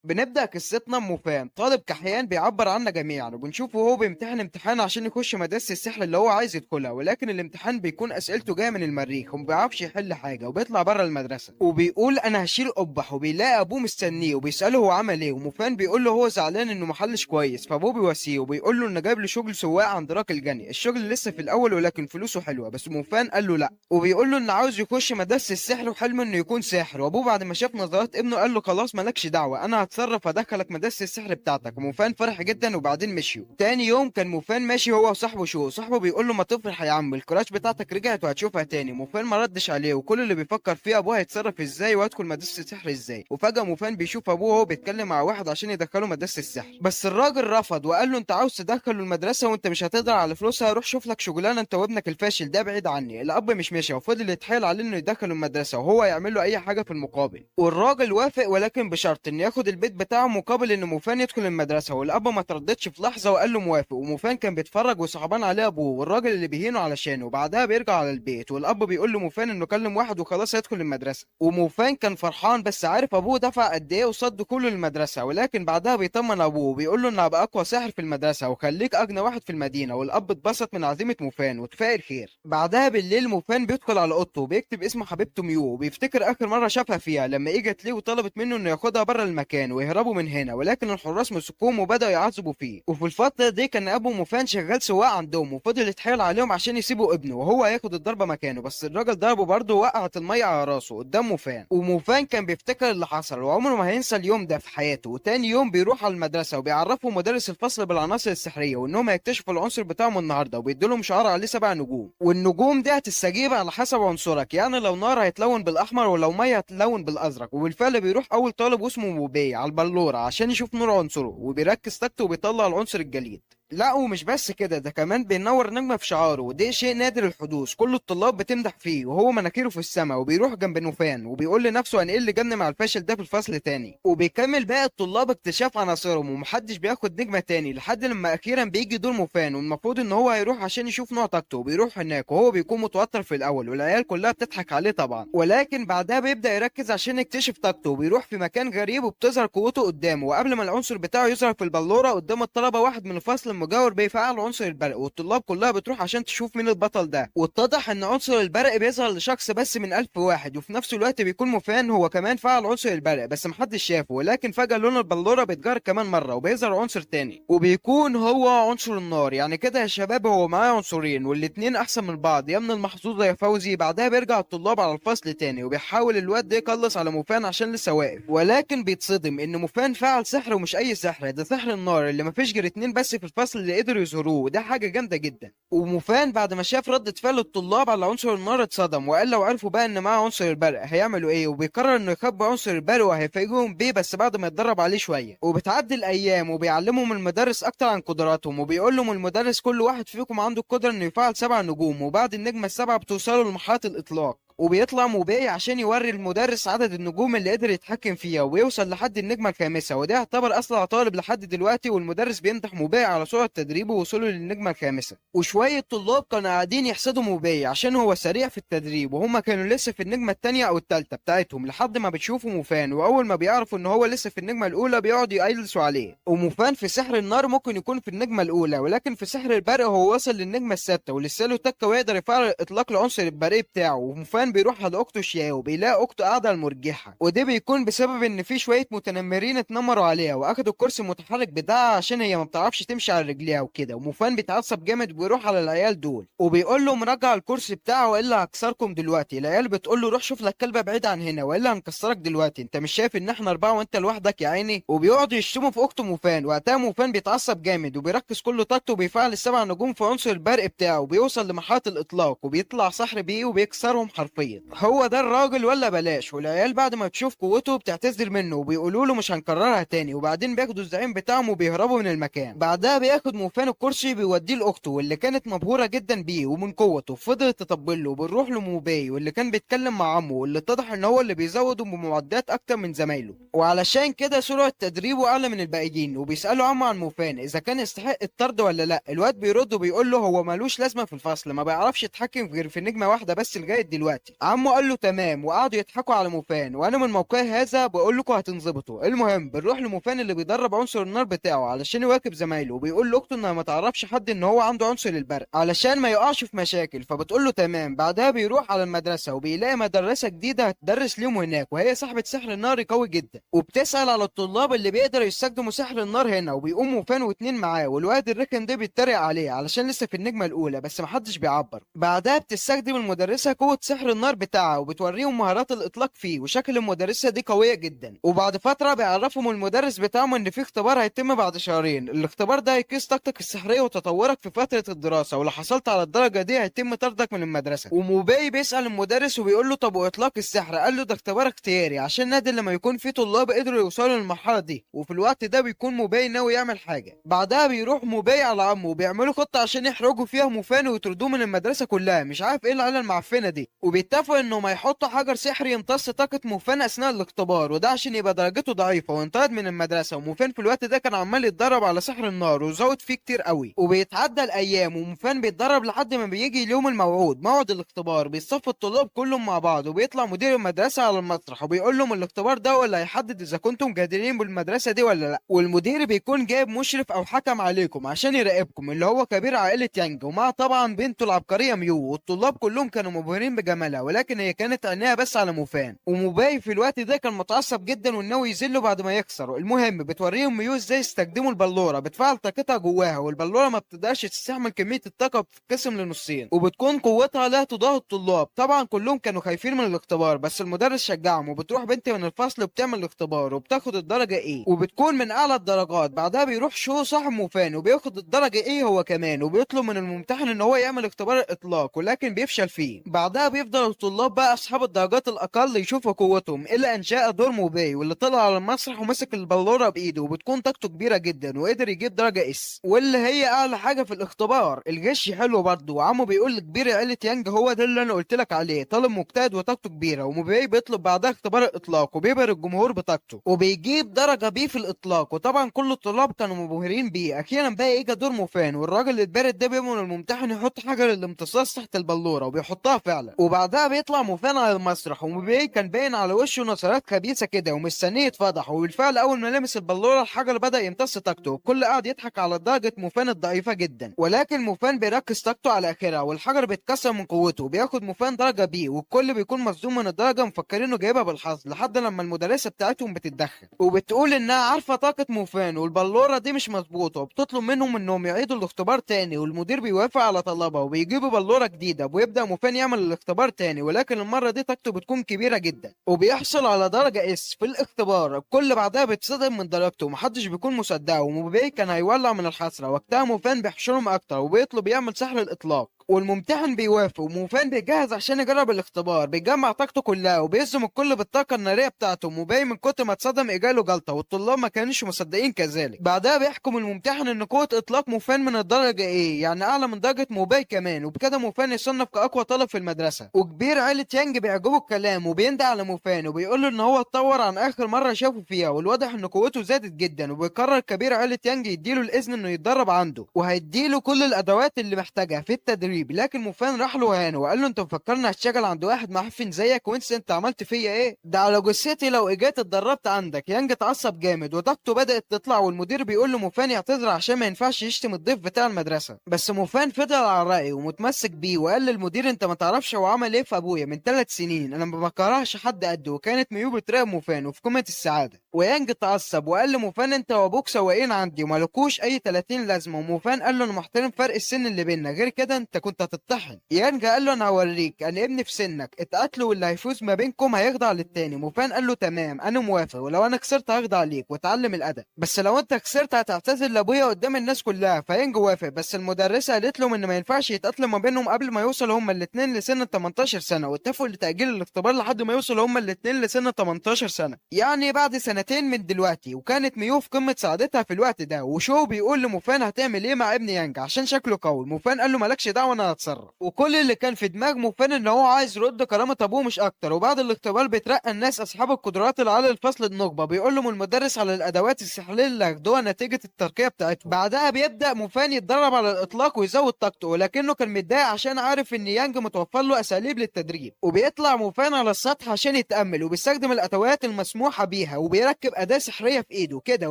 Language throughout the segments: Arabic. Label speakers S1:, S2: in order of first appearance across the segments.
S1: بنبدأ قصتنا بموفان طالب كحيان بيعبر عنا جميعا، وبنشوفه وهو بيمتحن امتحان عشان يخش مدرسة السحر اللي هو عايز يدخلها، ولكن الامتحان بيكون أسئلته جاية من المريخ وما بيعرفش يحل حاجة وبيطلع بره المدرسة وبيقول أنا هشيل قبح، وبيلاقي أبوه مستنيه وبيسأله هو عمل إيه، وموفان بيقول له هو زعلان إنه محلش كويس، فأبوه بيواسيه وبيقول له إنه جايب له شغل سواق عند راجل غني. الشغل لسه في الأول ولكن فلوسه حلوة، بس موفان قال له لأ، وبيقول له إنه عاوز يخش مدرسة السحر وحلمه إنه يكون ساحر. وأبوه بعد ما شاف نظرات ابنه قال له خلاص مالكش دعوة، أنا هتصرف أدخلك مدرسة السحر بتاعتك. وموفان فرح جدا وبعدين مشيوا. تاني يوم كان موفان ماشي هو وصاحبه شو، صاحبه بيقول له ما تفرح يا عم، الكراش بتاعتك رجعت وهتشوفها تاني. موفان ما ردش عليه، وكل اللي بيفكر فيه ابوه هيتصرف ازاي وهيدخل مدرسة السحر ازاي. وفجأة موفان بيشوف ابوه وهو بيتكلم مع واحد عشان يدخله مدرسة السحر، بس الراجل رفض وقال له انت عاوز تدخله المدرسة وانت مش هتقدر على فلوسها، روح شوف لك شغلانة انت وابنك الفاشل ده بعيد عني. الاب مش ماشي وفضل يتحايل عليه انه يدخله المدرسة وهو يعمل له اي حاجة في المقابل، والراجل وافق ولكن بشرط انه ياخد البيت بتاعه مقابل ان موفان يدخل المدرسه. والاب ما ترددش في لحظه وقال له موافق، وموفان كان بيتفرج وصعبان عليه ابوه والراجل اللي بيهينه علشانه. وبعدها بيرجع على البيت والاب بيقول له موفان انه كلم واحد وخلاص هيدخل المدرسه، وموفان كان فرحان بس عارف ابوه دفع قد ايه وصد كله للمدرسه. ولكن بعدها بيطمن ابوه وبيقول له ان هبقى اقوى ساحر في المدرسه وخليك اغنى واحد في المدينه. والاب اتبسط من عزيمه موفان وتفائل خير. بعدها بالليل موفان بيدخل على اوضته وبيكتب اسم حبيبته ميو، وبيفتكر اخر مره شافها فيها لما اجت ليه وطلبت منه انه ياخدها بره المكان ويهربوا من هنا، ولكن الحراس مسكوهم وبداوا يعذبوا فيه. وفي الفتره دي كان ابو موفان شغال سواق عندهم وفضل يتحايل عليهم عشان يسيبوا ابنه وهو هياخد الضربه مكانه، بس الراجل ضربه برضه وقعت الميه على راسه قدام موفان. وموفان كان بيفتكر اللي حصل وعمره ما هينسى اليوم ده في حياته. وتاني يوم بيروح على المدرسه وبيعرفوا مدرس الفصل بالعناصر السحريه وانهم هيكتشفوا العنصر بتاعهم النهارده، وبيدوا شعار عليه 7 نجوم، والنجوم دي هتستجيب على حسب عنصرك، يعني لو نار هيتلون بالاحمر ولو ميه هتتلون بالازرق. وبالفعل بيروح اول طالب واسمه موبي على البلوره عشان يشوف نور عنصره وبيركز طاقته وبيطلع العنصر الجليد. لا ومش بس كده، ده كمان بينور نجمة في شعاره، ودي شيء نادر الحدوث، كل الطلاب بتمدح فيه وهو مناخيره في السماء. وبيروح جنب نوفان وبيقول لنفسه انا ايه اللي جابني مع الفاشل ده في الفصل تاني. وبيكمل باقي الطلاب اكتشاف عناصرهم ومحدش بياخد نجمة تاني لحد لما اخيرا بيجي دور موفان، والمفروض ان هو هيروح عشان يشوف نوع طاقته. وبيروح هناك وهو بيكون متوتر في الاول والعيال كلها بتضحك عليه طبعا، ولكن بعدها بيبدأ يركز عشان يكتشف طاقته. وبيروح في مكان غريب وبتظهر قوته قدامه، وقبل ما العنصر بتاعه يظهر في البلورة قدام الطلبة واحد من الفصل المجاور بيفعل عنصر البرق، والطلاب كلها بتروح عشان تشوف مين البطل ده. واتضح ان عنصر البرق بيظهر لشخص بس من 1000 واحد، وفي نفس الوقت بيكون موفان هو كمان فعل عنصر البرق بس محدش شافه. ولكن فجأة لون البلورة بيتغير كمان مرة وبيظهر عنصر تاني وبيكون هو عنصر النار. يعني كده يا شباب هو معاه عنصرين والاتنين احسن من بعض، يا من المحظوظة يا فوزي. بعدها بيرجع الطلاب على الفصل تاني وبيحاول الواد ده يخلص على موفان عشان لسه واقف، ولكن بيتصدم ان موفان فعل سحر ومش اي سحر، ده سحر النار اللي مفيش غير اتنين بس في الفصل اللي قدروا يظهروه، وده حاجة جامدة جدا. وموفان بعد ما شاف ردة فعل الطلاب على عنصر النار اتصدم وقال لو عرفوا بقى ان معاه عنصر البرق هيعملوا ايه، وبيقرر انه يخبي عنصر البرق وهيفاجئهم بيه بس بعد ما يتدرب عليه شوية. وبتعدي الايام وبيعلمهم المدرس اكتر عن قدراتهم، وبيقول لهم المدرس كل واحد فيكم عنده القدرة انه يفعل 7 نجوم، وبعد النجمة السبعة بتوصلوا لمرحلة الاطلاق. وبيطلع موبي عشان يوري المدرس عدد النجوم اللي قدر يتحكم فيها ويوصل لحد النجمة الخامسة، وده يعتبر أسرع طالب لحد دلوقتي. والمدرس بيمدح موبي على سرعة تدريبه ووصوله للنجمة الخامسة. وشوية طلاب كانوا قاعدين يحسدوا موبي عشان هو سريع في التدريب، وهم كانوا لسه في النجمة التانية أو التالتة بتاعتهم، لحد ما بتشوفوا موفان وأول ما بيعرفوا إن هو لسه في النجمة الأولى بيقعدوا يقلصوا عليه. وموفان في سحر النار ممكن يكون في النجمة الأولى، ولكن في سحر البرق هو وصل للنجمة السادسة ولسه له تكة ويقدر يفعل إطلاق العنصر البرقي بتاعه. وموفان بيروح على أخته شياو وبيلاقي أخته قاعدة على المرجحة، وده بيكون بسبب إن في شوية متنمرين اتنمروا عليها وأخدوا الكرسي المتحرك بتاعها عشان هي ما بتعرفش تمشي على رجليها وكده. وموفان بيتعصب جامد وبيروح على العيال دول وبيقول لهم رجع الكرسي بتاعه والا هكسركم دلوقتي. العيال بتقول له روح شوف لك كلبه بعيد عن هنا والا هنكسرك دلوقتي، انت مش شايف ان احنا 4 وانت لوحدك يا عيني. وبيقعدوا يشتموا في اخته موفان. وقتها موفان بيتعصب جامد وبيركز كل طاقته وبيفعل ال7 نجوم في عنصر البرق بتاعه وبيوصل لمرحله الاطلاق وبيطلع سحر بيه وبيكسرهم حرفيا. هو ده الراجل ولا بلاش؟ والعيال بعد ما تشوف قوته بتعتذر منه وبيقولوا له مش هنكررها تاني، وبعدين بياخدوا الزعيم بتاعهم وبيهربوا من المكان. بعدها بياخد موفان الكرسي بيوديه لاخته واللي كانت مبهوره جدا بيه ومن قوته، فضلت تطبل له. وبنروح لموباي واللي كان بيتكلم مع عمه واللي اتضح ان هو اللي بيزوده بمعدات اكتر من زمايله، وعلشان كده سرعه تدريبه اعلى من الباقيين. وبيسالوا عمه عن موفان اذا كان يستحق الطرد ولا لا. الواد بيرد وبيقول له هو مالوش لازمه في الفصل، ما بيعرفش يتحكم غير في نجمه واحده بس لغايه دلوقتي، دلوقتي. عمه قال له تمام، وقعدوا يضحكوا على موفان، وانا من موقعي هذا بقول لكم هتنظبطوا. المهم بنروح لموفان اللي بيدرب عنصر النار بتاعه علشان يواكب زمايله، وبيقول لاخته انها ما تعرفش حد ان هو عنده عنصر البرق علشان ما يقعش في مشاكل، فبتقول له تمام. بعدها بيروح على المدرسه وبيلاقي مدرسه جديده هتدرس ليهم هناك، وهي صاحبه سحر النار قوي جدا، وبتسال على الطلاب اللي بيقدروا يستخدموا سحر النار هنا، وبيقوم موفان واتنين معاه، والواد الرخم ده بيتريق عليه علشان لسه في النجمه الاولى بس محدش بيعبر. بعدها بتستخدم المدرسه قوه سحر النار بتاعها وبتوريهم مهارات الاطلاق فيه، وشكل المدرسه دي قويه جدا. وبعد فتره بيعرفهم المدرس بتاعهم ان في اختبار هيتم بعد شهرين، الاختبار ده هيقيس طاقتك السحريه وتطورك في فتره الدراسه، ولو حصلت على الدرجه دي هيتم طردك من المدرسه. وموباي بيسال المدرس وبيقول له طب واطلاق السحر؟ قال له ده اختبار اختياري عشان نادر لما يكون في طلاب قدروا يوصلوا للمرحله دي، وفي الوقت ده بيكون موباي ناوي يعمل حاجه. بعدها بيروح موباي على عمه وبيعملوا خطه عشان يحرجوا فيها موفان ويطردوه من المدرسه كلها، مش عارف ايه العيله المعفنه دي. وبيتفقوا انهم هيحطوا حجر سحري يمتص طاقه موفان اثناء الاختبار، وده عشان يبقى درجته ضعيفه وينطرد من المدرسه. وموفان في الوقت ده كان عمال يتدرب على سحر النار وزود فيه كتير قوي، وبيتعدى الايام وموفان بيتدرب لحد ما بيجي اليوم الموعود موعد الاختبار. بيصفوا الطلاب كلهم مع بعض، وبيطلع مدير المدرسه على المسرح وبيقول لهم الاختبار ده هو اللي هيحدد اذا كنتم جادرين بالمدرسه دي ولا لا. والمدير بيكون جايب مشرف او حكم عليكم عشان يراقبكم اللي هو كبير عائله يانج، ومع طبعا بنته العبقريه ميو. والطلاب كلهم كانوا مبهورين بجمالها، ولكن هي كانت عينيها بس على موفان. وموباي في الوقت ده كان متعصب جدا وناوي يذله بعد ما يخسروا. المهم بتوريهم ميو ازاي يستخدموا البلوره، بتفعل طاقتها جواها، والبلوره ما بتقدرش تستحمل كميه الطاقه وبتتقسم لنصين، وبتكون قوتها لا تضاهي الطلاب. طبعا كلهم كانوا خايفين من الاختبار بس المدرس شجعهم، وبتروح بنت من الفصل وبتعمل الاختبار وبتاخد الدرجه ايه، وبتكون من اعلى الدرجات. بعدها بيروح شو صاحب موفان وبياخد الدرجه ايه هو كمان، وبيطلب من الممتحن ان هو يعمل اختبار الاطلاق ولكن بيفشل فيه. بعدها بيفضل الطلاب بقى اصحاب الدرجات الاقل يشوفوا قوتهم، الا ان جاء دور موباي واللي طلع على المسرح ومسك البلوره بايده، وبتكون طاقته كبيره جدا وقدر يجيب درجه اس، واللي هي اعلى حاجه في الاختبار. الغش حلو برضه، وعمه بيقول لكبير عيله يانج هو ده اللي انا قلت لك عليه، طالب مجتهد وطاقته كبيره. وموباي بيطلب بعدها اختبار الاطلاق وبيبهر الجمهور بطاقته وبيجيب درجه بي في الاطلاق، وطبعا كل الطلاب كانوا مبهورين بيه. اخيرا بقى اجى دور موفان، والراجل البارد ده بيأمر الممتحن يحط حجر الامتصاص تحت البلوره، وبيحطها فعلا. وبعدها بيطلع موفان على المسرح، وموباي كان باين على وشه نظرات خبيثه كده ومستنيه يتفضح. وبالفعل اول ما لمس البلوره الحجر بدأ يمتص طاقته، والكل قاعد يضحك على درجه موفان الضعيفه جدا، ولكن موفان بيركز طاقته على اخرها والحجر بيتكسر من قوته. بياخد موفان درجه بي، والكل بيكون مصدوم من الدرجه مفكرينه جايبها بالحظ، لحد لما المدرسه بتاعتهم بتتدخل وبتقول انها عارفه طاقه موفان والبلوره دي مش مظبوطه، وبتطلب منهم انهم يعيدوا الاختبار تاني. والمدير بيوافق على طلبها وبيجيبوا بلوره جديده، ويبدأ موفان يعمل الاختبار تاني، ولكن المره دي طاقته بتكون كبيره جدا وبيحصل على درجه اس في الاختبار. الكل بعدها بيتصدم من درجته ومحدش بيكون مصدقه، وموباي كان هيولع من الحسره. وقتها موفان بيحشرهم اكتر وبيطلب يعمل سحر الاطلاق، والممتحن بيوافق، وموفان بيجهز عشان يجرب الاختبار. بيجمع طاقته كلها وبيهزم الكل بالطاقه الناريه بتاعته. موباي من كتر ما اتصدم اجاله جلطه، والطلاب ما كانوش مصدقين كذلك. بعدها بيحكم الممتحن ان قوه اطلاق موفان من الدرجه ايه، يعني اعلى من درجه موباي كمان، وبكده موفان يصنف كاقوى طالب في المدرسه. وكبير عيله يانج بيعجبه الكلام وبيندى على موفان وبيقول له ان هو اتطور عن اخر مره شافه فيها، والواضح ان قوته زادت جدا. وبيقرر كبير عيله يانج يديله الاذن انه يتدرب عنده، وهيديله كل الادوات اللي محتاجها في التدريب. لكن موفان راح له هانه وقال له انت مفكرني هشتغل عند واحد معفن زيك، وانت انت عملت فيا ايه؟ ده على جثتي لو اجيت اتدربت عندك. يانج اتعصب جامد وطاقته بدات تطلع، والمدير بيقول له موفان يعتذر عشان ما ينفعش يشتم الضيف بتاع المدرسه. بس موفان فضل على رايه ومتمسك بيه، وقال للمدير انت ما تعرفش هو عمل ايه في ابويا من 3 سنين، انا ما بكرهش حد قده. وكانت ميو بتراقب موفان وفي قمه السعاده. ويانج اتعصب وقال لموفان انت وابوك سواقين عندي ومالكوش اي 30 لازمه. وموفان قال له انا محترم فرق السن اللي بيننا، غير كده انت كنت هتطحن. يانج قال له انا هوريك، انا ابني في سنك، اتقاتلوا واللي هيفوز ما بينكم هيخضع للتاني. موفان قال له تمام انا موافق، ولو انا خسرت هخضع ليك واتعلم الادب، بس لو انت خسرت هتعتذر لابويا قدام الناس كلها. فيانج وافق، بس المدرسه قالت له ان ما ينفعش يتقاتلوا ما بينهم قبل ما يوصلوا هما الاثنين لسن 18 سنه، واتفقوا لتاجيل الاختبار لحد ما يوصلوا هما الاثنين لسن 18 سنه، يعني بعد سنتين من دلوقتي. وكانت ميو في قمه سعادتها في الوقت ده. وشو بيقول لموفان هتعمل ايه مع ابن يانج عشان شكله قوي. موفان قال له مالكش دعوه وانا هتصرف. وكل اللي كان في دماغ موفان ان هو عايز يرد كرامة ابوه مش اكتر. وبعد الاختبار بيترقى الناس اصحاب القدرات العالية لفصل النخبة، بيقول لهم المدرس على الادوات السحرية اللي هياخدوها نتيجة الترقية بتاعتهم. بعدها بيبدأ موفان يتدرب على الاطلاق ويزود طاقته، ولكنه كان متضايق عشان عارف ان يانج متوفر له اساليب للتدريب. وبيطلع موفان على السطح عشان يتأمل، وبيستخدم الادوات المسموحة بيها، وبيركب اداة سحرية في ايده كده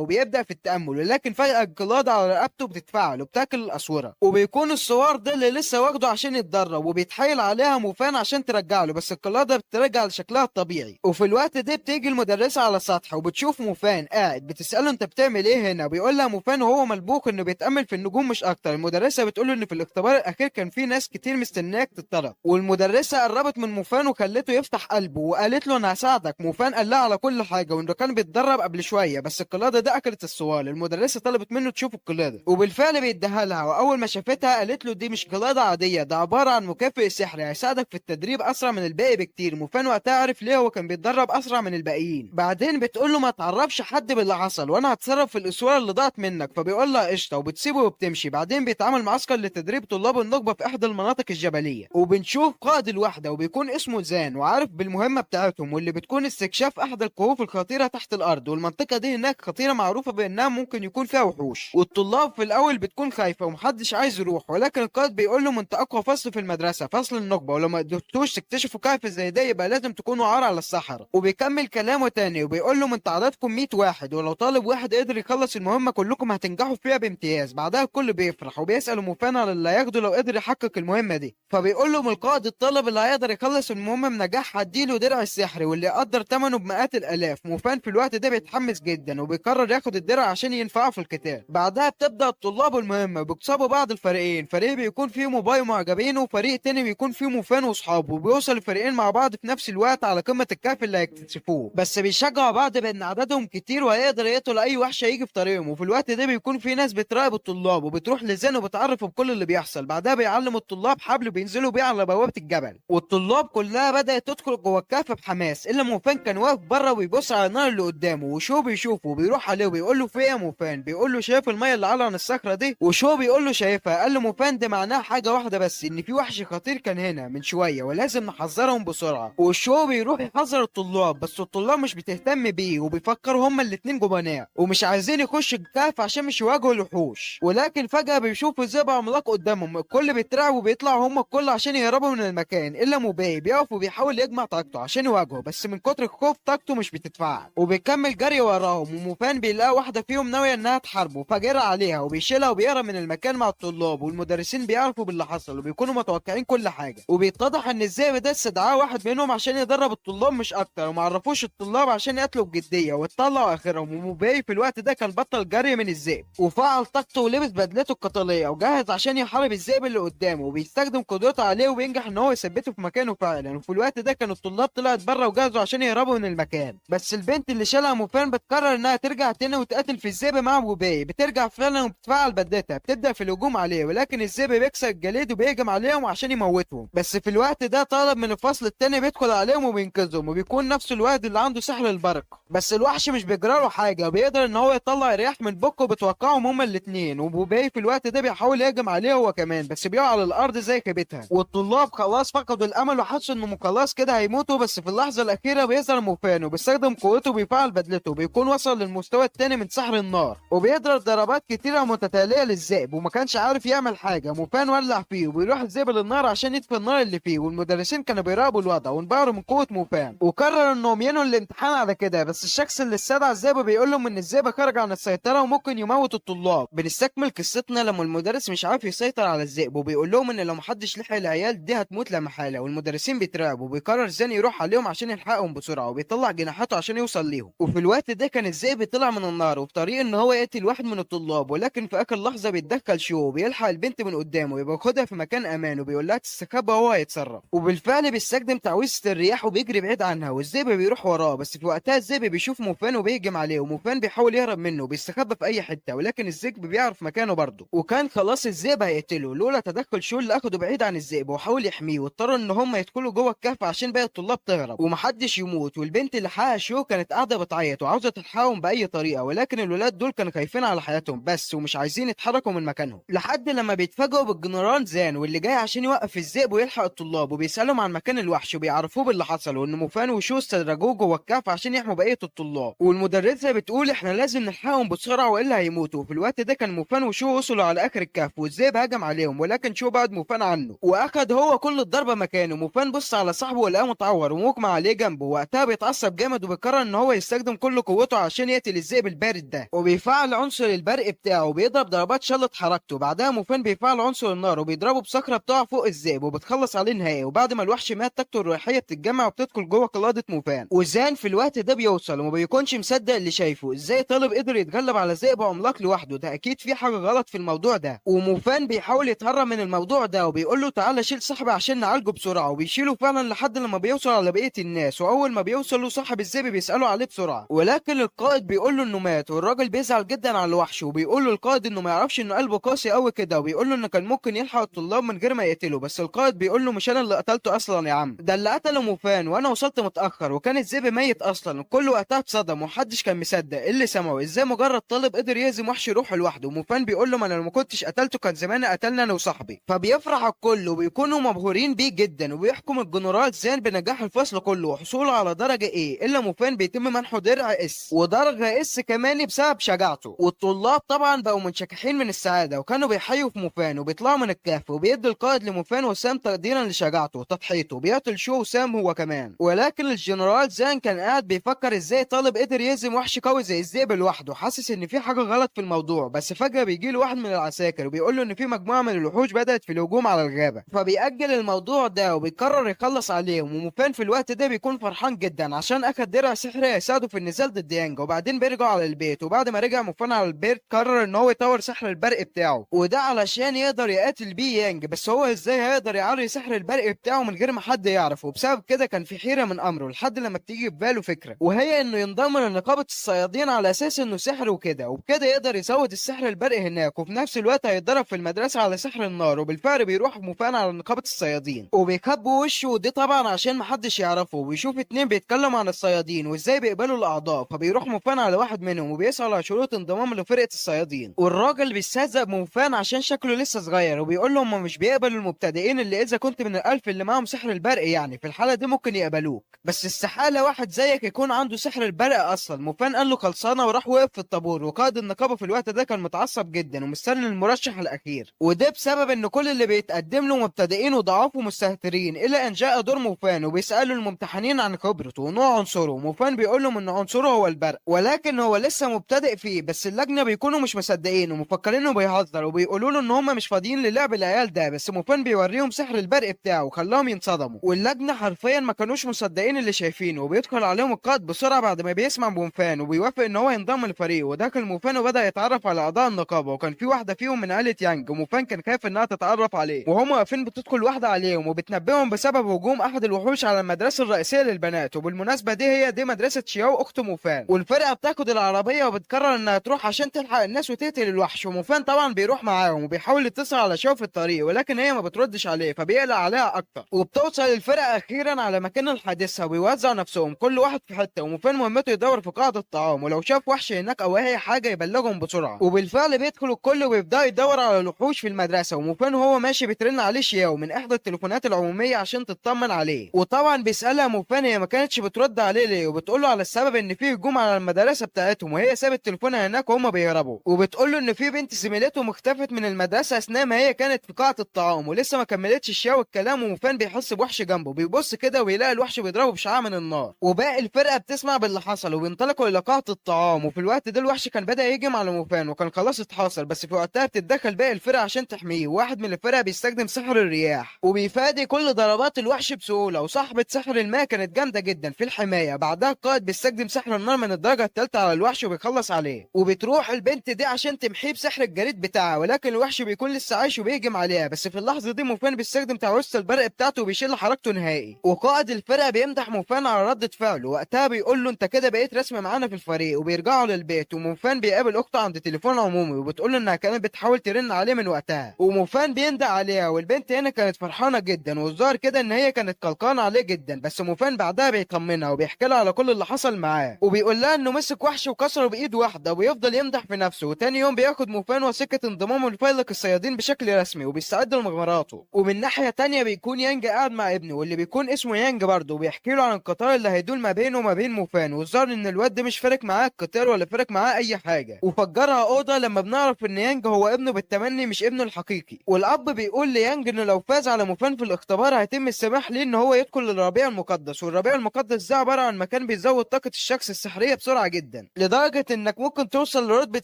S1: وبيبدأ في التأمل. ولكن فجأة القلادة على رقبته بتتفاعل وبتاكل الاسورة، وبيكون الصور ده اللي لسه واخده عشان يتدرب، وبيتحايل عليها موفان عشان ترجع له، بس القلادة بترجع لشكلها الطبيعي. وفي الوقت ده بتيجي المدرسة على السطح وبتشوف موفان قاعد، بتسأله انت بتعمل ايه هنا؟ بيقول لها موفان وهو ملبوخ انه بيتأمل في النجوم مش اكتر. المدرسة بتقول له ان في الاختبار الاخير كان في ناس كتير مستنياك تتطرد. والمدرسة قربت من موفان وخلته يفتح قلبه وقالت له انا هساعدك. موفان قال لها على كل حاجة وانه كان بيتدرب قبل شوية، بس القلادة ده اكلت السوال. المدرسة طلبت منه تشوف القلادة، وبالفعل بيديها لها. واول ما شافتها قالت له دي مش قلادة عادية، ده عبارة عن مكافئ سحري هيساعدك في التدريب اسرع من الباقي بكتير. موفان وقتها عرف ليه هو كان بيتدرب اسرع من الباقيين. بعدين بتقول له ما تعرفش حد باللي حصل وانا هتصرف في الاسوار اللي ضاعت منك. فبيقول لها قشطه وبتسيبه وبتمشي. بعدين بيتعمل معسكر لتدريب طلاب النخبه في احدى المناطق الجبليه، وبنشوف قائد الوحده وبيكون اسمه زان وعارف بالمهمه بتاعتهم، واللي بتكون استكشاف احدى الكهوف الخطيره تحت الارض. والمنطقه دي هناك خطيره معروفه بانها ممكن يكون فيها وحوش، والطلاب في الاول بتكون خايفه ومحدش عايز يروح. ولكن القائد بيقول لهم انت اقوى فصل في المدرسه، فصل النخبه، ولو ما قدرتوش تكتشفوا كهف زي ده يبقى لازم تكونوا عار على الصحراء. وبيكمل كلامه تاني وبيقول لهم انت عددكم 100 واحد، ولو طالب واحد قدر يخلص المهمه كلكم هتنجحوا فيها بامتياز. بعدها الكل بيفرح وبيسالوا موفان على اللي هياخده لو قدر يحقق المهمه دي. فبيقول لهم القائد الطالب اللي هيقدر يخلص المهمه بنجاح هديله درع السحري واللي يقدر ثمنه بمئات الالاف. موفان في الوقت ده بيتحمس جدا وبيقرر ياخد الدرع عشان ينفعه في القتال. بعدها بتبدا الطلاب المهمه وبيكسبوا بعض الفريقين، فريق بيكون فيه موباي معجبين وفريق تاني بيكون فيه موفان واصحابه، وبيوصل الفريقين مع بعض في نفس الوقت على قمه الكهف اللي هيكتشفوه. بس بيشجعوا بعض بان عددهم كتير وهيقدر يقتل اي وحش هيجي في طريقهم. وفي الوقت ده بيكون في ناس بتراقب الطلاب وبتروح لزين وبتعرفوا بكل اللي بيحصل. بعدها بيعلم الطلاب حبل بينزلوا بيه على بوابه الجبل، والطلاب كلها بدات تدخل جوه الكهف بحماس، الا موفان كان واقف بره وبيبص على النار اللي قدامه. وشو بيشوفه وبيروح عليه وبيقول له في ايه يا موفان؟ بيقول له شايف الميه اللي على عن الصخره دي؟ وشو بيقول له شايفها. قال له موفان ده معناها حاجه واحده بس، ان في وحش خطير كان هنا من شويه ولازم نحذرهم بسرعه. وشو بيروح يحذر الطلاب، بس الطلاب مش بتهتم بيه وبيفكروا هما الاتنين جبناء ومش عايزين يخشوا الكهف عشان مش يواجهوا الوحوش. ولكن فجاه بيشوفوا ذئب عملاق قدامهم، الكل بيترعب وبيطلعوا هما الكل عشان يهربوا من المكان، الا موباي بيقف وبيحاول يجمع طاقته عشان يواجهه، بس من كتر الخوف طاقته مش بتتفاعل وبيكمل جري وراهم. وموفان بيلاقي واحده فيهم ناويه انها تحاربه فجرى عليها وبيشيلها وبيهرب من المكان مع الطلاب. والمدرسين بيعرفوا باللي حصل وبيكونوا متوقعين كل حاجه، وبيتضح ان الذئب ده استدعاه واحد منهم عشان يدرب الطلاب مش اكتر، وما عرفوش الطلاب عشان يقتلوا بجديه واتطلعوا اخرهم. وموباي في الوقت ده كان بطل جري من الذئب وفعل طاقته ولبس بدلته القتاليه وجهز عشان يحارب الذئب اللي قدامه، وبيستخدم قدرته عليه وبينجح ان هو يثبته في مكانه فعلا. وفي الوقت ده كان الطلاب طلعت بره وجهزوا عشان يهربوا من المكان، بس البنت اللي شالها موفان بتقرر انها ترجع تاني وتقاتل في الذئب مع موباي. بترجع فعلا وبتفعل بدلتها، بتبدا في الهجوم عليه، ولكن الذئب بيكسر الجليد وبيهجم عليهم عشان يموتهم. بس في الوقت ده طالب من الفصل التاني بيدخل عليهم وبينقذهم، وبيكون نفس الواد اللي عنده سحر البرق. بس الوحش مش بيجراله حاجه وبيقدر ان هو يطلع رياح من بقه وبتوقعهم هما الاثنين. وموباي في الوقت ده بيحاول يهجم عليه هو كمان، بس بيقع على الارض زي خيبتها. والطلاب خلاص فقدوا الامل وحسوا انهم خلاص كده هيموتوا، بس في اللحظه الاخيره بيظهر موفان وبيستخدم قوته وبيفعل بدلته، بيكون وصل للمستوى الثاني من سحر النار وبيضرب ضربات كتيره متتاليه للذئب وما كانش عارف يعمل حاجه. موفان ولع فيه وبيروح الذئب للنار عشان يطفي النار اللي فيه، والمدرسين كانوا بيراقبوا الوضع وانبهروا من قوه موفان وقرروا انهم ينهوا الامتحان على كده. بس الشخص اللي استدعى الذئب بيقول لهم ان الذئب خرج عن السيطره وممكن يموت الطلاب. بنستكمل قصتنا لما المدرس مش عارف يسيطر على الذئب وبيقول لهم ان لو محدش لحق العيال دي هتموت لا محاله، والمدرسين بيترعبوا وبيقرر زين يروح عليهم عشان يلحقهم بسرعه وبيطلع جناحاته عشان يوصل ليهم. وفي الوقت ده كان الذئب طلع من النار وفي طريق ان هو يقتل واحد من الطلاب، ولكن في اخر لحظه بيتدخل شو وبيلحق البنت من قدامه وبياخدها في مكان امان وبيقول لها تستخبى وهو هيتصرف. وبالفعل بيستخدم تعويذه الرياح وبيجري بعيد عنها والذئب بيروح وراه. بس في وقتها الذئب بيشوف موفان وبيهجم عليه، وموفان بيحاول يهرب منه وبيستخبى في اي حته، ولكن الذئب بيعرف مكانه برضه. وكان خلاص الذئب هيقتله لولا تدخل شو اللي اخده بعيد عن الذئب وحاول يحميه، واضطروا ان هم يدخلوا جوه الكهف عشان باقي الطلاب تهرب ومحدش يموت. والبنت اللي حقها شو كانت قاعده بتعيط وعاوزه تلحقهم باي طريقه، ولكن الولاد دول كانوا خايفين على حياتهم بس ومش عايزين يتحركوا من مكانهم، لحد لما بيتفاجئوا بالجنرال الجنرال زان واللي جاي عشان يوقف الذئب ويلحق الطلاب، وبيسالهم عن مكان الوحش وبيعرفوه باللي حصل، وان موفان وشو استدرجوه جوه الكهف عشان يحموا بقيه الطلاب. والمدرسه بتقول احنا لازم نلحقهم بسرعه والا هيموتوا. وفي الوقت ده كان موفان وشو وصلوا على اخر الكهف والذئب هجم عليهم، ولكن شو بعد موفان عنه واخد هو كل الضربه مكانه. موفان بص على صاحبه ولقاه متعور ومغمى عليه جنبه، وقتها بيتعصب جامد وبيقرر ان هو يستخدم كل قوته عشان يقتل الذئب البارد ده، وبيفعل عنصر البرق بتاعه وبيضرب ضربات شلت حركته. بعدها موفان بيفعل عنصر النار وبيضربه بصخره بتقع فوق الذئب وبتخلص عليه نهائي. وبعد ما الوحش مات طاقته الروحيه بتتجمع وبتدخل جوه قلاده موفان. وزان في الوقت ده بيوصل وما بيكونش مصدق اللي شايفه، ازاي طالب قدر يتغلب على ذئب عملاق لوحده؟ ده اكيد في حاجه غلط في الموضوع ده. وموفان بيحاول يتهرب من الموضوع ده وبيقول له تعالى شيل صاحبي عشان نعالجه بسرعه، وبيشيله فعلا لحد لما بيوصل على بقيه الناس. واول ما بيوصل له صاحب الذئب بيساله عليه بسرعه، ولكن القائد بيقول له انه مات. والراجل بيزعل جدا على الوحش وبيقول له القائد انه ما يعرفش انه قلبه قاسي قوي كده، وبيقول له انه كان ممكن يلحق الطلاب من غير ما يقتله. بس القائد بيقول له مش انا اللي قتلته اصلا يا عم، ده اللي قتله موفان وانا وصلت متاخر وكان الذئب ميت اصلا. الكل وقتها اتصدم ومحدش كان مصدق اللي سمعه، ازاي مجرد طالب قدر يهزم وحش روحه لوحده. موفان بيقول له ما انا لو ما كنتش قتلته كان زمان قتلنا انا وصاحبي. فبيفرح الكل وبيكونوا مبهورين بيه جدا، وبيحكم الجنرال زين بنجاح الفصل كله وحصوله على درجه ايه، الا موفان بيتم منحه درع اس ودرجه اس كمان بسبب شجاعته. والطلاب طبعا بقوا منشكحين من السعاده وكانوا بيحيوا في موفان وبيطلعوا من الكهف، وبيدي القائد لموفان وسام تقديرا لشجاعته وتضحيته بيقتل شو وسام هو كمان. ولكن الجنرال زان كان قاعد بيفكر ازاي طالب قدر يهزم وحش قوي زي الذئب لوحده، حاسس ان في حاجه غلط في الموضوع. بس فجاه بيجي له واحد من العساكر وبيقول له ان في مجموعه من الوحوش بدات في الهجوم على الغابه، فبيأجل الموضوع ده وبيقرر يخلص عليهم. وموفان في الوقت ده بيكون فرحان جدا عشان اخد درع سحري يساعده في النزال ضد يانج. وبعدين بيرجعوا على البيت، وبعد ما رجع موفان على البيت قرر ان هو يطور سحر البرق بتاعه، وده علشان يقدر يقاتل بيه يانج. بس هو ازاي هيقدر يعري سحر البرق بتاعه من غير ما حد يعرفه؟ وبسبب كده كان في حيرة من امره لحد لما بتيجي في باله فكرة، وهي انه ينضم لنقابة الصيادين على اساس انه سحر وكده، وبكده يقدر يزود السحر البرق هناك، وفي نفس الوقت هيتدرب في المدرسة على سحر النار. وبالفعل بيروح موفان على نقابة الصيادين وبيكبوا وشه، ودي طبعا عشان محدش يعرفه، ويشوف اتنين بيتكلموا عن الصيادين وازاي بيقبلوا الاعضاء. فبيروح موفان على واحد منهم وبيسأل على شروط انضمام لفرقة الصيادين، والراجل بيستهزأ بموفان عشان شكله لسه صغير، وبيقول له هم مش بيقبلوا المبتدئين اللي اذا كنت من الالف اللي معاهم سحر البرق، يعني في الحالة دي ممكن يقبلوك، بس استحالة واحد زيك يكون عنده سحر البرق اصلا. موفان قال له خلصانة وراح وقف في الطابور. وقائد النقابة في الوقت ده كان متعصب جدا ومستني المرشح الاخير، وده بسبب ان كل اللي بيتقدم له مبتدئين وضعاف ومستهترين، الى ان جاء دور موفان وبيسألوا الممتحنين عن خبرته ونوع عنصره. موفان بيقول لهم ان عنصره هو البرق، ولكن هو لسه مبتدئ فيه، بس اللجنة بيكونوا مش مصدقين ومفكرينه بيهزر، وبيقولوا له ان هم مش فاضيين للعب العيال ده. بس موفان بيوريهم سحر البرق بتاعه وخلاهم ينصدموا، واللجنة حرفيا ما كانوش مصدقين اللي شايفينه. وبيدخل عليهم القائد بسرعة بعد ما بيسمع موفان وبيوافق ان هو ينضم لفريقه. ودخل موفان وبدأ يتعرف على اعضاء النقابة، وكان في واحدة فيهم من عائلة يانج، وموفان كان خايف انها تتعرف عليه. وهم واقفين بتدخل واحدة عليهم وبتنبئهم بسبب هجوم احد الوحوش على المدرسة الرئيسية للبنات. وبالمناسبة دي مدرسة شياو اخت موفان. والفرقة بتاخد العربية وبتقرر انها تروح عشان تلحق الناس وتقتل الوحش، وموفان طبعا بيروح معاهم وبيحاول يتصل على شياو في الطريق، ولكن هي ما بتردش عليه فبيقلق عليها اكتر. وبتوصل الفرقة اخيرا على مكان الحادثة وبيوزعوا نفسهم كل واحد في حتة، وموفان مهمته يدور في قاعة الطعام، ولو شاف وحش هناك او اي حاجة يبلغهم بسرعة. وبالفعل بيدخل الكل ويبدأ يدور على الوحوش في المدرسة، وموفان وهو ماشي بترن عليه شياو من احدى التليفونات العمومية عشان تطمن عليه. وطبعا بيسألها موفان هي ما كانتش بترد عليه ليه، وبتقول له على السبب ان في هجوم على المدرسة بتاعتهم وهي سابت تليفونها هناك وهم بيهربوا. وبتقول له ان في بنت زميلتهم اختفت من المدرسة اثناء ما هي كانت في قاعة الطعام، ولسه ما كملتش شياو الكلام. وموفان بيحس بوحش جنبه، بيبص كده ويلاقي الوحش بيضربه بشعاع من النار. وباقي الفرقة بتسمع باللي حصل وبينطلقوا الى قاعة الطعام. وفي الوقت ده الوحش كان بدأ يهجم على موفان وكان خلاص اتحاصر، بس في وقتها بتتدخل باقي الفرقة عشان تحميه. واحد من الفرقة بيستخدم سحر الرياح وبيفادي كل ضربات الوحش بسهولة، وصاحبة سحر الماء كانت جامدة جدا في الحماية. بعدها القائد بيستخدم سحر النار من الدرجة الثالثة على الوحش وبيخلص عليه، وبتروح البنت دي عشان تمحيه بسحر الجليد بتاعها، ولكن الوحش بيكون لسه عايش وبيهجم عليها. بس في اللحظة دي موفان بيستخدم تعويذة البرق بتاعته وبيشيل حركته نهائي. وقائد الفرقة بيمدح موفان على ردة فعله، وقتها بيقول له انت كده بقيت رسمي معانا في الفريق. وبيرجعوا للبيت، وموفان بيقابل اخته عند تليفون عمومي وبتقول له انها كانت بتحاول ترن عليه من وقتها، وموفان بيندق عليها. والبنت هنا كانت فرحانة جدا، والظاهر كده ان هي كانت قلقانة عليه جدا. بس موفان بعدها بيطمنها وبيحكي لها على كل اللي حصل معاه، وبيقول لها انه مسك وحش وكسره بايد واحدة، وبيفضل يمدح في نفسه. وتاني يوم بياخد موفان وثيقة انضمامه لفيلق الصيادين بشكل الرسمي وبيستعد لمغامراته. ومن ناحيه تانية بيكون يانج قاعد مع ابنه واللي بيكون اسمه يانج برضه، وبيحكي له عن القطار اللي هيدول ما بينه وما بين موفان، والظاهر ان الواد ده مش فارق معاه القطار ولا فارق معاه اي حاجه، وفجرها اوضه لما بنعرف ان يانج هو ابنه بالتمني مش ابنه الحقيقي. والاب بيقول ليانج انه لو فاز على موفان في الاختبار هيتم السماح ليه ان هو يدخل للربيع المقدس، والربيع المقدس ده عباره عن مكان بيزود طاقه الشخص السحريه بسرعه جدا، لدرجه انك ممكن توصل لرتبه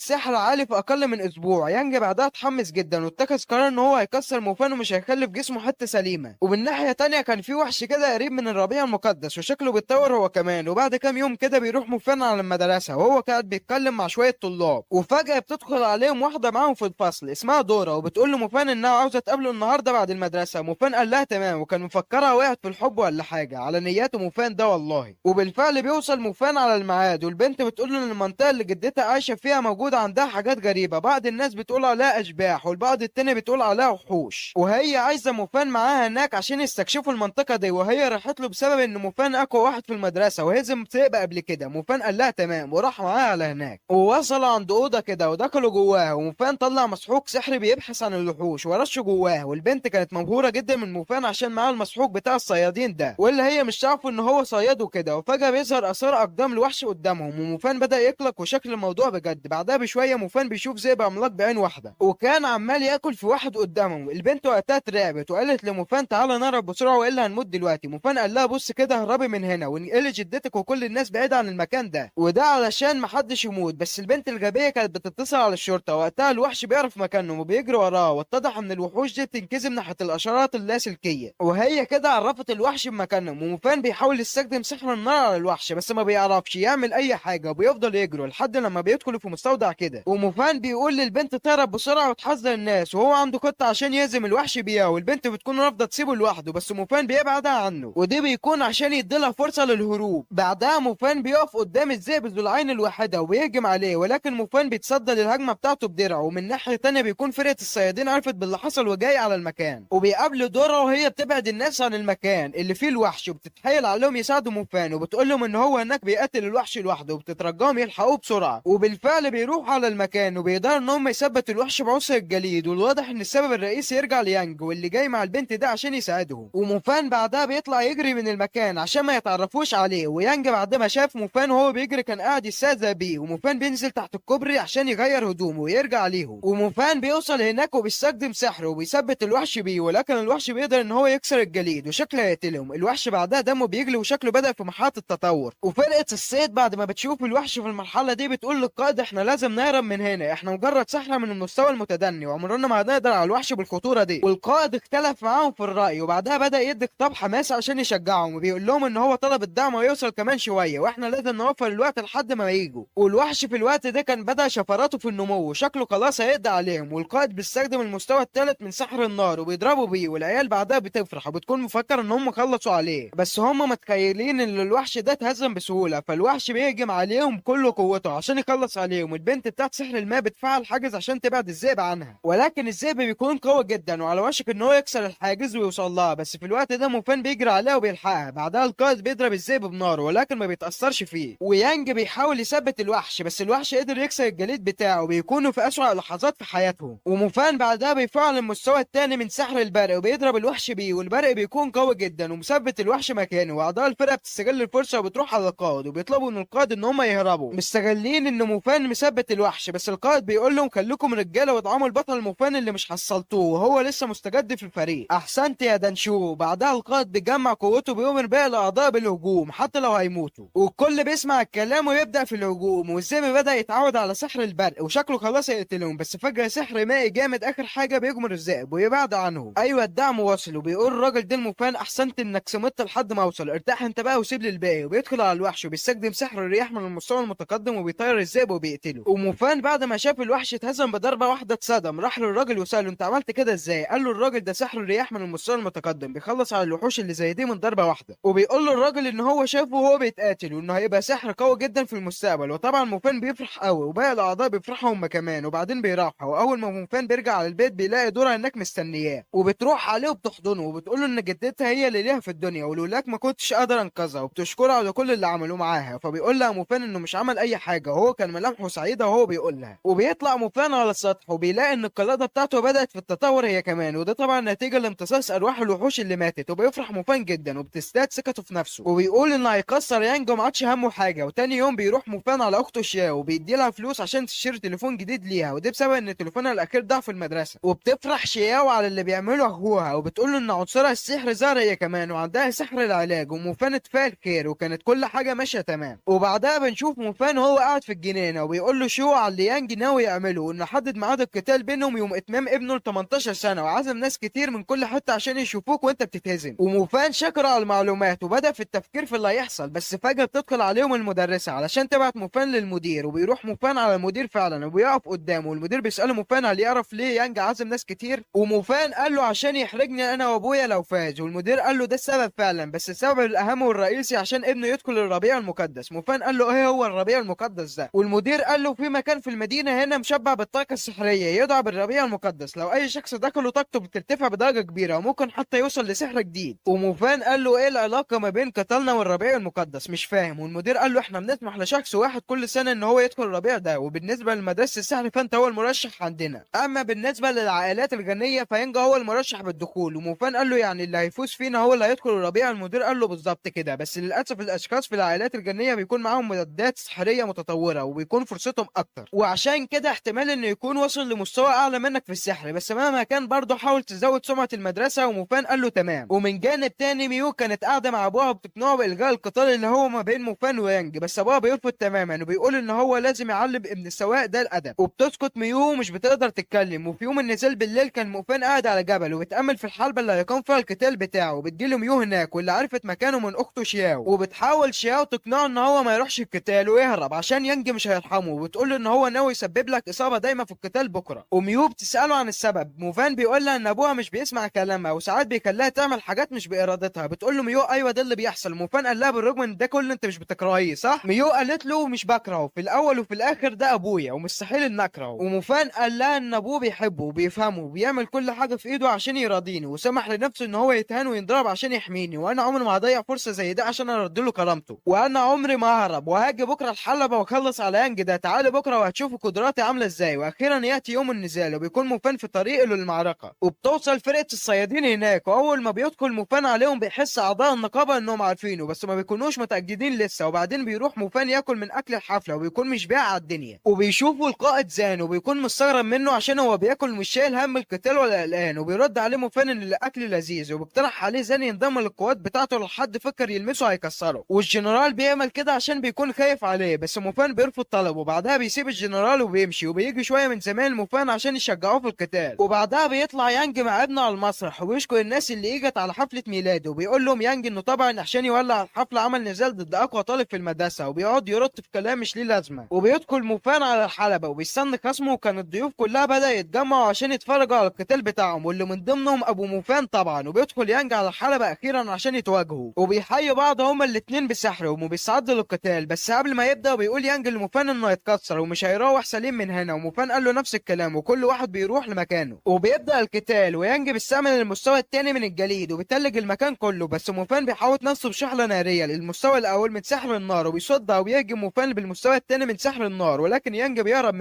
S1: ساحر عالي في اقل من اسبوع. يانج بعدها اتحمس جدا واتخذ قرار ان هو هيكسر موفان ومش هيخلي في جسمه حتى سليمه. ومن ناحيه تانية كان في وحش كده قريب من الربيع المقدس وشكله بيتطور هو كمان. وبعد كام يوم كده بيروح موفان على المدرسه وهو قاعد بيتكلم مع شويه طلاب، وفجاه بتدخل عليهم واحده معاهم في الفصل اسمها دورا، وبتقول لموفان انها عاوزه تقابله النهارده بعد المدرسه. موفان قال لها تمام، وكان مفكرها وقعت في الحب ولا حاجه على نياته موفان ده والله. وبالفعل بيوصل موفان على الميعاد، والبنت بتقول له ان المنطقه اللي جدتها عايشه فيها موجوده عندها حاجات غريبه، بعض الناس بتقول عليها اشباح والبعض التاني بتقول عليها وحوش، وهي عايزه موفان معاها هناك عشان يستكشفوا المنطقه دي. وهي راحت له بسبب ان موفان اقوى واحد في المدرسه وهزم ثقب قبل كده. موفان قال لها تمام وراح معاها على هناك، ووصلوا عند اوضه كده ودخلوا جواها، وموفان طلع مسحوق سحري بيبحث عن الوحوش ورشه جواها. والبنت كانت مبهوره جدا من موفان عشان معاه المسحوق بتاع الصيادين ده، واللي هي مش عارفه ان هو صياد وكده. وفجاه بيظهر اثار اقدام الوحش قدامهم، وموفان بدا يقلق وشكل الموضوع بجد. بعدها بشويه موفان بيشوف ذئب عملاق بعين واحده وكان عمال ياكل في واحد قدامهم. البنت وقتها اترعبت وقالت لموفان تعالى نهرب بسرعه والا هنموت دلوقتي. موفان قال لها بص كده هربي من هنا وانقلي جدتك وكل الناس بعيد عن المكان ده، وده علشان محدش يموت. بس البنت الغبيه كانت بتتصل على الشرطه. وقتها الوحش بيعرف مكانهم وبيجري وراه، واتضح ان الوحوش دي بتنكذب ناحيه الاشارات اللاسلكيه، وهي كده عرفت الوحش بمكانهم. وموفان بيحاول يستخدم سحر النار على الوحش بس ما بيعرفش يعمل اي حاجه، وبيفضل يجري لحد لما بيدخلوا في مستودع كده. وموفان بيقول للبنت تهرب بسرعه وتحذر الناس، وهو عنده خطه عشان يهزم الوحش بيها، والبنت بتكون رافضه تسيبه لوحده بس موفان بيبعدها عنه، ودي بيكون عشان يديلها فرصه للهروب. بعدها موفان بيقف قدام الذئب ذو العين الواحده وبيهجم عليه، ولكن موفان بيتصدى للهجمه بتاعته بدرعه. ومن ناحيه تانيه بيكون فرقه الصيادين عرفت باللي حصل وجاي على المكان، وبيقابلوا دورا وهي بتبعد الناس عن المكان اللي فيه الوحش، وبتتحايل عليهم يساعدوا موفان وبتقول لهم ان هو هناك بيقتل الوحش لوحده، وبتترجاهم يلحقوه بسرعه. وبالفعل بيروح على المكان وبيقدروا ان هم يثبتوا الوحش بعصر الجليد، والواضح ان السبب الرئيسي يرجع ليانج واللي جاي مع البنت ده عشان يساعدهم. وموفان بعدها بيطلع يجري من المكان عشان ما يتعرفوش عليه. ويانج بعد ما شاف موفان وهو بيجري كان قاعد يستهزأ بيه، وموفان بينزل تحت الكوبري عشان يغير هدومه ويرجع ليهم. وموفان بيوصل هناك وبيستخدم سحره وبيثبت الوحش بيه، ولكن الوحش بيقدر ان هو يكسر الجليد وشكله هيقتلهم. الوحش بعدها دمه بيجلي وشكله بدأ في مرحله التطور. وفرقه الصيد بعد ما بتشوف الوحش في المرحله دي بتقول للقائد احنا لازم نهرب من هنا، احنا مجرد سحره من المستوى المتدني وعمرنا ما هنقدر على الوحش بالخطوره دي. والقائد اختلف معاهم في الراي، وبعدها بدأ يدي خطاب حماسي عشان يشجعهم، وبيقول لهم ان هو طلب الدعم ويوصل كمان شويه واحنا لازم نوفر الوقت لحد ما ييجوا. والوحش في الوقت ده كان بدأ شفراته في النمو وشكله خلاص هيقضي عليهم. والقائد بيستخدم المستوى الثالث من سحر النار وبيضربوا بيه، والعيال بعدها بتفرح وبتكون مفكر ان هم خلصوا عليه، بس هم متخيلين ان الوحش ده اتهزم بسهوله. فالوحش بيهجم عليهم بكل قوته عشان يخلص عليهم. البنت بتاعت سحر الماء بتفعل حاجز عشان تبعد الذئب عنها، ولكن الذئب بيكون قوي جدا وعلى وشك ان هو يكسر الحاجز ويوصل لها. بس في الوقت ده موفان بيجري عليها وبيلحقها. بعدها القائد بيضرب الذئب بناره ولكن ما بيتأثرش فيه. ويانج بيحاول يثبت الوحش بس الوحش قدر يكسر الجليد بتاعه، وبيكونوا في أسوأ لحظات في حياتهم. وموفان بعدها بيفعل المستوى الثاني من سحر البرق وبيضرب الوحش بيه، والبرق بيكون قوي جدا ومثبت الوحش مكانه. واعضاء الفرقه بتستغل الفرصه وبتروح على القائد وبيطلبوا من القائد ان هم يهربوا، مستغلين ان موفان مثبت الوحش. بس القائد بيقول لهم خليكم رجاله وادعموا البطل موفان اللي مش حصلتوه وهو لسه مستجد في الفريق. احسنت يا دانشو. بعدها القائد بيجمع قوته وبيؤمر باقي الاعضاء بالهجوم حتى لو هيموتوا، والكل بيسمع الكلام ويبدا في الهجوم. والذئب بدا يتعود على سحر البرق وشكله خلاص هيقتلهم، بس فجاه سحر مائي جامد اخر حاجه بيجمر الذئب ويبعد عنهم. ايوه الدعم وصل، وبيقول الراجل ده لموفان احسنت انك صمت لحد ما اوصل، ارتاح انت بقى وسيب لي الباقي. وبيدخل على الوحش وبيستخدم سحر الرياح من المستوى المتقدم وبيطير الذئب وبيقتله. وموفان بعد ما شاف الوحش اتهزم بضربه واحده اتصدم، راح للراجل وساله انت عملت كده ازاي؟ قال له الراجل ده سحر الرياح من المستوى المتقدم بيخلص على الوحوش اللي زي دي من ضربه واحده. وبيقول له الراجل ان هو شافه وهو بيتقاتل وانه هيبقى سحر قوي جدا في المستقبل. وطبعا موفان بيفرح قوي وباقي الاعضاء بيفرحوا هم كمان، وبعدين بيراحوا. واول ما موفان بيرجع على البيت بيلاقي دورها هناك مستنياه وبتروح عليه وبتحضنه وبتقول له ان جدتها هي اللي ليها في الدنيا ولولاك ما كنتش قادر انقذها، وبتشكرها على كل اللي عملوه معاها. فبيقول لها موفان انه مش عمل اي حاجه وهو كان ملامحه سعيده وهو بيقول لها. وبيطلع موفان على السطح وبيلاقي ان القلاده بتاعته بدأت في التطور هي كمان، وده طبعا نتيجة لامتصاص أرواح الوحوش اللي ماتت. وبيفرح موفان جدا وبتزداد ثقته في نفسه، وبيقول إنه هيكسر يانج وما عادش همه حاجة. وتاني يوم بيروح موفان على أخته شياو وبيدي لها فلوس عشان تشتري تليفون جديد ليها، وده بسبب إن تليفونها الأخير ضاع في المدرسة. وبتفرح شياو على اللي بيعمله أخوها، وبتقول له إن عنصرها السحر ظهر هي كمان وعندها سحر العلاج. وموفان اتفائل خير وكانت كل حاجة ماشية تمام. وبعدها بنشوف موفان وهو قاعد في الجنينة وبيقول له شو على اللي يانج ناوي يعمله، وإنه حدد ميعاد القتال بينهم يوم إتمام ابنه ل 18 سنة، وعزم ناس كتير من كل حتة عشان يشوفوك وأنت بتتهزم. وموفان شكر على المعلومات وبدأ في التفكير في اللي هيحصل، بس فجأة بتدخل عليهم المدرسة علشان تبعت موفان للمدير. وبيروح موفان على المدير فعلا وبيقف قدامه، والمدير بيسأله موفان هل يعرف ليه يانج عازم ناس كتير. وموفان قال له عشان يحرجني أنا وأبويا لو فاز. والمدير قال له ده السبب فعلا، بس السبب الأهم والرئيسي عشان ابنه يدخل الربيع المقدس. موفان قال له إيه هو الربيع المقدس ده؟ والمدير قال له في مكان في المدينة هنا مشبع بالطاقة السحرية يدعى بالربيع المقدس، لو أي شخص دخله طاقته بترتفع بدرجة كبيرة وممكن حتى يوصل لسحر جديد. وموفان قال له إيه العلاقة ما بين قتالنا والربيع المقدس؟ مش فاهم. والمدير قال له إحنا بنسمح لشخص واحد كل سنة إن هو يدخل الربيع ده، وبالنسبة لمدرسة السحر فأنت هو المرشح عندنا، أما بالنسبة للعائلات الغنية فينجا هو المرشح بالدخول. وموفان قال له يعني اللي هيفوز فينا هو اللي هيدخل الربيع. المدير قال له بالظبط كده، بس للأسف الأشخاص في العائلات الغنية بيكون معاهم معدات سحرية متطورة وبيكون فرصتهم أكتر، وعشان كده احتمال إنه يكون وصل لمستوى أعلى منك في السحر، بس مهما كان برضه حاول تزود سمعة المدرسة. وموفان قال له تمام. ومن جانب تاني ميو كانت قاعدة مع أبوها وبتقنعه بإلغاء القتال اللي هو ما بين موفان ويانج، بس أبوها بيرفض تماما وبيقول إن هو لازم يعلم ابن السواق ده الأدب. وبتسكت ميو ومش بتقدر تتكلم. وفي يوم النزال بالليل كان موفان قاعد على جبل وبتأمل في الحلبة اللي هيقام فيها القتال بتاعه، وبتجيله ميو هناك واللي عرفت مكانه من أخته شياو، وبتحاول شياو تقنعه إن هو ما يروحش القتال ويهرب عشان يانج مش هيرحمه، وبتقول له إن هو ناوي يسبب لك إصابة دايما في القتال بكرة. وميو بتسأله عن السبب. موفان بيقول لها إن أبوها مش بيسمع كلامها وساعات بيخليها تعمل حاجات مش بإرادتها. بتقول له ميو أيوه ده اللي بيحصل. موفان قال لها بالرغم من ده كله أنت مش بتكرهيه صح؟ ميو قالت له مش بكرهه، في الأول وفي الآخر ده أبويا ومستحيل إن أكرهه. وموفان قال لها إن أبوه بيحبه وبيفهمه وبيعمل كل حاجة في إيده عشان يراضيني، وسمح لنفسه إن هو يتهان وينضرب عشان يحميني، وأنا عمري ما هضيع فرصة زي ده عشان أرد له كرامته، وأنا عمري ما ههرب وهاجي بكرة الحلبة وأخلص على يانج ده. تعالي بكرة وهتشوفوا قدراتي عاملة إزاي. وأخيرا يأتي يوم النزال وبيكون موفان في طريقه للمعركة، وبتوصل فرقة الصيادين هناك. وأول ما بيدخل موفان عليهم بيحس أعضاء النقابة إنهم عارفينه بس ما بيكونوش متأكدين لسه. وبعدين بيروح موفان ياكل من أكل الحفلة وبيكون مش بايع على الدنيا، وبيشوفوا القائد زان وبيكون مستغرب منه عشان هو بياكل مش شايل هم القتال ولا قلقان. وبيرد عليه موفان إن الأكل لذيذ وبيقترح عليه زان ينضم للقوات بتاعته لو حد فكر يلمسه هيكسره، والجنرال بيعمل كده عشان بيكون خايف عليه، بس موفان بيرفض طلبه. وبعدها بيسيب الجنرال وبيمشي، وبيجي شوية من زمايل موفان عشان يشجعوه في القتال. وبعدها بيطلع يانج مع ابنه على المسرح وبيشكر الناس اللي اجت على حفلة ميلاده، وبيقول لهم يانج انه طبعا عشان يولع الحفلة عمل نزال ضد اقوى طالب في المدرسة، وبيقعد يرد في كلام مش ليه لازمة. وبيدخل موفان على الحلبة وبيستنى خصمه، وكان الضيوف كلها بدأ يتجمعوا عشان يتفرجوا على القتال بتاعهم واللي من ضمنهم ابو موفان طبعا. وبيدخل يانج على الحلبة اخيرا عشان يتواجهوا، وبيحيوا بعض هما الاتنين بسحرهم وبيستعدوا للقتال. بس قبل ما يبدأ بيقول يانج لموفان انه يتكسر ومش هيروح سليم من هنا، وموفان قال له نفس الكلام وكل واحد بيروح لمكانه. وبيبدأ القتال ويانج بيستعمل المستوى الثاني من الجليد وبيتلج المكان كله، بس موفان بيحاول نفسه بشحنة نارية للمستوى الأول من سحر النار وبيصدها، وبيهجم موفان بالمستوى الثاني من سحر النار، ولكن يانج بيهرب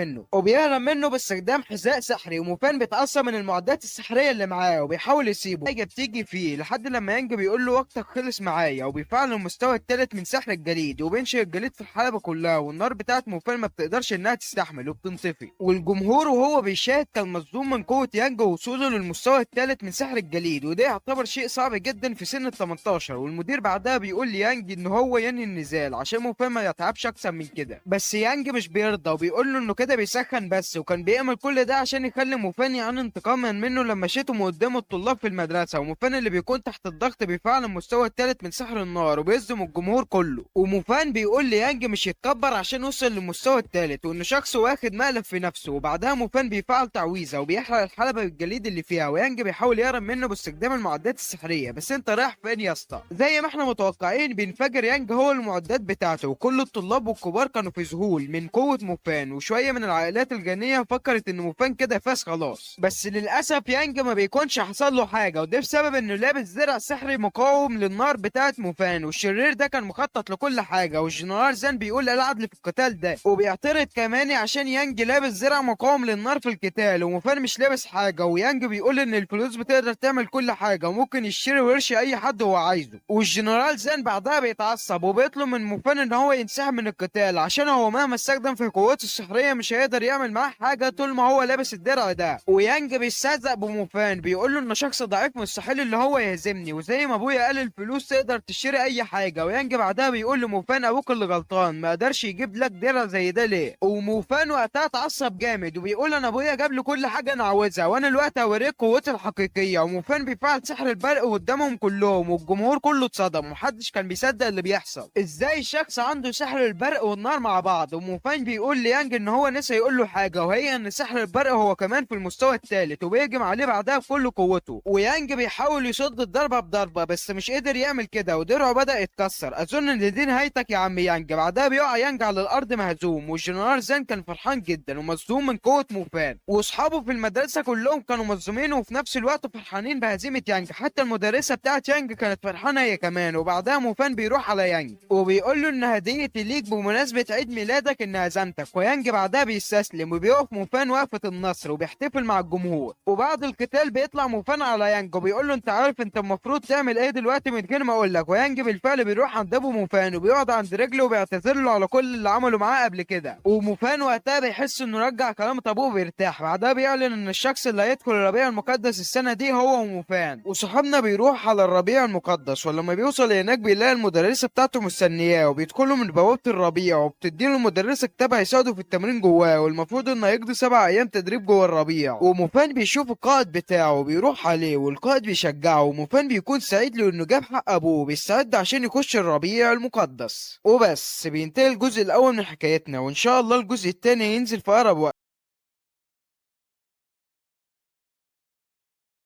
S1: منه باستخدام حذاء سحري. وموفان بيتعصب من المعدات السحرية اللي معاه وبيحاول يسيبه، حاجة بتيجي فيه لحد لما يانج بيقول له وقتك خلص معايا، وبيفعل المستوى الثالث من سحر الجليد وبينشئ الجليد في الحلبة كلها، والنار بتاعت موفان ما بتقدرش انها تستحمل وبتنطفي. والجمهور وهو بيشاهد كان مصدوم من قوة يانج ووصوله للمستوى الثالث من سحر الجليد، وده يعتبر شيء صعب جدا في سن ال 18. والمدير بعدها بيقول ليانج ان هو ينهي النزال عشان موفان ما يتعبش اكتر من كده، بس يانج مش بيرضى وبيقول له انه كده بيسخن بس، وكان بيعمل كل ده عشان يخلي موفان يعاني انتقاما منه لما شتمه قدام الطلاب في المدرسة. وموفان اللي بيكون تحت الضغط بيفعل المستوى الثالث من سحر النار وبيصدم الجمهور كله. وموفان بيقول ليانج مش يتكبر عشان يوصل للمستوى الثالث وانه شخص واخد مقلب في نفسه. وبعدها موفان بيفعل تعويذة وبيحرق الحلبة بالجليد اللي فيها، ويانج بيحاول يهرب منه باستخدام المعدات السحرية. بس انت رايح فين يا اسطى؟ زي ما احنا متوقعين بينفجر يانج هو المعدات بتاعته، وكل الطلاب والكبار كانوا في ذهول من قوة موفان، وشوية من العائلات الغنية فكرت ان موفان كده فاز خلاص. بس للأسف يانج ما بيكونش حصل له حاجة، وده بسبب انه لابس درع سحري مقاوم للنار بتاعت موفان، والشرير ده كان مخطط لكل حاجة. والجنرال زان بيقول لا العدل في القتال ده، وبيعترض كمان عشان يانج لابس درع مقاوم للنار في القتال. وموفان وموفان مش لابس حاجة، ويانج بيقول ان الفلوس بتقدر تعمل كل حاجة وممكن يشتري ويرشي اي حد هو عايزه. والجنرال زين بعدها بيتعصب وبيطلب من موفان ان هو ينسحب من القتال، عشان هو مهما استخدم في قوته السحرية مش هيقدر يعمل معاه حاجة طول ما هو لابس الدرع ده. ويانج بيستهزأ بموفان بيقول له انه شخص ضعيف مستحيل اللي هو يهزمني، وزي ما ابويا قال الفلوس تقدر تشتري اي حاجة. ويانج بعدها بيقول لموفان ابوك اللي غلطان، ما قدرش يجيب لك درع زي ده ليه. وموفان وقتها اتعصب جامد وبيقول انا ابويا جاب لي كل حاجه انا عاوزها وانا دلوقتي هوريك قوتي الحقيقيه. وموفان بيفعل سحر البرق قدامهم كلهم والجمهور كله اتصدم ومحدش كان بيصدق اللي بيحصل. ازاي شخص عنده سحر البرق والنار مع بعض؟ وموفان بيقول ليانج ان هو نسى يقول له حاجه، وهي ان سحر البرق هو كمان في المستوى الثالث وبيهجم عليه بعدها بكل قوته. ويانج بيحاول يصد الضربه بضربه بس مش قدر يعمل كده ودرعه بدأ يتكسر. اظن ان دي نهايتك يا عم يانج. بعدها بيقع يانج على الارض مهزوم، والجنرال زين كان فرحان جدا ومصدوم من قوه موفان، واصحابه في المدرسه كلهم كانوا مصدومين وفي نفس الوقت فرحانين بهزيمه يانج. حتى المدرسه بتاعت يانج كانت فرحانه هي كمان. وبعدها موفان بيروح على يانج وبيقول له ان هديتي ليك بمناسبه عيد ميلادك ان هزمتك. ويانج بعدها بيستسلم وبيقف موفان وقفه النصر وبيحتفل مع الجمهور. وبعد القتال بيطلع موفان على يانج وبيقول له انت عارف انت المفروض تعمل ايه دلوقتي من غير ما اقول لك. ويانج بالفعل بيروح عند ابو موفان وبيقعد عند رجله وبيعتذر له على كل اللي عمله معاه قبل كده. وموفان وقتها بيحس انه رجع كلامه ابوه بيرتاح. بعدها بيعلن ان الشخص اللي هيدخل الربيع المقدس السنه دي هو وموفان. وصاحبنا بيروح على الربيع المقدس، ولما بيوصل هناك بيلاقي المدرسه بتاعته مستنياه وبيدخلوا من بوابه الربيع وبتديله المدرسه كتاب هيساعده في التمرين جواه، والمفروض انه هيقضي 7 ايام تدريب جوه الربيع. وموفان بيشوف القائد بتاعه وبيروح عليه والقائد بيشجعه، وموفان بيكون سعيد لانه جاب حق ابوه بيستعد عشان يخش الربيع المقدس. وبس بينتهي الجزء الاول من حكايتنا، وان شاء الله الجزء الثاني ينزل في اقرب وقت.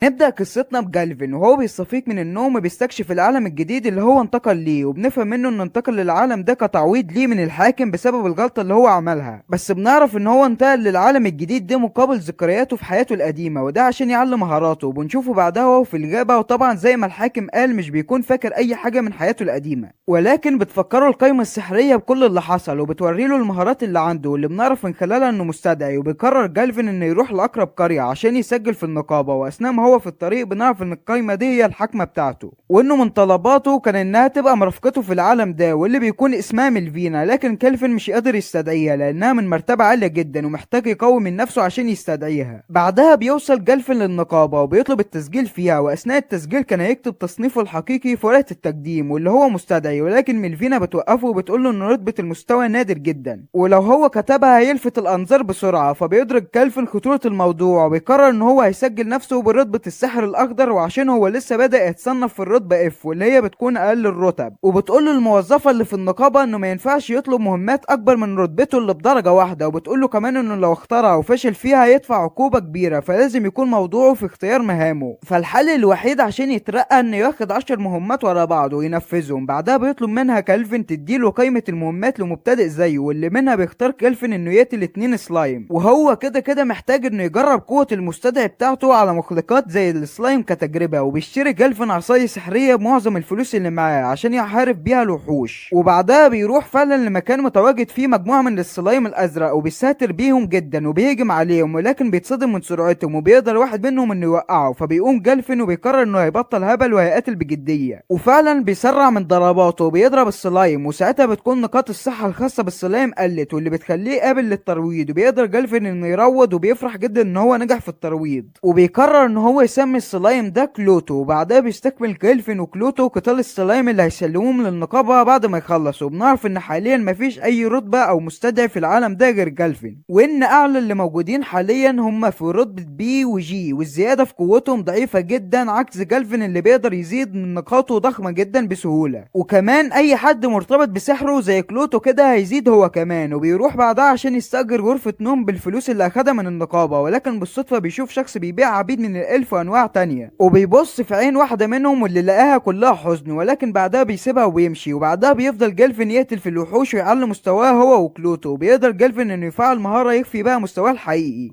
S1: نبدأ قصتنا بجالفين وهو بيستفيق من النوم وبيستكشف العالم الجديد اللي هو انتقل ليه، وبنفهم منه انه انتقل للعالم ده كتعويض ليه من الحاكم بسبب الغلطة اللي هو عملها. بس بنعرف ان هو انتقل للعالم الجديد ده مقابل ذكرياته في حياته القديمة، وده عشان يعلم مهاراته. وبنشوفه بعدها وهو في الغابة، وطبعا زي ما الحاكم قال مش بيكون فاكر اي حاجة من حياته القديمة، ولكن بتفكره القايمة السحرية بكل اللي حصل وبتوري له المهارات اللي عنده واللي بنعرف من خلالها انه مستدعي. وبيقرر جالفين انه يروح لاقرب قرية عشان يسجل في النقابة، واثناء ما هو في الطريق بنعرف ان القايمة دي هي الحاكمة بتاعته، وانه من طلباته كان انها تبقى مرافقته في العالم ده واللي بيكون اسمها ميلفينا. لكن كالفين مش قادر يستدعيها لانها من مرتبة عالية جدا ومحتاج يقوي من نفسه عشان يستدعيها. بعدها بيوصل جالفين للنقابة وبيطلب التسجيل فيها، واثناء التسجيل كان هيكتب تصنيفه الحقيقي في ورقة التقديم واللي هو مستدعي، ولكن ميلفينا بتوقفه وبتقول له ان رتبة المستوى نادر جدا ولو هو كتبها هيلفت الانظار بسرعة. فبيدرك كالفين خطورة الموضوع وبيقرر ان هو هيسجل نفسه برتبة السحر الاخضر، وعشان هو لسه بادئ يتصنف في الرتبة اف واللي هي بتكون اقل الرتب. وبتقول له الموظفة اللي في النقابة انه ما ينفعش يطلب مهمات اكبر من رتبته اللي بدرجة واحدة، وبتقول له كمان انه لو اختارها وفشل فيها هيدفع عقوبة كبيرة، فلازم يكون موضوعه في اختيار مهامه. فالحل الوحيد عشان يترقى انه ياخد 10 مهمات ورا بعض وينفذهم. بعدها بيطلب منها كالفين تديله قائمة المهمات لمبتدئ زيه، واللي منها بيختار كالفين انه يقتل 2 سلايم، وهو كده كده محتاج انه يجرب قوة المستدعي بتاعته على مخلوقات زي السلايم كتجربة. وبيشتري كالفين عصاية سحرية بمعظم الفلوس اللي معاه عشان يحارب بيها الوحوش. وبعدها بيروح فعلا لمكان متواجد فيه مجموعة من السلايم الازرق وبيساتر بيهم جدا وبيهجم عليهم، ولكن بيتصدم من سرعتهم وبيقدر واحد منهم انه يوقعه. فبيقوم كالفين وبيقرر انه هيبطل هبل وهيقاتل بجدية، وفعلا بيسرع من ضرباته وبيضرب السلايم، وساعتها بتكون نقاط الصحة الخاصة بالسلايم قلت واللي بتخليه قابل للترويض. وبيقدر كالفين انه يروض وبيفرح جدا ان هو نجح في الترويض، وبيقرر ان هو يسمي السلايم ده كلوتو. وبعدها بيستكمل كالفين وكلوتو قتال السلايم اللي هيسلموهم للنقابة بعد ما يخلصوا. بنعرف ان حاليا مفيش اي رتبة او مستدعي في العالم ده غير كالفين، وان اعلى اللي موجودين حاليا هم في رتبة بي وجي، والزيادة في قوتهم ضعيفة جدا عكس كالفين اللي بيقدر يزيد من نقاطه ضخمة جدا بسهولة. وكمان اي حد مرتبط بسحره زي كلوتو كده هيزيد هو كمان. وبيروح بعدها عشان يستأجر غرفة نوم بالفلوس اللي اخدها من النقابة، ولكن بالصدفة بيشوف شخص بيبيع عبيد من الالف الف انواع تانية. وبيبص في عين واحدة منهم واللي لقاها كلها حزن، ولكن بعدها بيسيبها ويمشي. وبعدها بيفضل جالفن يقتل في الوحوش ويعلي مستواه هو وكلوتو. وبيقدر جالفن انه يفعل مهارة يخفي بقى مستواه الحقيقي،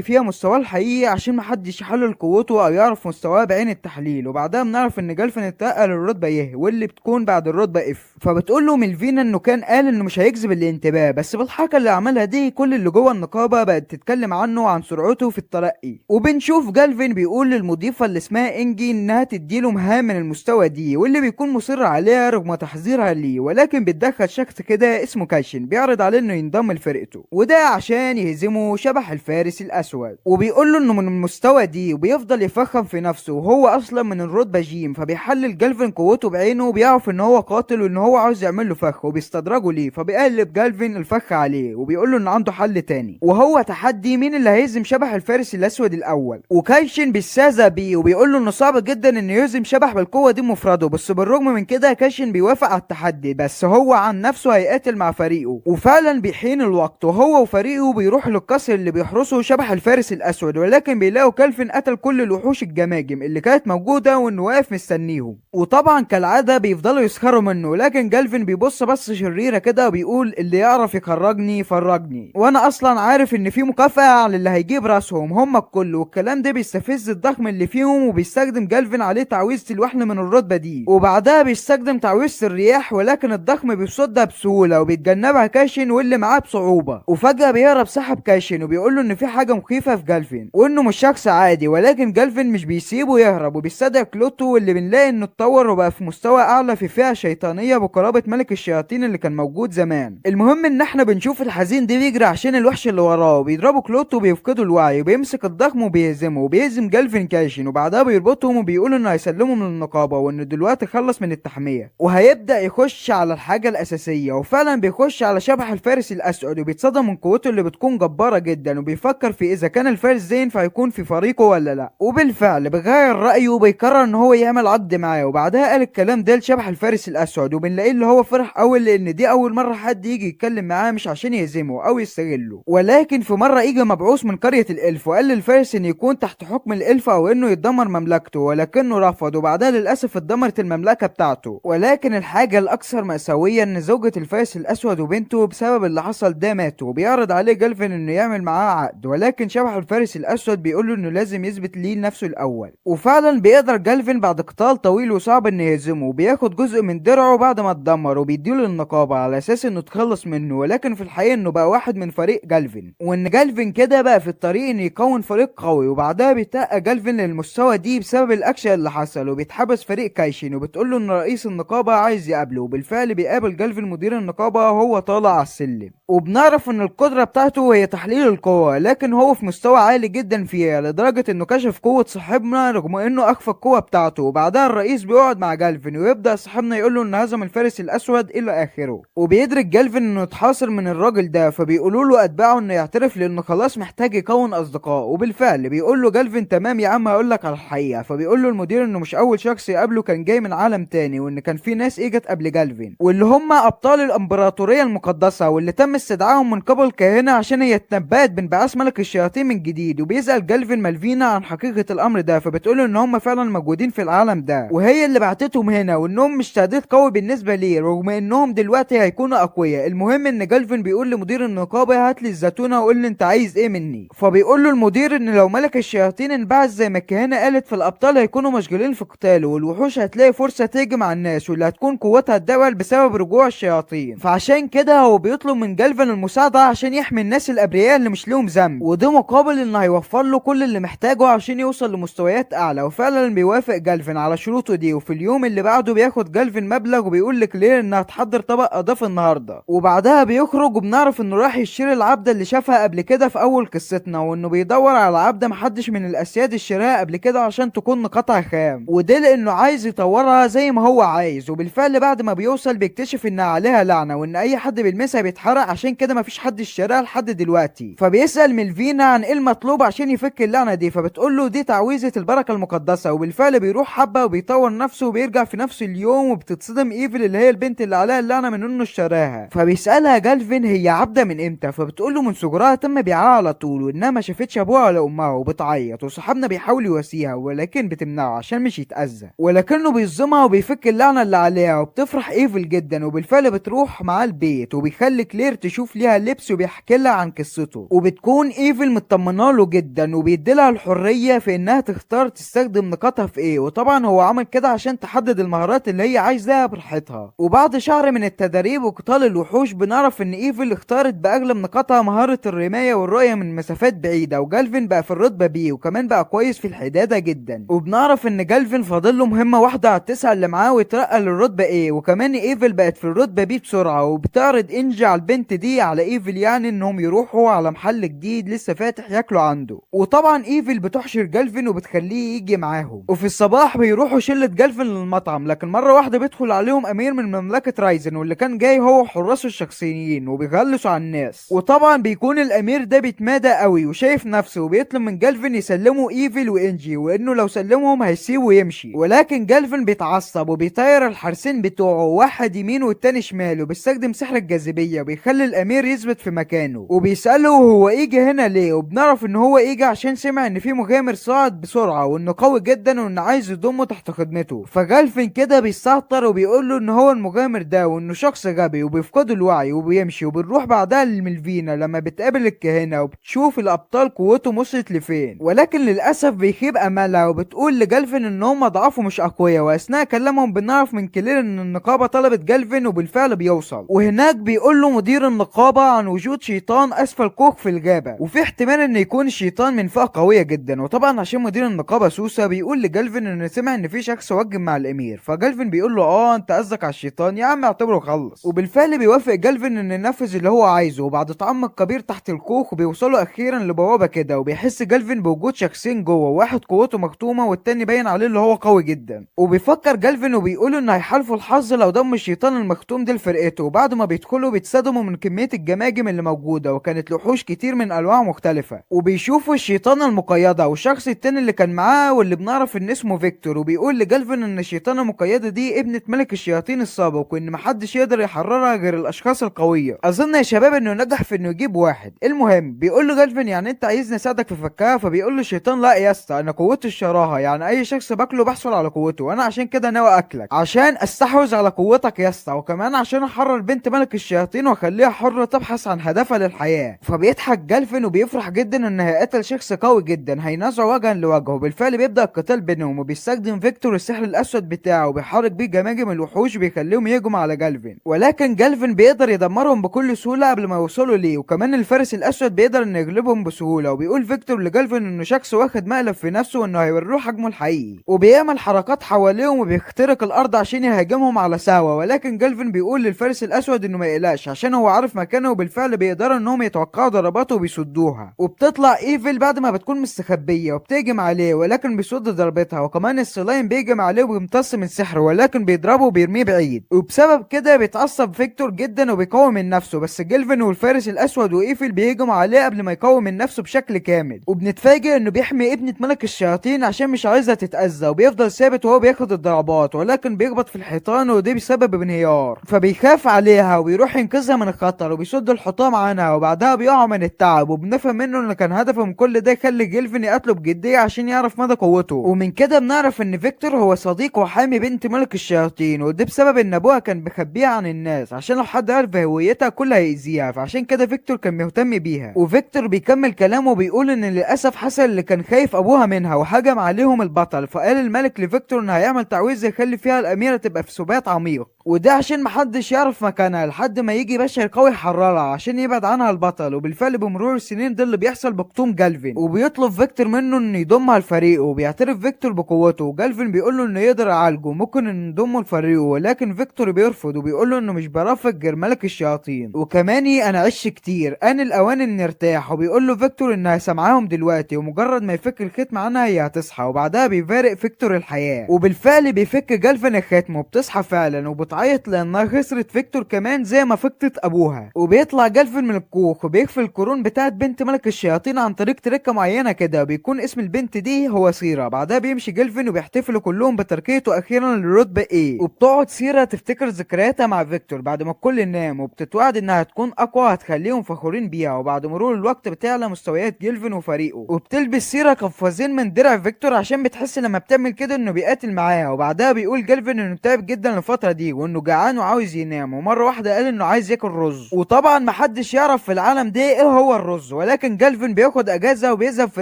S1: فيها مستواه الحقيقي عشان محدش يحلل قوته او يعرف مستواه بعين التحليل. وبعدها بنعرف ان جالفن اترقى للرتبة يه، واللي بتكون بعد الرتبة اف. فبتقول له ميلفينا انه كان قال انه مش هيجذب الانتباه، بس بالحركة اللي عملها دي كل اللي جوه النقابة بقت تتكلم عنه وعن سرعته في الترقي. وبنشوف جالفن بيقول للمضيفة اللي اسمها انجي انها تديله مهام من المستوى دي، واللي بيكون مصر عليها رغم تحذيرها ليه. ولكن بيتدخل شخص كده اسمه كاشن بيعرض عليه انه ينضم لفرقته، وده عشان يهزمه شبح الفارس الاسود. وبيقول له انه من المستوى دي، وبيفضل يفخم في نفسه وهو اصلا من الرتبة جيم. فبيحلل جالفن قوته بعينه وبيعرف ان هو قاتل وان هو عاوز يعمل له فخ، وبيستدرجه ليه. فبيقلب جالفن الفخ عليه وبيقول له ان عنده حل تاني، وهو تحدي مين اللي هيهزم شبح الفارس الاسود الاول. وكايشن بيستهزأ بيه وبيقول له انه صعب جدا انه يهزم شبح بالقوه دي مفرده. بس بالرغم من كده كايشن بيوافق على التحدي، بس هو عن نفسه هيقاتل مع فريقه. وفعلا بيحين الوقت وهو وفريقه بيروحوا للقصر اللي بيحرسه شبح الفارس الاسود، ولكن بيلاقوا كالفن قتل كل الوحوش الجماجم اللي كانت موجوده وانه واقف مستنيهم. وطبعا كالعاده بيفضلوا يسخروا منه، لكن جالفن بيبص بس شريره كده وبيقول اللي يعرف يخرجني يفرجني، وانا اصلا عارف ان في مكافأة على اللي هيجيب راسهم هم الكل. والكلام ده بيستفز الضخم اللي فيهم، وبيستخدم جالفن عليه تعويذة الوحل من الرتبة دي. وبعدها بيستخدم تعويذة الرياح، ولكن الضخم بيصدها بسهولة وبيتجنبها كاشن واللي معاه بصعوبة. وفجأة بيهرب سحب كاشن وبيقول له ان في حاجة مخيفة في جالفن وانه مش شخص عادي. ولكن جالفن مش بيسيبه يهرب وبيستدعي كلوتو، واللي بنلاقي انه اتطور وبقى في مستوى اعلى في فئة شيطانية بقرابة ملك الشياطين اللي كان موجود زمان. المهم ان احنا بنشوف الحزين ده بيجري عشان الوحش اللي وراه، وبيضربوا كلوتو وبيفقدوا الوعي، وبيمسك الضخم وبيهزمه وبيهزم جالفن كاشن. وبعدها بيربطهم وبيقولوا انه هيسلمهم للنقابة وانه دلوقتي خلص من التحمية وهيبدأ يخش على الحاجة الأساسية. وفعلا بيخش على شبح الفارس الأسود وبيتصدم من قوته اللي بتكون جبارة جدا، وبيفكر في إذا كان الفارس ده ينفع يكون في فريقه ولا لا. وبالفعل بيغير رأيه وبيقرر ان هو يعمل عقد معاه. وبعدها قال الكلام ده لشبح الفارس الأسود، وبنلاقيه اللي هو فرح قوي لان دي اول مرة حد يجي يتكلم معاه مش عشان يهزمه او يستغله. ولكن في مرة اجى مبعوث من قرية الالف وقال للفارس ان يكون تحت حكم الالف او انه يتدمر مملكته، ولكنه رفض. وبعدها للاسف اتدمرت المملكة بتاعته. ولكن الحاجة الاكثر مأساوية ان زوجة الفارس الاسود وبنته بسبب اللي حصل ده ماتوا. وبيعرض عليه جالفن انه يعمل معاه عقد، ولكن شبح الفارس الاسود بيقول له انه لازم يثبت ليه لنفسه الاول. وفعلا بيقدر جالفن بعد قتال طويل وصعب انه يهزمه، وبياخد جزء من درعه بعد ما اتدمر وبيديله للنقابة على اساس انه تخلص منه. ولكن في الحقيقة انه بقى واحد من فريق جالفن، وان جالفن كده بقى في الطريق انه يكون فريق قوي. وبعدها بيترقى جالفن للمستوى دي بسبب الاكشن اللي حصل، وبيتحبس فريق كايشن وبتقول له ان رئيس النقابة عايز يقابله. وبالفعل بيقابل جالفن مدير النقابة وهو طالع على السلم، وبنعرف ان القدرة بتاعته هي تحليل القوة، لكن هو في مستوى عالي جدا فيها لدرجة انه كشف قوة صاحبنا رغم انه اخفى القوة بتاعته. وبعدها الرئيس بيقعد مع جالفن ويبدأ صاحبنا يقول له ان هزم الفارس الاسود الى اخره. وبيدرك جالفن انه اتحاصر من الراجل ده، فبيقولوا له اتباعه انه يعترف لانه خلاص محتاج يكون اصدقاء. وبالفعل بيقول له جالفن تمام يا عم هقول لك على الحقيقة. فبيقول له المدير انه مش اول شخص يقابله كان جاي من عالم تاني، وان كان في ناس اجت قبل جالفن واللي هم ابطال الامبراطورية المقدسة، واللي تم استدعائهم من قبل كاهنة عشان هي اتنبأت بانبعاث ملك الشياطين من جديد. وبيسأل جالفن مالفينا عن حقيقة الامر ده، فبتقول له ان هم فعلا موجودين في العالم ده وهي اللي بعتتهم هنا، وانهم مش تهديد قوي بالنسبة ليه رغم انهم دلوقتي هيكونوا اقوياء. المهم ان جالفن بيقول لمدير النقابة هات لي الزتونة وقول لي انت عايز ايه مني. فبيقول له المدير ان لو ملك الشياطين انبعث زي ما الكهنة قالت، فالابطال هيكونوا مشغولين في قتاله، والوحوش هتلاقي فرصة تهجم على الناس واللي هتكون قوتها تدول بسبب رجوع الشياطين. فعشان كده هو بيطلب من جالفن المساعدة عشان يحمي الناس الابرياء اللي مش لهم ذنب، وده مقابل انه هيوفر له كل اللي محتاجه عشان يوصل لمستويات اعلى. وفعلا بيوافق جالفن على شروطه دي. وفي اليوم اللي بعده بياخد جالفن مبلغ وبيقول لكلير انها تحضر طبق اضافي النهارده. وبعدها بيخرج وبنعرف انه راح يشتري العبده اللي شافها قبل كده في اول قصتنا، وانه بيدور على عبده محدش من الاسياد اشتراها قبل كده عشان تكون قطع خام، وده لانه عايز يطورها زي ما هو عايز. وبالفعل بعد ما بيوصل بيكتشف انها عليها لعنه وان اي حد بيلمسها بيتحرق، عشان كده مفيش حد اشتراها لحد دلوقتي. فبيسال ميلفينا عن ايه المطلوب عشان يفك اللعنه دي، فبتقول له دي تعويذه البركه المقدسه. وبالفعل بيروح حبه وبيطور نفسه وبيرجع في نفس اليوم، وبتتصدم ايفل اللي هي البنت اللي عليها اللعنه من انه اشتراها. فبيسالها جالفن هي عبده من امتى، فبتقول له من صغرها تم بيعها على طول وانها ما شافتش ابوها ولا امها وبتعيط، وصاحبنا بيحاول يواسيها ولكن بتمنعه عشان مش يتأذى، ولكنه بيظلمها وبيفك اللعنة اللي عليها. وبتفرح ايفل جدا وبالفعل بتروح معاه البيت، وبيخلي كلير تشوف ليها اللبس وبيحكي لها عن قصته. وبتكون ايفل مطمنه له جدا وبيديلها الحرية في انها تختار تستخدم نقاطها في ايه، وطبعا هو عمل كده عشان تحدد المهارات اللي هي عايزاها براحتها. وبعد شهر من التدريب وقتال الوحوش بنعرف ان ايفل اختارت باغلب نقاطها مهارة الرماية والرؤية من مسافات بعيدة، وجالفين بقى في الرتبة بي وكمان بقى كويس في الحدادة جدا. وبنعرف ان جالفين فاضل له مهمة واحدة على التسعة اللي معاه ويترقى للرتبة ايه، وكمان ايفل بقت في الرتبة بي بسرعة. وبتعرض انجي على البنت دي على ايفل يعني انهم يروحوا على محل جديد لسه فاتح ياكلوا عنده. وطبعا ايفل بتحشر جالفين وبتخليه يجي معاهم. وفي الصباح بيروحوا شلة جالفين للمطعم، لكن مرة واحدة بيدخل عليهم امير من مملكة رايزن واللي كان جاي هو وحراسه الشخصيين وبيغلسوا على الناس. وطبعا بيكون الامير ده بيتمادى قوي وشايف نفسه، وبيطلب من جالفين يسلموا ايفل وانجي، وانه لو سلمهم هيسيبه ويمشي. ولكن جالفين بيتعصب وبيطير الحارسين بتوعه واحد يمين والتاني شمال، وبيستخدم سحر الجاذبية وبيخلي الامير يثبت في مكانه. وبيسأله هو اجى هنا ليه، وبنعرف ان هو اجى عشان سمع ان في مغامر صاعد بسرعة وانه قوي جدا وانه عايز يضمه تحت خدمته. فجالفين كده بيستهتر وبيقول له ان هو المغامر ده وانه شخص غبي وبيفقد الوعي وبيمشي. وبنروح بعدها لملفينا لما بتقابل الكهنة وبتشوف الابطال قوتهم وصلت لفين، ولكن للاسف بيخيب املها وبتقول لجالفين ان هم ضعاف ومش اقوياء. واثناء كلامهم بنعرف من كلير ان النقابة طلبت جالفين وبالفعل بيوصل. وهناك بيقول له مدير النقابة عن وجود شيطان اسفل كوخ في الغابة، وفي احتمال ان يكون الشيطان من فئة قوية جدا. وطبعا عشان مدير النقابة سوسة بيقول لجالفين ان سمع ان في شخص وجب مع الامير، فجالفين بيقول له انت قصدك على الشيطان، يا عم اعتبره خلص. وبالفعل بيوافق جالفين ان ينفذ اللي هو عايزه. وبعد تعمق كبير تحت الكوخ بيوصلوا اخيرا لبوابة كده، وبيحس جالفين بوجود شخصين جوه، واحد قوته مختومة والتاني باين عليه اللي هو قوي جدا. وبيفكر جالفين وبيقولوا ان هيحالفوا الحظ لو ضم الشيطان المختوم ده لفرقته. وبعد ما بيدخلوا بيتصدموا من كمية الجماجم اللي موجودة، وكانت وحوش كتير من انواع مختلفة. وبيشوفوا الشيطان المقيدة والشخص التاني اللي كان معاه واللي بنعرف ان اسمه فيكتور. وبيقول لجالفين ان الشيطانة المقيدة دي ابنة ملك الشياطين السابق، وان محدش يقدر يحررها غير الاشخاص القوية. اظن يا شباب انه نجح في انه يجيب واحد. المهم بيقول له جالفين يعني انت عايزني اساعدك في فكها؟ فبيقول له الشيطان لا يا اسطى، انا قوتي الشراهة، يعني اي شخص باكله بحصل على قوته، وانا عشان كده ناوي اكلك عشان استحوذ على قوتك يا اسطى، وكمان عشان احرر بنت ملك الشياطين واخليها حرة تبحث عن هدفها للحياة. فبيضحك جالفين وبيفرح جدا ان هيقتل شخص قوي جدا هينازعوا وجها لوجه. وبالفعل بيبدأ القتال بينهم، وبيستخدم فيكتور السحر الاسود بتاعه وبيحرك بيه جماجم الوحوش وبيخليهم يهجموا على جالفين. ولكن جالفين بيقدر يدمرهم بكل سهولة قبل ما يوصلوا ليه، وكمان الفارس الاسود بيقدر انه يغلبهم بسهولة. وبيقول فيكتور لجالفين انه شخص واخد مقلب في نفسه وانه هيوروه حجمه الحقيقي، وبيعمل حركات حواليهم وبيخترق الارض عشان يهاجمهم على سوا. ولكن جالفين بيقول للفارس الاسود انه ما يقلقش عشان هو عارف مكانه، وبالفعل بيقدروا انهم يتوقعوا ضرباته وبيصدوها. وبتطلع ايفل بعد ما بتكون مستخبية وبتهجم عليه، ولكن بيصد ضربتها. وكمان السلايم بيهجم عليه وبيمتص من سحره، ولكن بيضربه وبيرميه بعيد. وبسبب كده بيتعصب فيكتور جدا وبيقاوم من نفسه، بس جالفين والفارس الاسود وايفل بيهجموا عليه قبل ما يقاوم من نفسه بشكل كامل. وبنتفاجئ انه بيحمي ابنة ملك الشياطين عشان مش عايزها تتأذى، وبيفضل ثابت وهو بياخد الضربات، ولكن بيخبط في الحيطان وده بسبب انهيار. فبيخاف عليها وبيروح ينقذها من الخطر وبيصد الحطام عنها، وبعدها بيقعوا من التعب. وبنفهم منه انه كان هدفه من كل ده يخلي جيلفين يقتله بجدية عشان يعرف مدى قوته. ومن كده بنعرف ان فيكتور هو صديق وحامي بنت ملك الشياطين، وده بسبب ان ابوها كان بيخبيها عن الناس عشان لو حد عرف هويتها كلها هيأذيها، فعشان كده فيكتور كان مهتم بيها. وفيكتور بيكمل كلامه وبيقول ان للاسف حسن اللي كان خايف ابوها منها وهجم عليهم البطل، فقال الملك لفيكتور انه هيعمل تعويذه يخلي فيها الاميره تبقى في سبات عميق، وده عشان محدش يعرف مكانها لحد ما يجي بشر قوي يحررها عشان يبعد عنها البطل. وبالفعل بمرور السنين ده اللي بيحصل بقتوم جالفين، وبيطلب فيكتور منه انه يضمها لفريقه، وبيعترف فيكتور بقوته. وجالفين بيقول له انه يقدر يعالجه، ممكن انه يضمه لفريقه، ولكن فيكتور بيرفض وبيقول له انه مش برافق غير ملك الشياطين، وكماني انا عشت كتير ان الاوان ان نرتاح. وبيقول له فيكتور انها سامعاهم دلوقتي، ومجرد ما يفك الختم عنها هي هتصحى. وبعدها بيفارق فيكتور الحياة، وبالفعل بيفك جالفين الختم وبتصحى فعلا، وبتعيط لانها خسرت فيكتور كمان زي ما فقدت ابوها. وبيطلع جالفين من الكوخ وبيخفي القرون بتاعت بنت ملك الشياطين عن طريق تركه معينه كده، بيكون اسم البنت دي هو سيرا. بعدها بيمشي جالفين وبيحتفلوا كلهم بترقيته اخيرا للرتبه ايه. وبتقعد سيرا تفتكر ذكرياتها مع فيكتور بعد ما الكل نام، وبتتوعد انها تكون اقوى هتخليهم فخورين بيها. وبعد مرور الوقت بتعلى مستويات جالفين وفريقه، وبتلبس سيرا قفازين من درع فيكتور عشان بتحس لما بتعمل كده انه بيقاتل معاها. وبعدها بيقول جالفين انه تعب جدا الفتره دي وانه جعان وعاوز ينام، ومره واحده قال انه عايز ياكل رز. وطبعا محدش يعرف في العالم ده ايه هو الرز، ولكن جالفين بياخد اجازه وبيذهب في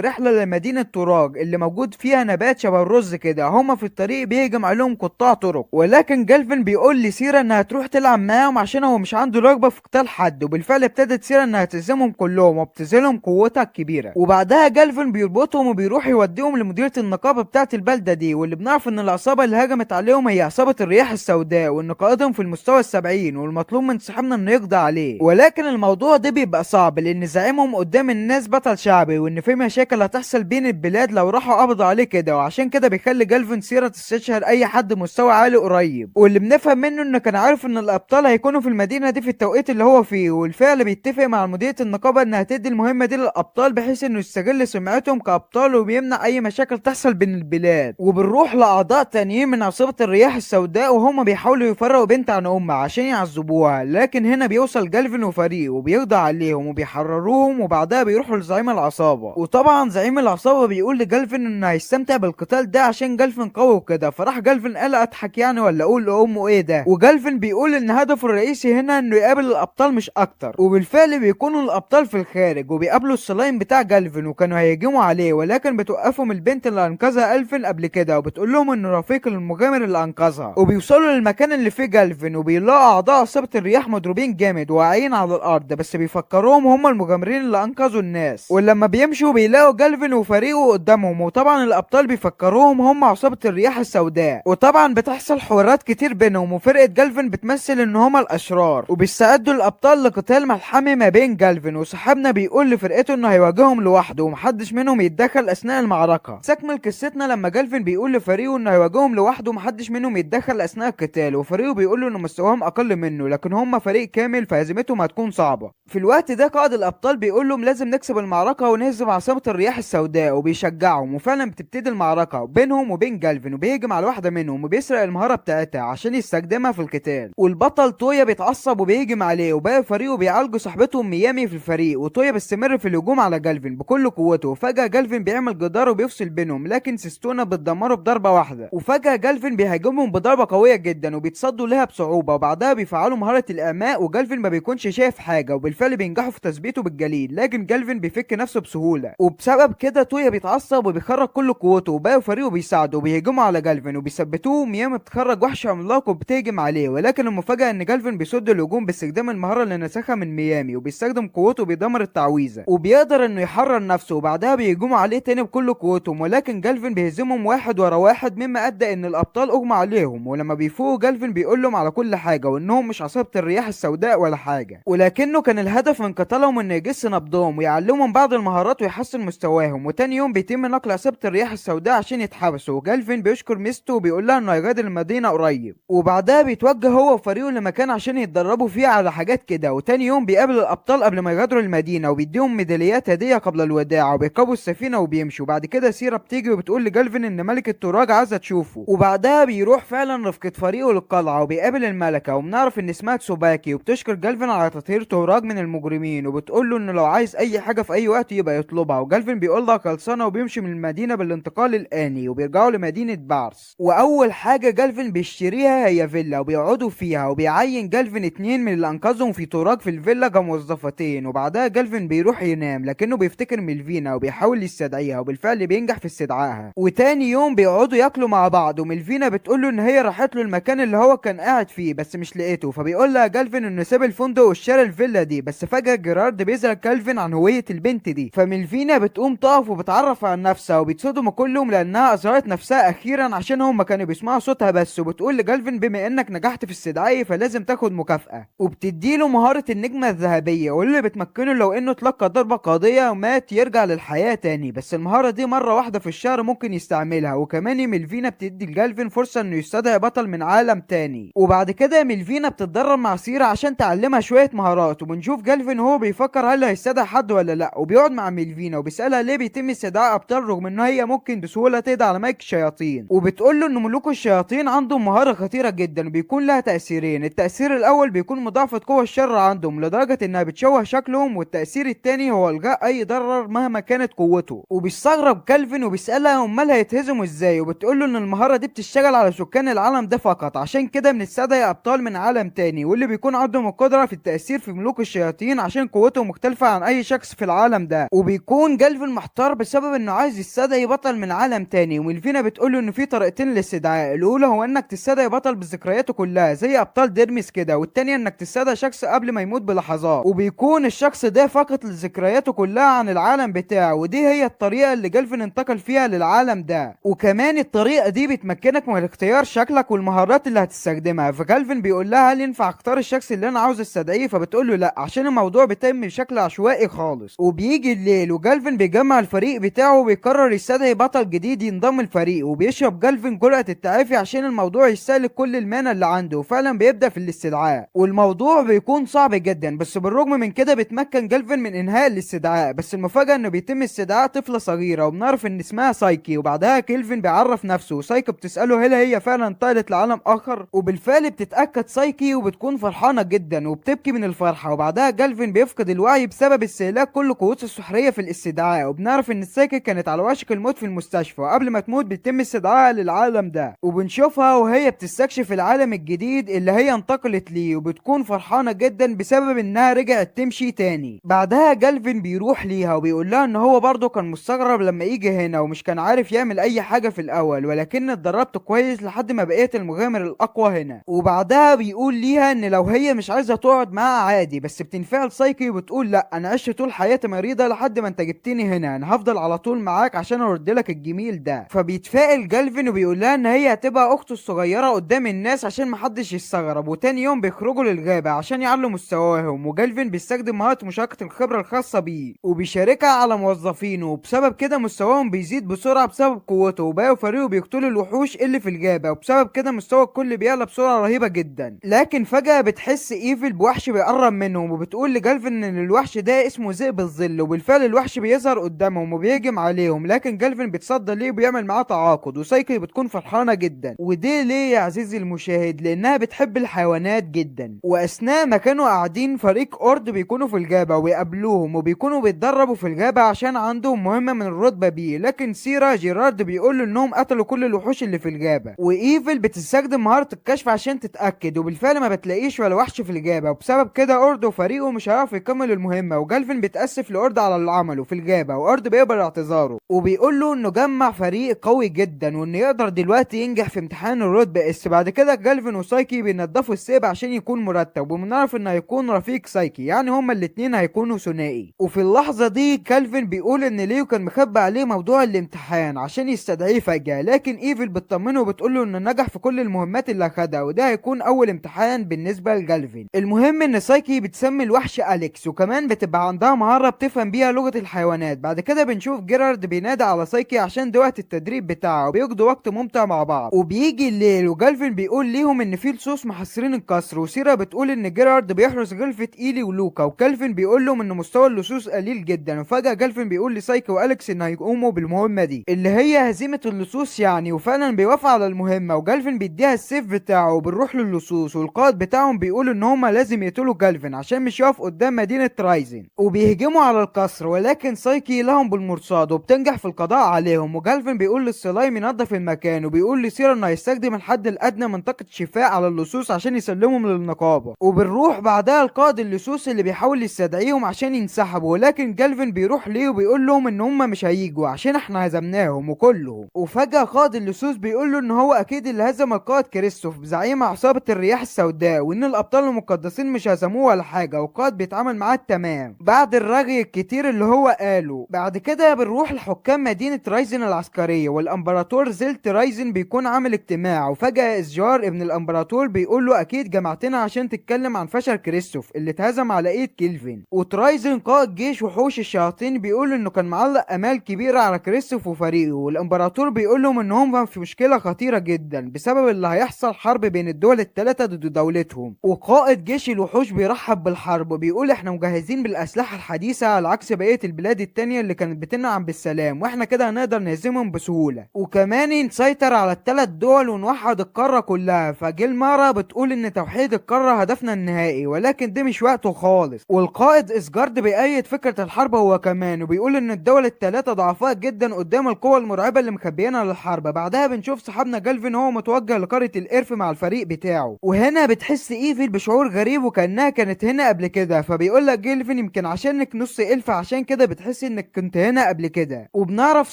S1: رحله لمدينه توراج اللي موجود فيها نبات شبه الرز كده. هما في الطريق بيهجم عليهم قطاع طرق، ولكن جالفين بيقول لسيرا انها تروح تلعب معاهم عشان هو مش عنده رغبه في قتال حد. وبالفعل ابتدت سيرا انها تهزمهم كلهم وبتذلهم قوتها الكبيره. وبعدها جالفين بيربطهم وبيروح يوديهم لمديريه النقابه بتاعه البلده دي، واللي بنعرف ان العصابه اللي هجمت عليهم هي عصابه الرياح السوداء، وان قائدهم في المستوى ال70 والمطلوب من صاحبنا انه يقضي عليه. ولكن الموضوع ده بيبقى صعب لان زعيمهم قدام الناس بطل شعبي، وان في مشاكل هتحصل بين البلاد لو راحوا قبضوا عليه كده. وعشان كده بيخلي جالفين سيرا تستشهد اي حد مستوى عالي قريب، واللي بنفهم منه انه كان عارف ان الابطال هيكونوا في المدينه دي في التوقيت اللي هو فيه. والفعل بيتفق مع مديريه النقابه انها تدي المهمه دي للابطال بحيث انه يستغل سمعتهم كابطال وبيمنع اي مشاكل تحصل بين البلاد. وبنروح لاعضاء تانيين من عصابه الرياح السوداء وهم بيحاولوا يفرقوا بنت عن امها عشان يعذبوها، لكن هنا بيوصل جالفين وفريقه وبيقضي عليهم وبيحرروهم. وبعدها بيروحوا لزعيم العصابه، وطبعا زعيم العصابه بيقول لجالفين انه هيستمتع بالقتال ده عشان جالفين قوي وكده. فراح جالفين قال اضحك يعني ولا اقول لامه ايه ده. وجالفين بيقول ان هدفه الرئيسي هنا انه يقابل الابطال مش اكتر. وبالفعل بيكونوا الابطال في الخارج وبيقابلوا السلايم بتاع جالفين وكانوا هيهجموا عليه، ولكن بتوقفهم البنت اللي انقذها الفين قبل كده وبتقول لهم انه رفيق المغامر اللي انقذها. وبيوصلوا للمكان اللي فيه جالفين وبيلاقوا اعضاء عصابه الرياح مضروبين جامد واقعين على الارض، بس بيفكروهم هم المغامرين اللي انقذوا الناس. ولما بيمشوا بيلاقوا جالفين وفريقه قدامهم، وطبعا الابطال بيفكروهم هم عصابه الرياح السوداء. وطبعا بتحصل حوارات كتير بينهم، وفرقه جالفين بتمثل ان هم الاشرار وبيستعدوا الابطال لقتال ملحمي ما بين جالفين. وصاحبنا بيقول لفرقته انه هيواجههم لوحده ومحدش منهم يتدخل اثناء المعركه. استكمل قصتنا لما جالفين بيقول لفريقه انه هيواجههم لوحده ومحدش منهم يتدخل اثناء القتال، وفريقه بيقول له ان مستواهم اقل منه لكن هم فريق كامل فهزيمتهم هتكون صعبه. في الوقت ده قائد الابطال بيقول لهم لازم نكسب المعركه ونهزم عصابه الرياح السوداء وبيشجعهم. وفعلا بتبتدي المعركه بينهم وبين جالفين وبيهجم على واحده منهم وبيسرق المهاره بتاعتها عشان يستخدمها في القتال. والبطل تويا بيتعصب وبيهجم عليه، وباقي فريقه بيعالجوا صاحبتهم ميامي في الفريق. وتويا بيستمر في الهجوم على جالفين بكل قوته، وفجاه جالفين بيعمل جدار وبيفصل بينهم لكن سيستونا بتدمره بضربه واحده. وفجاه جالفين بيهاجمهم بضربه قويه جدا وبيتصدوا لها بصعوبه، وبعدها بيفعلوا مهاره الاعماء وجالفين ما بيكونش شايف حاجه، وبالفعل بينجحوا في تثبيته بالجليد لكن جالفين بيفك نفسه بسهوله. وبسبب كده تويا بيتعصب وبيخرج كل قوته، وباقي فريقه بيساعده وبيهجموا على جالفين وبيثبتوه. ميامي بتخرج وحش عملاق وبتهجم عليه، ولكن المفاجاه ان جالفين بيصد الهجوم باستخدام المهاره اللي نسخها من ميامي وبيستخدم قوته وبيدمر التعويذه وبيقدر انه يحرر نفسه. وبعدها بيهجموا عليه تاني بكل قوتهم، ولكن جالفين بيهزمهم واحد ورا واحد مما ادى ان الابطال اغمى عليهم. ولما بيفوقوا جالفين بيقول لهم على كل حاجه وانهم مش عصابه الرياح السوداء ولا حاجه، ولكنه كان الهدف من قتالهم انه يجس نبضهم ويعلمهم بعض المهارات ويحسن مستواهم. وتاني يوم بيتم نقل عصابه الرياح السوداء عشان يتحبسوا، وجالفين بيشكر ميستو وبيقول لها انه هيغادر المدينه قريب. وبعدها بيتوجه هو وفريقه لمكان عشان يتدربوا فيه على حاجات كده. وتاني يوم بيقابل الابطال قبل ما يغادروا المدينه وبيديهم ميداليات هديه قبل الوداع وبيركبوا السفينه وبيمشوا. بعد كده سيرا بتيجي وبتقول لجالفين ان ملكه توراج عايزه تشوفه، وبعدها بيروح فعلا رفقه فريقه للقلعه وبيقابل الملكه وبنعرف ان اسمها تسوباكي، وبتشكر جالفين على تطهير توراج من المجرمين وبتقول له انه لو عايز اي حاجه في اي وقت يبقى يطلبها. وجالفين بيقول لها خلصانه وبيمشي من المدينه بالانتقال الاني وبيرجعوا لمدينه بارس. واول حاجه جالفين بيشتريها هي فيلا وبيقعدوا فيها، وبيعين جالفين 2 من اللي انقذهم في توراج في الفيلا كموظفتين. وبعدها جالفين بيروح ينام لكنه بيفتكر ميلفينا وبيحاول يستدعيها وبالفعل بينجح في استدعائها. وتاني يوم بيقعدوا ياكلوا مع بعض وميلفينا بتقول له ان هي راحت له المكان اللي هو كان قاعد فيه بس مش لقيته، فبيقول لها جالفين انه ساب الفندق واشترى الفيلا دي. بس فجاه جيرارد بيسأل كالفين عن هويه البنت دي، فميلفينا بتقوم تقف وبتعرف عن نفسها وبيتصدموا كلهم لانها اظهرت نفسها اخيرا عشان هم كانوا بيسمعوا صوتها بس. وبتقول لجالفين بما انك نجحت في استدعائي فلازم تاخد مكافأة، وبتديله مهارة النجمة الذهبية واللي بتمكنه لو انه اتلقى ضربة قاضية ومات يرجع للحياة تاني. بس المهارة دي مرة واحدة في الشهر ممكن يستعملها. وكمان ميلفينا بتدي لجالفين فرصة انه يستدعي بطل من عالم تاني تاني. وبعد كده ميلفينا بتتدرب مع سيرا عشان تعلمها شويه مهارات، وبنشوف جالفين هو بيفكر هل هيستدعي حد ولا لا، وبيقعد مع ميلفينا وبيسالها ليه بيتم استدعاء ابطال رغم ان هي ممكن بسهوله تقضي على ملك الشياطين، وبتقول له ان ملوك الشياطين عندهم مهاره خطيره جدا وبيكون لها تاثيرين. التاثير الاول بيكون مضاعفه قوه الشر عندهم لدرجه انها بتشوه شكلهم، والتاثير التاني هو الغاء اي ضرر مهما كانت قوته. وبيستغرب كالفين وبيسالها امال هيتهزموا ازاي، وبتقول له ان المهاره دي بتشتغل على سكان العالم ده فقط، عشان كده بنستدعي ابطال من عالم تاني واللي بيكون عندهم القدره في التاثير في ملوك الشياطين عشان قوتهم مختلفه عن اي شخص في العالم ده. وبيكون جالفين محتار بسبب انه عايز يستدعي بطل من عالم تاني، وميلفينا بتقول له ان في طريقتين للاستدعاء، الاولى هو انك تستدعي بطل بذكرياته كلها زي ابطال ديرميس كده، والتانية انك تستدعي شخص قبل ما يموت بلحظات وبيكون الشخص ده فقط لذكرياته كلها عن العالم بتاعه، ودي هي الطريقه اللي جالفين انتقل فيها للعالم ده. وكمان الطريقه دي بتمكنك من اختيار شكلك والمهارات اللي هتستخدمها. فكالفين بيقول لها هل ينفع اختار الشخص اللي انا عاوز استدعيه، فبتقول له لا عشان الموضوع بيتم بشكل عشوائي خالص. وبيجي الليل وجالفين بيجمع الفريق بتاعه وبيقرر يستدعي بطل جديد ينضم الفريق، وبيشرب جالفين جرعه التعافي عشان الموضوع يستهلك كل المانا اللي عنده، وفعلا بيبدا في الاستدعاء. والموضوع بيكون صعب جدا، بس بالرغم من كده بيتمكن جالفين من انهاء الاستدعاء. بس المفاجاه انه بيتم استدعاء طفله صغيره وبنعرف ان اسمها سايكي، وبعدها كيلفين بيعرف نفسه وسايكي بتساله هل هي فعلا انتقلت لعالم اخر، وبالفعل بتتاكد سايكي وبتكون فرحانه جدا وبتبكي من الفرحه. وبعدها جالفين بيفقد الوعي بسبب استهلاك كل قوته السحريه في الاستدعاء، وبنعرف ان سايكي كانت على وشك الموت في المستشفى، وقبل ما تموت بيتم استدعائها للعالم ده، وبنشوفها وهي بتستكشف العالم الجديد اللي هي انتقلت ليه، وبتكون فرحانه جدا بسبب انها رجعت تمشي تاني. بعدها جالفين بيروح ليها وبيقول لها ان هو برضه كان مستغرب لما يجي هنا ومش كان عارف يعمل اي حاجه في الاول، ولكن اتدربت كويس لحد ما بقيت المغامر الاقوى هنا. وبعدها بيقول ليها ان لو هي مش عايزه تقعد معاه عادي، بس بتنفعل سايكي وبتقول لا انا عشت طول حياتي مريضه لحد ما انت جبتني هنا، انا هفضل على طول معاك عشان ارد لك الجميل ده. فبيتفائل جالفين وبيقول لها ان هي هتبقى اخته الصغيره قدام الناس عشان محدش يستغرب. وتاني يوم بيخرجوا للغابه عشان يعلوا مستواهم، وجالفين بيستخدم مهاره مشاركه الخبره الخاصه بيه وبيشاركها على موظفينه، وبسبب كده مستواهم بيزيد بسرعه بسبب قوته، وباقي فريقه بيقتلوا الوحوش اللي في الغابه، وبسبب كده مستوى الكل بيعلى بسرعه رهيبه جدا. لكن فجاه بتحس ايفل بوحش بيقرب منهم، وبتقول لجالفين ان الوحش ده اسمه ذئب الظل، وبالفعل الوحش بيظهر قدامهم وبيهجم عليهم، لكن جالفين بيتصدى ليه وبيعمل معاه تعاقد، وسايكي بتكون فرحانه جدا. ودي ليه يا عزيزي المشاهد؟ لانها بتحب الحيوانات جدا. واثناء ما كانوا قاعدين فريق اورد بيكونوا في الغابه ويقابلوهم، وبيكونوا بيتدربوا في الغابه عشان عندهم مهمه من الرتبه بي، لكن سيرا جيرارد بيقول له انهم قتلوا كل الوحوش اللي في الغابه. وايفل بتستخدم مهاره الكشف عشان تتاكد، وبالفعل ما بتلاقيش ولا وحش في الغابه، وبسبب كده اورد وفريقه مش هيعرفوا يكملوا المهمه. وجالفين بيتاسف لاورد على اللي عمله في الغابه، واورد بيقبل اعتذاره وبيقول له انه جمع فريق قوي جدا وانه يقدر دلوقتي ينجح في امتحان الرتبه اس. بعد كده جالفين وسايكي بينضفوا السيب عشان يكون مرتب، وبنعرف انه هيكون رفيق سايكي، يعني هما الاتنين هيكونوا ثنائي. وفي اللحظه دي كالفين بيقول ان ليو كان مخبي عليه موضوع الامتحان عشان يستدعيه فجاه، لكن ايفل بتطمنه وبتقول له انه نجح في كل المهمات اللي اخدها، وده هيكون اول امتحان بالنسبه لجالفين. المهم ان سايكي بتسمي الوحش اليكس، وكمان بتبقى عندها مهاره بتفهم بيها لغه الحيوانات. بعد كده بنشوف جيرارد بينادي على سايكي عشان ده وقت التدريب بتاعه، وبيقضوا وقت ممتع مع بعض. وبيجي الليل وجالفين بيقول ليهم ان في لصوص محاصرين القصر، وسيرا بتقول ان جيرارد بيحرس غرفه ايلي ولوكا، وكالفين بيقول لهم ان مستوى اللصوص قليل جدا. وفجاه جالفين بيقول لسايكي واليكس ان هيقوموا بالمهمه دي اللي هي هزيمه اللصوص يعني، وفعلا بيوافق على المهمه. وجالفين بيديها السيف بتاعه وبنروح للصوص، والقائد بتاعهم بيقول ان هم لازم يقتلوا جالفين عشان مش يقف قدام مدينه رايزن، وبيهجموا على القصر، ولكن سايكي لهم بالمرصاد وبتنجح في القضاء عليهم. وجالفين بيقول للسلايم ينظف المكان، وبيقول لسيرا انه هيستخدم الحد الادنى منطقه شفاء على اللصوص عشان يسلمهم للنقابه. وبنروح بعدها القائد اللصوص اللي بيحاول يستدعيهم عشان ينسحبوا، ولكن جالفين بيروح ليه وبيقول لهم ان هم مش هيجوا عشان احنا هزمناهم وكلهم. وفجاه قائد اللصوص بيقول له ان هو اكيد اللي هزم القائد كريستوف زعيم عصابه الرياح السوداء، وان الابطال المقدسين مش هزموه ولا حاجه، والقائد بيتعامل معاه تمام بعد الرغي الكتير اللي هو قاله. بعد كده بنروح لحكام مدينه رايزن العسكريه، والامبراطور زلت رايزن بيكون عامل اجتماع، وفجاه اسجار ابن الامبراطور بيقول له اكيد جمعتنا عشان تتكلم عن فشل كريستوف اللي اتهزم على ايد كيلفين. وترايزن قائد جيش وحوش الشياطين بيقول انه كان معلق امال كبيره على كريستوف وفريقه، والامبراطور بيقول لهم ان هم في مشكله خطيره جدا بسبب اللي هيحصل الحرب بين الدول الثلاثة ضد دولتهم، وقائد جيش الوحوش بيرحب بالحرب وبيقول احنا مجهزين بالأسلحة الحديثة على عكس بقية البلاد التانية اللي كانت بتنعم بالسلام، واحنا كده هنقدر نهزمهم بسهولة وكمان نسيطر على الثلاث دول ونوحد القارة كلها. فجيلمارا بتقول ان توحيد القارة هدفنا النهائي، ولكن ده مش وقته خالص. والقائد اسجارد بيأيد فكرة الحرب هو كمان، وبيقول ان الدول الثلاثة ضعفاء جدا قدام القوى المرعبة اللي مخبيينها للحرب. بعدها بنشوف صاحبنا جالفين هو متوجه لقرية القرف مع الفريق بتاعه، وهنا بتحس ايفل بشعور غريب وكأنها كانت هنا قبل كده. فبيقول لك جالفين يمكن عشانك نص الف عشان كده بتحس انك كنت هنا قبل كده. وبنعرف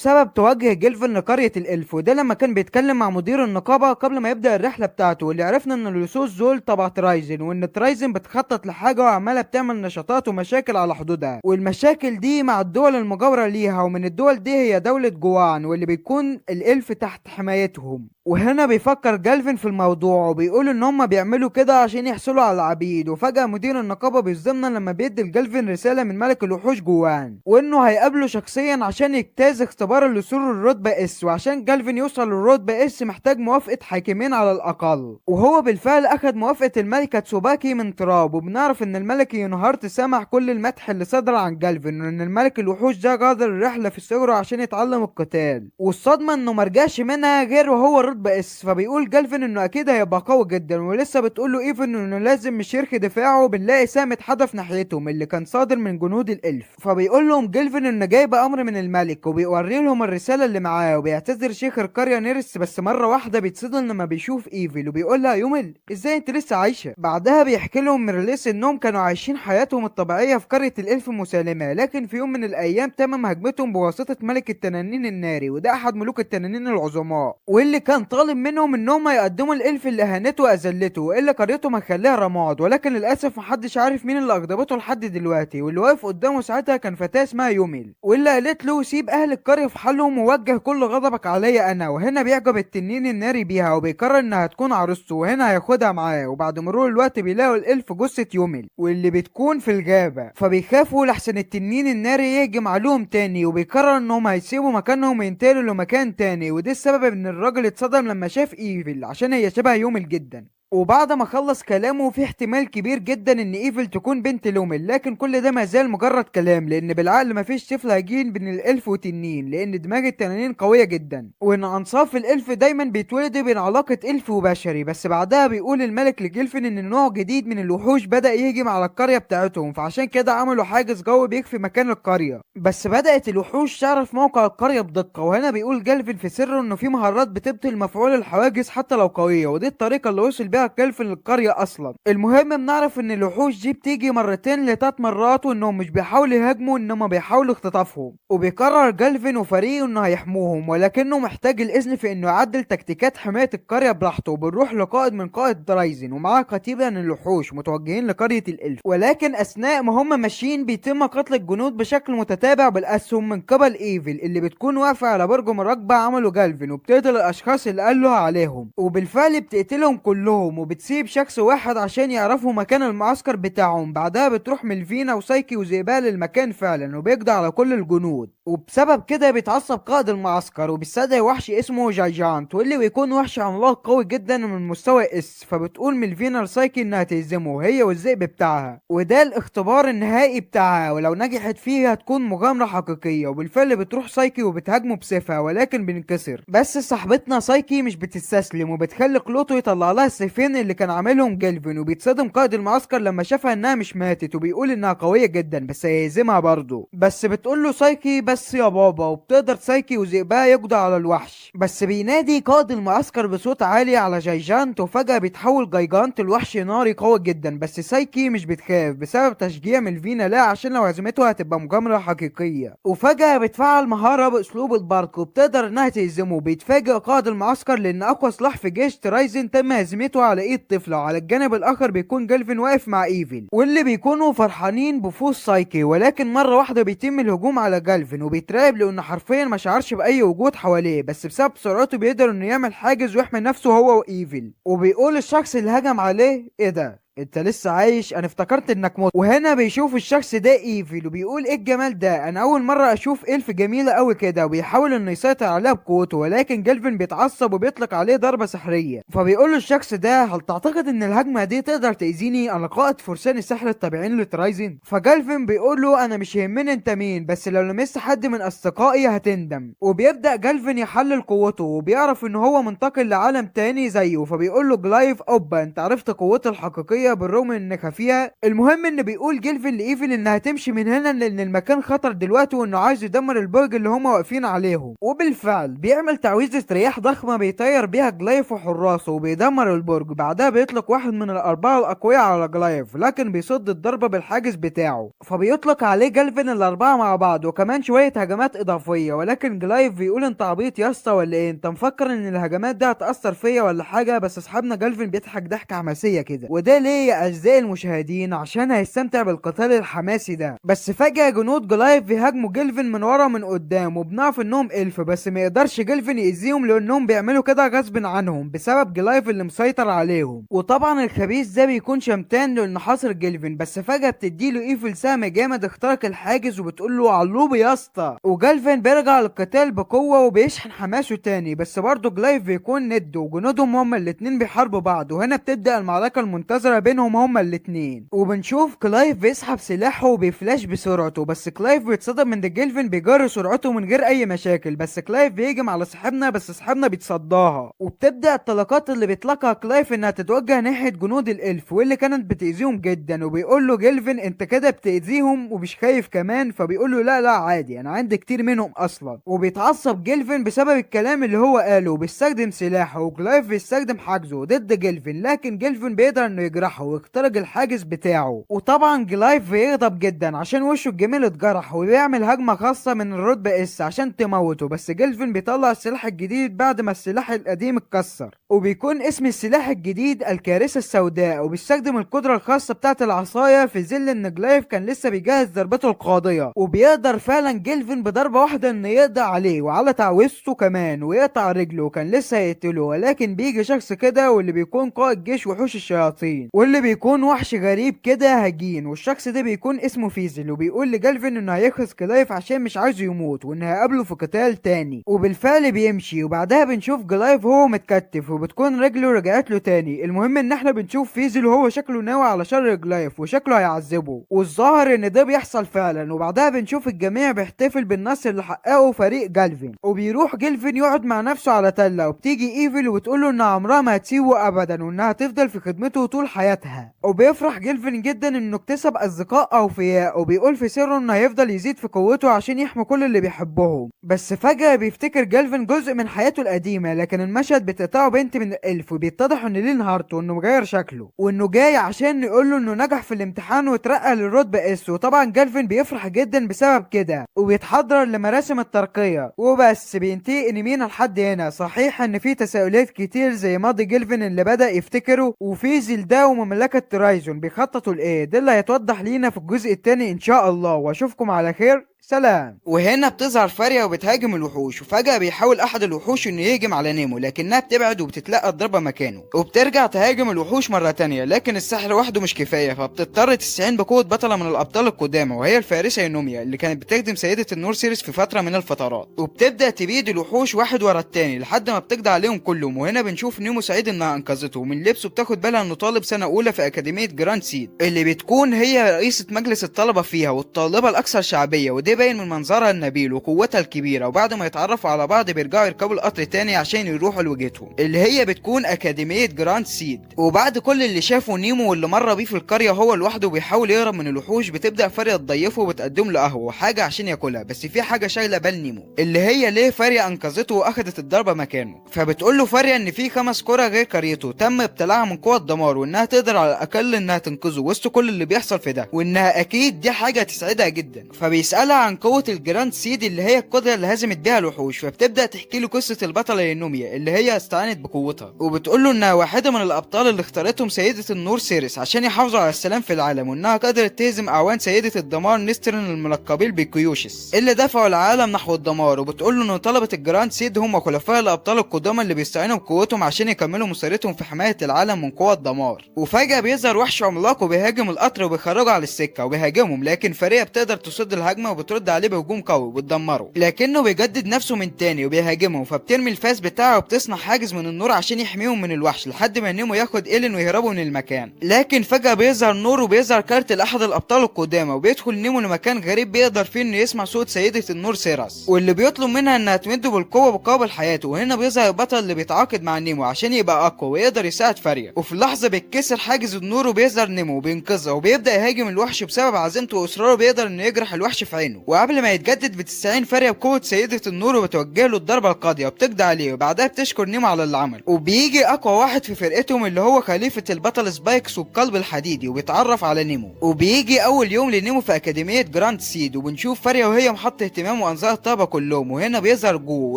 S1: سبب توجه جالفين لقرية القرف، وده لما كان بيتكلم مع مدير النقابة قبل ما يبدأ الرحلة بتاعته، واللي عرفنا ان اللصوص دول تبع ترايزن، وان ترايزن بتخطط لحاجة وعمالة بتعمل نشاطات ومشاكل على حدودها، والمشاكل دي مع الدول المجاورة ليها، ومن الدول دي هي دولة جوان واللي بيكون الالف تحت حمايتهم. وهنا بيفكر جالفين في الموضوع وبيقول ان هم بيعملوا كده عشان يحصلوا على العبيد. وفجأة مدير النقابة بيصدمنا لما بيدي لجالفين رسالة من ملك الوحوش جوان، وانه هيقابله شخصيا عشان يجتاز اختبار الوصول للرتبة اس، وعشان جالفين يوصل للرتبة اس محتاج موافقة حاكمين على الاقل. وهو بالفعل اخد موافقة الملكة تسوباكي من تراب. وبنعرف ان الملك يونهارت سمع كل المدح اللي صدر عن جالفين، وان الملك الوحوش ده غادر الرحلة في صغره عشان يتعلم القتال، والصدمة انه مرجعش منها غير وهو الرتبة اس. فبيقول جالفين انه اكيد هيبقى قوي جدا، ولسه بتقول له ايفن انه لازم مش يرخي دفاعه. بنلاقي سام اتحدف ناحيتهم اللي كان صادر من جنود الالف. فبيقول لهم جالفين انه جايب امر من الملك، وبيوري لهم الرسالة اللي معاه. وبيعتذر شيخ القرية نيرس، بس مرة واحدة بيتصدم لما بيشوف ايفل وبيقول لها يومل ازاي انت لسه عايشة. بعدها بيحكي لهم ميرليس انهم كانوا عايشين حياتهم الطبيعية في قرية الالف مسالمة، لكن في يوم من الايام تم هجمتهم بواسطة ملك التنانين الناري، وده احد ملوك التنانين العظماء، واللي كان طالب منهم انهم يقدموا الالف اللي اهانته واذلته والا قريتهم هيخليها رماد. ولكن للاسف محدش عارف مين اللي اغضبته لحد دلوقتي، واللي واقف قدامه ساعتها كان فتاة اسمها يوميل، واللي قالت له سيب اهل القرية في حالهم ووجه كل غضبك عليا انا. وهنا بيعجب التنين الناري بيها وبيقرر انها تكون عروسته، وهنا هياخدها معاه. وبعد مرور الوقت بيلاقوا الالف جثة يوميل واللي بتكون في الغابة، فبيخافوا لحسن التنين الناري يهجم عليهم تاني، وبيقرر انهم هيسيبوا مكانهم وينتقلوا لمكان تاني. وده السبب ان الراجل اتصدم لما شاف ايفل عشان هي شبه يوميل جدا. وبعد ما خلص كلامه في احتمال كبير جدا ان ايفل تكون بنت لومل، لكن كل ده ما زال مجرد كلام، لان بالعقل مفيش طفل هيجين بين الالف وتنين، لان دماغ التنانين قويه جدا، وان انصاف الالف دايما بيتولدوا بين علاقه الف وبشري. بس بعدها بيقول الملك لجيلفن ان نوع جديد من الوحوش بدا يهجم على القريه بتاعتهم، فعشان كده عملوا حاجز جوي بيخفي مكان القريه. بس بدات الوحوش تعرف موقع القريه بدقه، وهنا بيقول جيلفن في سره انه في مهارات بتبطل مفعول الحواجز حتى لو قويه، ودي الطريقه اللي وصل بيها كلفن للقرية اصلا. المهم بنعرف ان الوحوش دي بتيجي مرتين لتلات مرات، وانهم مش بيحاولوا يهاجموا انما بيحاولوا اختطافهم. وبيقرر جالفين وفريقه انه هيحموهم، ولكنه محتاج الاذن في انه يعدل تكتيكات حماية القرية براحته. وبنروح لقائد من قائد درايزن ومعاه كتيبة من الوحوش متوجهين لقرية الالف، ولكن اثناء ما هم ماشيين بيتم قتل الجنود بشكل متتابع بالاسهم من قبل ايفل اللي بتكون واقفة على برج مراقبة عمله جالفين، وبتقتل الاشخاص اللي قالوا عليهم. وبالفعل بتقتلهم كلهم وبتسيب شخص واحد عشان يعرفوا مكان المعسكر بتاعهم. بعدها بتروح ملفينا وسايكي وزيبال المكان فعلا وبيقضي على كل الجنود، وبسبب كده بيتعصب قائد المعسكر وبيستدعي وحش اسمه جايجانت، واللي بيكون وحش عملاق قوي جدا من مستوى اس. فبتقول ملفينا لسايكي انها تهزمه هي والذئب بتاعها، وده الاختبار النهائي بتاعها، ولو نجحت فيه هتكون مغامرة حقيقية. وبالفعل بتروح سايكي وبتهاجمه بسيفها ولكن بينكسر. بس صاحبتنا سايكي مش بتستسلم وبتخلي كلوتو يطلع لها السيفين اللي كان عاملهم جيلفين. وبيتصدم قائد المعسكر لما شافها انها مش ماتت، وبيقول انها قوية جدا بس هيهزمها برضه. بس بتقول له سايكي بس يا بابا، وبتقدر سايكي وذئبها يقضوا على الوحش. بس بينادي قائد المعسكر بصوت عالي على جايجانت، وفجأة بيتحول جايجانت لوحش ناري قوي جدا. بس سايكي مش بتخاف بسبب تشجيع ملفينا لا عشان لو هزمته هتبقى مغامرة حقيقية. وفجأة بتفعل مهارة باسلوب البارك وبتقدر انها تهزمه. بيتفاجئ قائد المعسكر لان اقوى سلاح في جيش ترايزن تم هزيمته على ايد طفلة. وعلى الجانب الاخر بيكون جالفين واقف مع ايفل، واللي بيكونوا فرحانين بفوز سايكي. ولكن مرة واحدة بيتم الهجوم على جالفين وبيترعب لانه حرفيا ما شعرش باي وجود حواليه، بس بسبب سرعته بيقدر انه يعمل حاجز ويحمي نفسه هو وايفل. وبيقول الشخص اللي هجم عليه ايه ده انت لسه عايش؟ انا افتكرت انك مت. وهنا بيشوف الشخص ده ايفل وبيقول ايه الجمال ده، انا اول مره اشوف الف جميله قوي كده، وبيحاول انه يسيطر عليها بقوته، ولكن جلفن بيتعصب وبيطلق عليه ضربه سحريه. فبيقول له الشخص ده هل تعتقد ان الهجمه دي تقدر تاذيني؟ انا قائد فرسان السحر الطبيعيين لترايزن. فجلفن بيقول له انا مش يهمني انت مين، بس لو لمست حد من اصدقائي هتندم. وبيبدا جلفن يحلل قوته وبيعرف ان هو منتقل لعالم تاني زيه. فبيقول له جلايف اوبا انت عرفت قوتي الحقيقيه بالرغم من انك فيها. المهم ان بيقول جلفن لايفل انها تمشي من هنا لان المكان خطر دلوقتي، وانه عايز يدمر البرج اللي هما واقفين عليهم. وبالفعل بيعمل تعويذه رياح ضخمه بيطير بيها جلايف وحراسه وبيدمر البرج. بعدها بيطلق واحد من الاربعه الاقوياء على جلايف، لكن بيصد الضربه بالحاجز بتاعه. فبيطلق عليه جلفن الاربعه مع بعض وكمان شويه هجمات اضافيه. ولكن جلايف بيقول انت عبيط يا اسطى ولا ايه؟ انت مفكر ان الهجمات دي هتاثر فيا ولا حاجه؟ بس اصحابنا جلفن بيضحك ضحكه حماسيه كده. وده ليه يا اعزائي المشاهدين؟ عشان هيستمتع بالقتال الحماسي ده. بس فجاه جنود جلايف بيهاجموا جلفن من ورا ومن قدام، وبنعرف انهم الف، بس ما يقدرش جلفن يأذيهم لانهم بيعملوا كده غصب عنهم بسبب جلايف اللي مسيطر عليهم. وطبعا الخبيث ده بيكون شمتان لانه حاصر جلفن، بس فجاه بتديله ايفل سهم جامد اخترق الحاجز وبتقول له علوب يا اسطى. وجلفن بيرجع للقتال بقوه وبيشحن حماسه تاني، بس برضه جلايف بيكون ند وجنودهم هما الاتنين بيحاربوا بعض. وهنا بتبدا المعركه المنتظره بينهم هما الاتنين، وبنشوف كلايف بيسحب سلاحه وبيفلاش بسرعته، بس كلايف بيتصدم من جلفن بيجري سرعته من غير اي مشاكل. بس كلايف بيهجم على صاحبنا بس صاحبنا بيتصداها. وبتبدا الطلقات اللي بيطلقها كلايف انها تتوجه ناحيه جنود الالف واللي كانت بتاذيهم جدا. وبيقول له جلفن انت كده بتاذيهم ومش خايف كمان؟ فبيقول له لا لا عادي انا عندي كتير منهم اصلا. وبيتعصب جلفن بسبب الكلام اللي هو قاله وبيستخدم سلاحه، وكلايف بيستخدم حاجزه ضد جلفن، لكن جلفن بيقدر انه يجرحه ويخترق الحاجز بتاعه. وطبعا كلايف بيغضب جدا عشان وشه الجميل اتجرح، وبيعمل هجمه خاصه من الرتبه اس عشان تموته. بس جلفن بيطلع السلاح الجديد بعد ما السلاح القديم اتكسر، وبيكون اسم السلاح الجديد الكارثه السوداء. وبيستخدم القدره الخاصه بتاعه العصايه في ظل ان جلايف كان لسه بيجهز ضربته القاضيه. وبيقدر فعلا جلفن بضربه واحده انه يقضي عليه وعلى تعويذته كمان ويقطع رجله، كان لسه هيقتله. ولكن بيجي شخص كده واللي بيكون قائد جيش وحوش الشياطين، واللي بيكون وحش غريب كده هجين، والشخص ده بيكون اسمه فيزل. وبيقول لجلفن انه هيخلص كلايف عشان مش عايزه يموت وانه هيقابله في قتال تاني. وبالفعل بيمشي، وبعدها بنشوف جلايف وهو متكتف وبتكون رجله رجعت له تاني. المهم ان احنا بنشوف فيزل وهو شكله ناوي على شر جلايف وشكله هيعذبه، والظاهر ان ده بيحصل فعلا. وبعدها بنشوف الجميع بيحتفل بالنصر اللي حققه فريق جلفن. وبيروح جلفن يقعد مع نفسه على تله، وبتيجي ايفل وتقول له ان عمرها ما هتسيبه ابدا وانها هتفضل في خدمته طول حياتها. وبيفرح جلفن جدا انه اكتسب اصدقاء اوفياء، وبيقول في سره انه هيفضل يزيد في قوته عشان يحمي كل اللي بيحبهم. بس فجأة بيفتكر جلفن جزء من حياته القديمة، لكن المشهد بتقطعه بنت من الالف، وبيتضح ان ليه انهارته وانه مغير شكله وانه جاي عشان يقول له انه نجح في الامتحان واترقى للرتبة اس. وطبعا جلفن بيفرح جدا بسبب كده وبيتحضر لمراسم الترقية. وبس بينتهي انمينا لحد هنا. صحيح ان في تساؤلات كتير زي ماضي جلفن اللي بدأ يفتكره، وفي زلدا ومملكة ترايزون بيخططوا لايه، ده اللي هيتوضح لينا في الجزء التاني ان شاء الله. واشوفكم على خير، سلام. وهنا بتظهر فاريا وبتهاجم الوحوش، وفجأة بيحاول أحد الوحوش إنه يهجم على نيمو، لكنها بتبعد وبتتلقى الضربة مكانه. وبترجع تهاجم الوحوش مرة تانية، لكن السحر وحده مش كفاية، فبتضطر تستعين بقوة بطلة من الأبطال القدامى وهي الفارسة يونوميا اللي كانت بتخدم سيدة النور سيريس في فترة من الفترات. وبتبدأ تبيد الوحوش واحد ورا التاني لحد ما بتقضي عليهم كلهم. وهنا بنشوف نيمو سعيد إنها أنقذته، ومن لبسه بتاخد بالها إنه طالب سنة أولى في أكاديمية جراند سيد اللي بتكون هي رئيسة مجلس الطلبة فيها والطالبة الأكثر شعبية، وده باين من منظرها النبيل وقوتها الكبيرة. وبعد ما يتعرفوا على بعض بيرجعوا يركبوا القطر تاني عشان يروحوا لوجهتهم اللي هي بتكون أكاديمية جراند سيد. وبعد كل اللي شافه نيمو واللي مر بيه في القرية هو لوحده بيحاول يهرب من الوحوش، بتبدأ فاريا تضيفه وبتقدم له قهوة وحاجة عشان ياكلها. بس في حاجة شايلة بال نيمو اللي هي ليه فاريا أنقذته وأخدت الضربة مكانه. فبتقول له فاريا إن في 5 قرى غير قريته تم ابتلاعها من قوة دمار، وإنها تقدر على الأقل إنها تنقذه وسط كل اللي بيحصل في ده، وإنها أكيد دي حاجة تسعدها جدا. فبيسألها بقى عن قوة الجراند سيد اللي هي القدرة اللي هزمت بيها الوحوش، فبتبدأ تحكي له قصة البطلة يونوميا اللي هي استعانت بقوتها، وبتقول له انها واحدة من الابطال اللي اختارتهم سيدة النور سيريس عشان يحافظوا على السلام في العالم، وانها قدرت تهزم اعوان سيدة الدمار نسترن الملقبين بكيوشس اللي دفعوا العالم نحو الدمار. وبتقول له ان طلبة الجراند سيد هم خلفاء الابطال القدامى اللي بيستعينوا بقوتهم عشان يكملوا مسيرتهم في حماية العالم من قوى الدمار. وفجأة بيظهر وحش عملاق وبيهاجم القطر وبيخرجه على السكة وبيهاجمهم، لكن فريا بتقدر تصد الهجمة وبترد عليه بهجوم قوي وبتدمره، لكنه بيجدد نفسه من تاني وبيهاجمهم، فبترمي الفاس بتاعه وبتصنع حاجز من النور عشان يحميهم من الوحش لحد ما نيمو ياخد ايلين ويهربوا من المكان. لكن فجأة بيظهر نور وبيظهر كارت لأحد الأبطال القدامى، وبيدخل نيمو لمكان غريب بيقدر فيه انه يسمع صوت سيدة النور سيراس واللي بيطلب منها انها تمده بالقوة مقابل حياته. وهنا بيظهر البطل اللي بيتعاقد مع نيمو عشان يبقى اقوى ويقدر يساعد فريا، وفي اللحظة بيتكسر حاجز النور وبيظهر نيمو وبينقذها وبيبدأ يهاجم الوحش بسبب عزيمته واصراره، بيقدر انه يجرح الوحش في عينه. وقبل ما يتجدد بتستعين فريا بقوة سيدة النور وبتوجه له الضربة القاضية وبتقضي عليه، وبعدها بتشكر نيمو على اللي عمله. وبيجي اقوى واحد في فرقتهم اللي هو خليفة البطل سبايكس والقلب الحديدي وبيتعرف على نيمو. وبيجي اول يوم لنيمو في اكاديمية جراند سيد، وبنشوف فريا وهي محط اهتمام وانظار الطلبة كلهم. وهنا بيظهر جو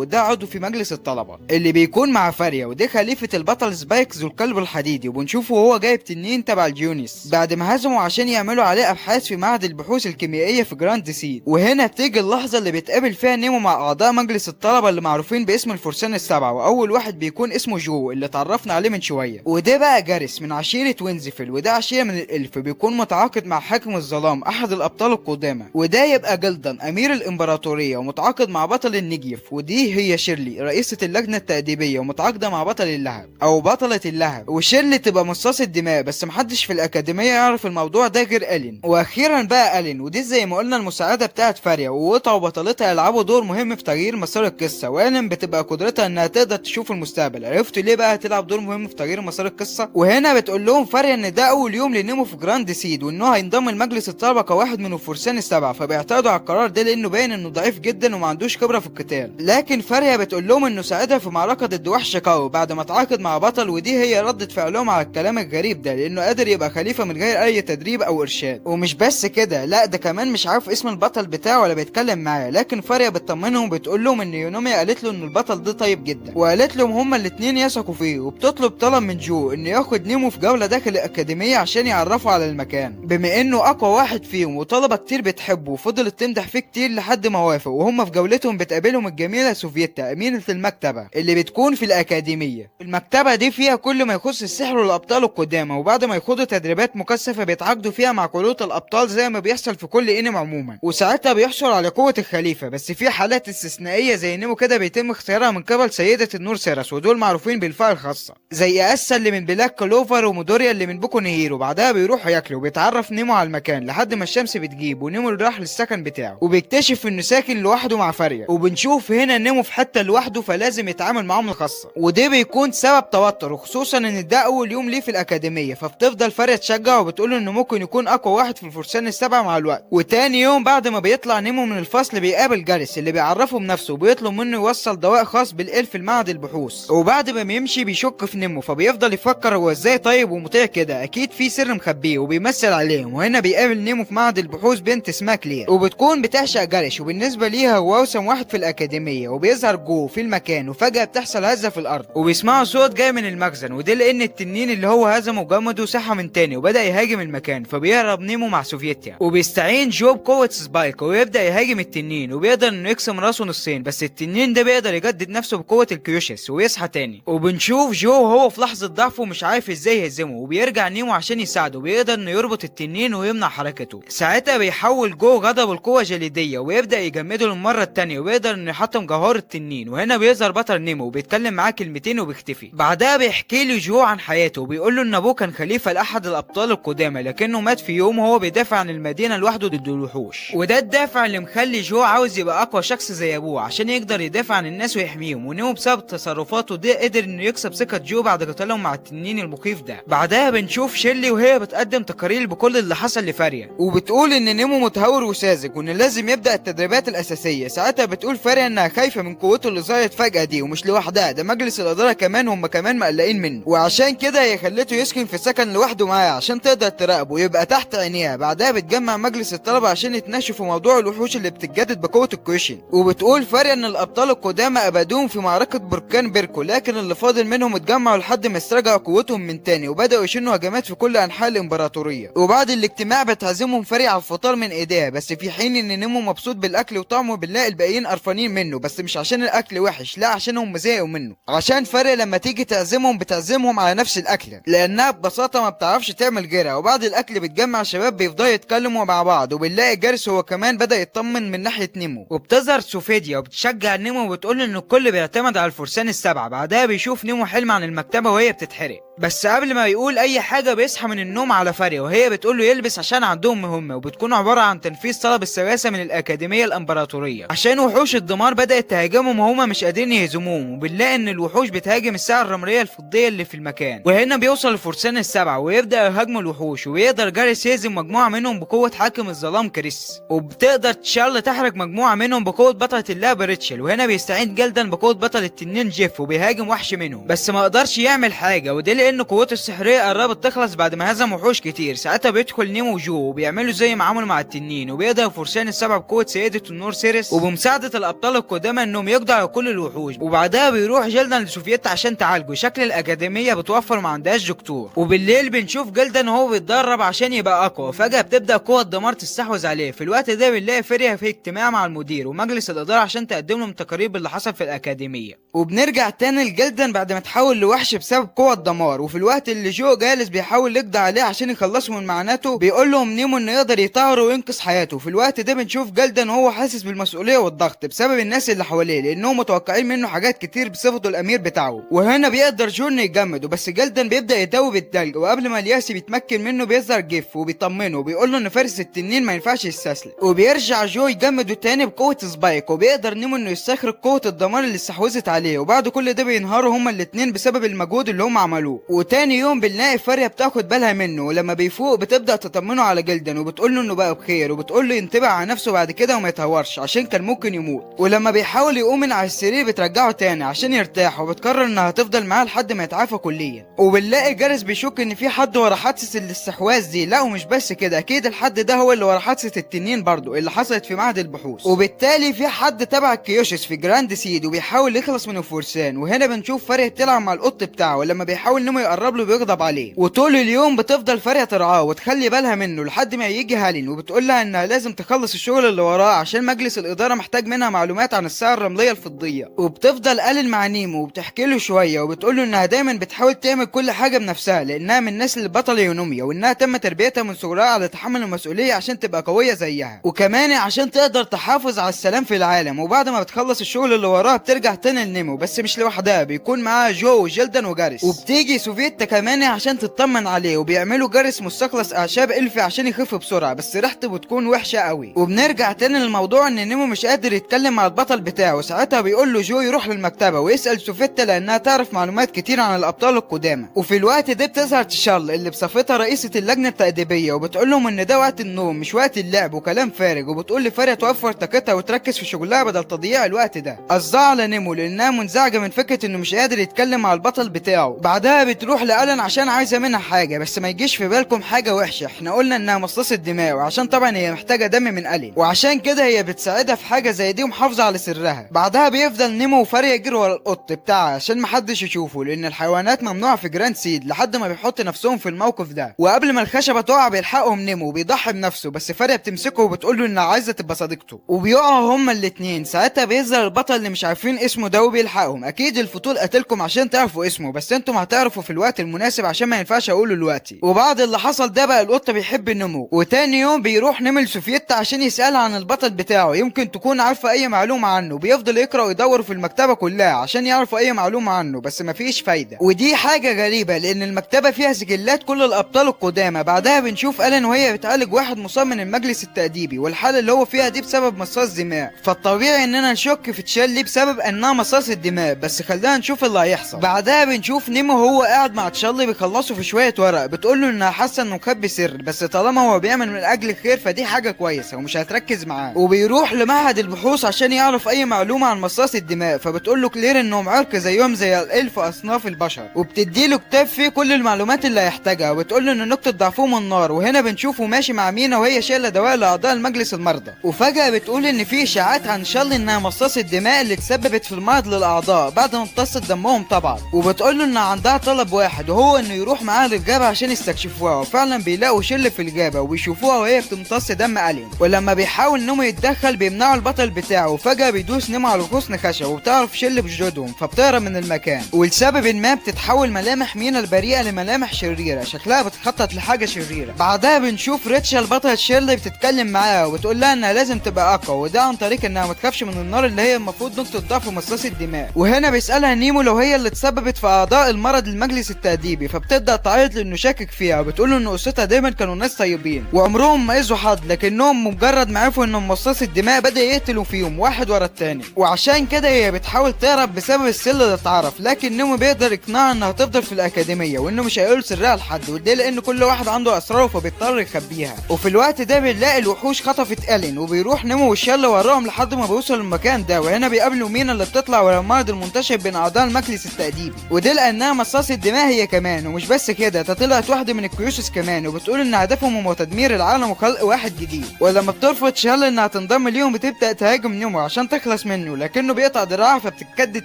S1: وده عضو في مجلس الطلبة اللي بيكون مع فريا، وده خليفة البطل سبايكس والقلب الحديدي، وبنشوفه وهو جايب تنين تبع الجيونيس بعد ما هزموا عشان يعملوا عليه ابحاث في معهد البحوث الكيميائية في جراند سيد. وهنا بتيجي اللحظة اللي بيتقابل فيها نيمو مع اعضاء مجلس الطلبة اللي معروفين باسم الفرسان السبعة، واول واحد بيكون اسمه جو اللي اتعرفنا عليه من شوية، وده بقى جاريس من عشيرة وينزفيل، وده عشيرة من الالف بيكون متعاقد مع حاكم الظلام احد الابطال القدامى، وده يبقى جلدن امير الامبراطورية ومتعاقد مع بطل النجيف، ودي هي شيرلي رئيسة اللجنة التأديبية ومتعاقدة مع بطل اللهب او بطلة اللهب. وشيرلي تبقى مصاص الدماء، بس محدش في الاكاديمية يعرف الموضوع ده غير الين. واخيرا بقى الين، ودي زي ما قلنا المساعدة بتاعت فريا، ووطا وبطلتها يلعبوا دور مهم في تغيير مسار القصة. والين بتبقى قدرتها انها تقدر تشوف المستقبل. عرفتوا ليه بقى هتلعب دور مهم في تغيير مسار القصة؟ وهنا بتقول لهم فريا ان ده اول يوم لنيمو في جراند سيد، وانه هينضم لمجلس الطلبة كواحد من الفرسان السبعة، فبيعترضوا على القرار ده لانه باين انه ضعيف جدا وما عندوش خبرة في القتال. لكن فريا بتقول لهم انه ساعدها في معركة ضد وحش قوي بعد ما اتعاقد مع بطل، ودي هي ردة فعلهم على الكلام الغريب ده لانه قادر يبقى خليفة من غير اي تدريب او ارشاد. ومش بس كده، لا ده كمان مش عارف اسم البطل بتاعه ولا بيتكلم معاه. لكن فريا بتطمنهم وبتقول لهم ان يونوميا قالت له ان البطل ده طيب جدا، وقالت لهم هما الاتنين يثقوا فيه، وبتطلب طلب من جو انه ياخد نيمو في جولة داخل الاكاديمية عشان يعرفوا على المكان بما انه اقوى واحد فيهم، وطلبة كتير بتحبه وفضلت تمدح فيه كتير لحد ما وافق. وهم في جولتهم بتقابلهم الجميلة سوفيتا امينة المكتبة اللي بتكون في الاكاديمية. المكتبة دي فيها كل ما يخص السحر والابطال القدامى، وبعد ما يخوضوا تدريبات مكثفة بيتعاقدوا فيها مع كروت الابطال زي ما بيحصل في كل انمي عموما، وساعتها بيحصل على قوة الخليفة. بس في حالات استثنائية زي نيمو كده بيتم اختيارها من قبل سيدة النور سيراس، ودول معروفين بالفئة الخاصة زي اسا اللي من بلاك كلوفر ومودوريا اللي من بوكو نهيرو. بعدها بيروحوا ياكلوا وبيتعرف نيمو على المكان لحد ما الشمس بتجيب، ونيمو راح للسكن بتاعه وبيكتشف انه ساكن لوحده مع فريا. وبنشوف هنا نيمو في حتة لوحده فلازم يتعامل معاهم الخاصة، وده بيكون سبب توتر، وخصوصا ان ده اول يوم ليه في الاكاديمية. فبتفضل فريا تشجعه وبتقوله انه ممكن يكون اقوى واحد في الفرسان السبعة مع الوقت. وتاني يوم بعد ما بيطلع نيمو من الفصل بيقابل جاريس اللي بيعرفه بنفسه وبيطلب منه يوصل دواء خاص بالالف لمعهد البحوث. وبعد ما بيمشي بيشك في نيمو، فبيفضل يفكر هو ازاي طيب ومطيع كده، اكيد في سر مخبيه وبيمثل عليهم. وهنا بيقابل نيمو في معهد البحوث بنت اسمها كلير، وبتكون بتعشق جاريس، وبالنسبه ليها هو اوسم واحد في الاكاديميه. وبيظهر جو في المكان وفجاه بتحصل هزه في الارض، وبيسمعوا صوت جاي من المخزن، وده لان التنين اللي هو هزمه جمده صحى من تاني وبدا يهاجم المكان. فبيهرب نيمو مع سوفيتيا، وبيستعين جو بقوه سبايك ويبدا يهاجم التنين، وبيقدر انه يقسم راسه نصين. بس التنين ده بيقدر يجدد نفسه بقوه الكيوشيس ويصحى تاني. وبنشوف جو هو في لحظه ضعفه مش عارف ازاي يهزمه، وبيرجع نيمو عشان يساعده، وبيقدر انه يربط التنين ويمنع حركته. ساعتها بيحول جو غضبه لقوه جليديه ويبدا يجمده للمره التانيه، ويقدر انه يحطم جوهر التنين. وهنا بيظهر بطل نيمو وبيتكلم معاه كلمتين وبيختفي. بعدها بيحكي له جو عن حياته وبيقول له ان ابوه كان خليفه لاحد الابطال القدامى، لكنه مات في يوم وهو بيدافع عن المدينه لوحده ضد الوحوش. وده الدافع اللي مخلي جو عاوز يبقى اقوى شخص زي ابوه عشان يقدر يدافع عن الناس ويحميهم. ونيمو بسبب تصرفاته دي قدر انه يكسب ثقه جو بعد قتالهم مع التنين المخيف ده. بعدها بنشوف شيرلي وهي بتقدم تقارير بكل اللي حصل لفاريا، وبتقول ان نيمو متهور وساذج وان لازم يبدا التدريبات الاساسيه. ساعتها بتقول فاريا انها خايفه من قوته اللي ظهرت فجاه دي، ومش لوحدها، ده مجلس الاداره كمان هم كمان مقلقين منه، وعشان كده هي خلته يسكن في سكن لوحده معاها عشان تقدر تراقبه ويبقى تحت عينيها. بعدها بتجمع مجلس الطلبه عشان يتناقشوا في موضوع الوحوش اللي بتتجدد بقوة الكوشن، وبتقول فاريا ان الابطال القدامى ابادوهم في معركة بركان بيركو، لكن اللي فاضل منهم اتجمعوا لحد ما استرجعوا قوتهم من تاني وبدأوا يشنوا هجمات في كل انحاء الامبراطورية. وبعد الاجتماع بتعزمهم فاريا على الفطار من ايديها، بس في حين ان نيمو مبسوط بالاكل وطعمه بنلاقي الباقيين قرفانين منه، بس مش عشان الاكل وحش، لا عشانهم زهقوا منه. عشان فاريا لما تيجي تعزمهم بتعزمهم على نفس الاكله لانها ببساطه ما بتعرفش تعمل غيرها. وبعد الاكل بتجمع شباب بيفضلوا يتكلموا مع بعض، وبنلاقي جارس هو كمان بدأ يطمن من ناحيه نيمو، وبتظهر سوفيديا وبتشجع نيمو وبتقول ان الكل بيعتمد على الفرسان السبعه. بعدها بيشوف نيمو حلم عن المكتبه وهي بتتحرق، بس قبل ما يقول اي حاجه بيصحى من النوم على فاريا وهي بتقول له يلبس عشان عندهم مهمه، وبتكون عباره عن تنفيذ طلب السواسه من الاكاديميه الامبراطوريه عشان وحوش الدمار بدات تهاجمهم وهما مش قادرين يهزموهم. وبنلاقي ان الوحوش بتهاجم الساعه الرمليه الفضيه اللي في المكان، وهنا بيوصل الفرسان السبعه ويبدا يهاجموا الوحوش، ويقدر جاريس يهزم مجموعه منهم بقوه حاكم الظلام كريس، وبتقدر تشارل تحرك مجموعه منهم بقوه بطله اللعبه ريتشل. وهنا بيستعين جلدن بقوه بطل التنين جيف وبيهاجم وحش منهم، بس ما قدرش يعمل حاجه، وده لان قوته السحريه قربت تخلص بعد ما هزم وحوش كتير. ساعتها بيدخل نيمو وجو وبيعملوا زي ما عملوا مع التنين، وبيقدر فرسان السبعه بقوه سيده النور سيريس وبمساعده الابطال القدامى انهم يقضوا على كل الوحوش. وبعدها بيروح جلدن لسوفيتا عشان تعالجه. شكل الاكاديميه بتوفر ما عندهاش دكتور، وبالليل بنشوف جلدن وهو بيتدرب عشان يبقى اقوى. فجاه بتبدا قوه الدمار تستحوذ عليه. في الوقت ده بنلاقي فيريا في اجتماع مع المدير ومجلس الاداره عشان تقدم لهم تقارير باللي حصل في الاكاديميه. وبنرجع تاني لجلدن بعد ما تحول لوحش بسبب قوه الدمار، وفي الوقت اللي جو جالس بيحاول يقضي عليه عشان يخلصوا من معاناته بيقول لهم نيمو انه يقدر يطهره وينقذ حياته. في الوقت ده بنشوف جلدن وهو حاسس بالمسؤوليه والضغط بسبب الناس اللي حواليه لانهم متوقعين منه حاجات كتير بصفته الامير بتاعه. وهنا بيقدر جو انه يجمده، بس جلدن بيبدا يدوب التلج، وقبل ما الياسي بيتمكن منه بيظهر جيف وبيطمنه وبيقول له ان فارس التنين ما ينفعش يستسلم. وبيرجع جو يجمده تاني بقوه سبايك، وبيقدر نيمو انه يستخرج قوه الدمار اللي استحوذت عليه. وبعد كل ده بينهاروا هما الاتنين بسبب المجهود اللي هم عملوه. وتاني يوم بنلاقي فاريا بتاخد بالها منه، ولما بيفوق بتبدا تطمنه على جلدن وبتقول له انه بقى بخير، وبتقول له ينتبه على نفسه بعد كده وما يتهورش عشان كان ممكن يموت. ولما بيحاول يقوم من على السرير بترجعه تاني عشان يرتاح، وبتقرر انها هتفضل معاه لحد ما يتعافى كليا. وبنلاقي جارس بيشك ان في حد ورا حادثه الاستحواذ دي، لا ومش بس كده، اكيد الحد ده هو اللي ورا حادثه التنين برضه اللي حصلت في معهد البحوث، وبالتالي في حد تبع كيوشيس في جراند سيد وبيحاول يخلص من الفرسان. وهنا بنشوف فاريا بتلعب مع القط بتاعه، ولما بيحاول نيمو يقرب له بيغضب عليه. وطول اليوم بتفضل فاريا ترعاه وتخلي بالها منه لحد ما يجي هالين وبتقول لها انها لازم تخلص الشغل اللي وراه عشان مجلس الاداره محتاج منها معلومات عن الساعه الرمليه الفضيه. وبتفضل قالن مع نيمو وبتحكي له شويه وبتقول له انها دايما بتحاول تعمل كل حاجه بنفسها لانها من الناس اللي بطل يونوميا، وانها تم تربيتها من صغرها على تحمل المسؤوليه عشان تبقى قويه زيها، وكمان عشان تقدر تحافظ على السلام في العالم. وبعد ما بتخلص الشغل اللي وراها بترجع تاني لنيمو، بس مش لوحدها، بيكون معاها جو وجلدن وجارس، وبتيجي سوفيتا كمان عشان تطمن عليه. وبيعملوا جارس مستخلص اعشاب الفي عشان يخف بسرعه، بس ريحته بتكون وحشه قوي. وبنرجع تاني للموضوع ان نيمو مش قادر يتكلم مع البطل بتاعه. ساعتها بيقول له جو يروح للمكتبه ويسال سوفيتا لانها تعرف معلومات كتير عن الابطال القدامى. وفي الوقت ده بتظهر تشارل اللي بصفتها رئيسه اللجنه التأديبيه، وبتقول لهم ان ده وقت النوم مش وقت اللعب وكلام فارغ. وبتقول لفاريا توفر طاقتها وتركز في شغلها بدل تضييع الوقت ده. قصدها على نيمو لانها منزعجه من فكره انه مش قادر يتكلم مع البطل بتاعه. بعدها بتروح لألن عشان عايزه منها حاجه، بس ما يجيش في بالكم حاجه وحشه، احنا قلنا انها مصاصه دماء، وعشان طبعا هي محتاجه دم من ألين، وعشان كده هي بتساعدها في حاجه زي دي ومحافظه على سرها. بعدها بيفضل نيمو وفاريا يجروا ورا القط بتاعها عشان محدش يشوفه لان الحيوانات ممنوعه في جراند سيد، لحد ما بيحط نفسهم في الموقف ده. وقبل ما الخشبه تقع بيلحقهم نيمو وبيضحي بنفسه، بس فاريا بتمسكه وبتقول له انها عايزه تبقى صديقته، وبيقعوا هما الاتنين. ساعتها بيظهر البطل اللي مش عارفين اسمه ده وبيلحقهم. اكيد الفضول قتلكم عشان تعرفوا اسمه، بس انتم هتعرفوا في الوقت المناسب عشان ما ينفعش اقوله دلوقتي. وبعد اللي حصل ده بقى القط بيحب نيمو. وتاني يوم بيروح نيمو لسوفيتا عشان يسالها عن البطل بتاعه، يمكن تكون عارفه اي معلومه عنه. بيفضل يقرا ويدور في المكتبه كلها عشان يعرفوا اي معلومه عنه، بس مفيش فايده. ودي حاجه غريبه لان المكتبه فيها سجلات كل الابطال القدامى. بعدها بنشوف ألين وهي بتعالج واحد مصاب من المجلس التأديبي، والحاله اللي هو فيها دي بسبب مصاص دماء، فالطبيعي اننا نشك في تشارلي بسبب انها مصاص الدماء، بس خلينا نشوف اللي هيحصل. بعدها بنشوف نيمو هو قاعد مع تشارلي بيخلصوا في شويه ورق، بتقول له انها حاسه انه مخبي سر، بس طالما هو بيعمل من اجل الخير فدي حاجه كويسه ومش هتركز معاه. وبيروح لمعهد البحوث عشان يعرف اي معلومه عن مصاص الدماء، فبتقول له كلير انهم عرق زيهم زي الالف اصناف البشر، وبتدي له كتاب فيه كل المعلومات اللي هيحتاجها، وبتقول له ان نقطه ضعفهم النار. وهنا بنشوفه ماشي مع مينا وهي شايله دواء لاعضاء المجلس المرضى، وفجاه بتقول ان في اشاعات عن شارلي انها مصاص الدماء اللي تسببت في المرض للاعضاء بعد ما امتصت دمهم طبعا. وبتقول له ان عندها طلب واحد وهو انه يروح معاها للغابه عشان يستكشفوها، وفعلا بيلاقوا شله في الغابه وبيشوفوها وهي بتمتص دم الين، ولما بيحاول نمو يتدخل بيمنعوا البطل بتاعه، وفجاه بيدوس نمو على غصن خشب وبتعرف شله بجدودهم فبتهرب من المكان. ولسبب ما بتتحول ملامح مينا البريئه لملامح شريره، شكلها بتخطط لحاجه شريره. بعدها بنشوف ريتشل بطل شيرلي بتتكلم معاها وبتقول لها انها لازم تبقى اقوى، وده عن طريق انها ما تخافش من النار اللي هي المفروض نقطه ضعف مصاص الدماء. وهنا بيسالها نيمو لو هي اللي تسببت في اعضاء المرض المجلس التاديبي، فبتبدا تعيط لانه شاكك فيها، وبتقول له ان قصتها دايما كانوا ناس طيبين وعمرهم ما اذوا حد، لكنهم مجرد ما عرفوا ان مصاص الدماء بدا يقتلوا فيهم واحد ورا التاني، وعشان كده هي بتحاول تهرب بسبب السر اللي اتعرف. لكن نيمو بيقدر يقنعها انها تفضل في الاكاديميه وانه مش هيقول سرها لحد، وده لان كل واحد عنده اسراره فبيضطر يخبيها. وفي الوقت ده بنلاقي الوحوش خطفت الين، وبيروح نيمو والشله وراهم لحد ما بيوصلوا المكان ده، وهنا بيقابلوا مينا اللي بتطلع ورا المرض المنتشر بين اعضاء المجلس التاديبي، وده لانها مصاص الدماء هي كمان. ومش بس كده، ده طلعت واحده من الكيوسس كمان، وبتقول ان هدفهم هو تدمير العالم وخلق واحد جديد. ولما بترفض شارلي انها تنضم ليهم بتبدا تهاجم نيمو عشان تخلص منه، لكنه بيقطع دراعها فبتتكدد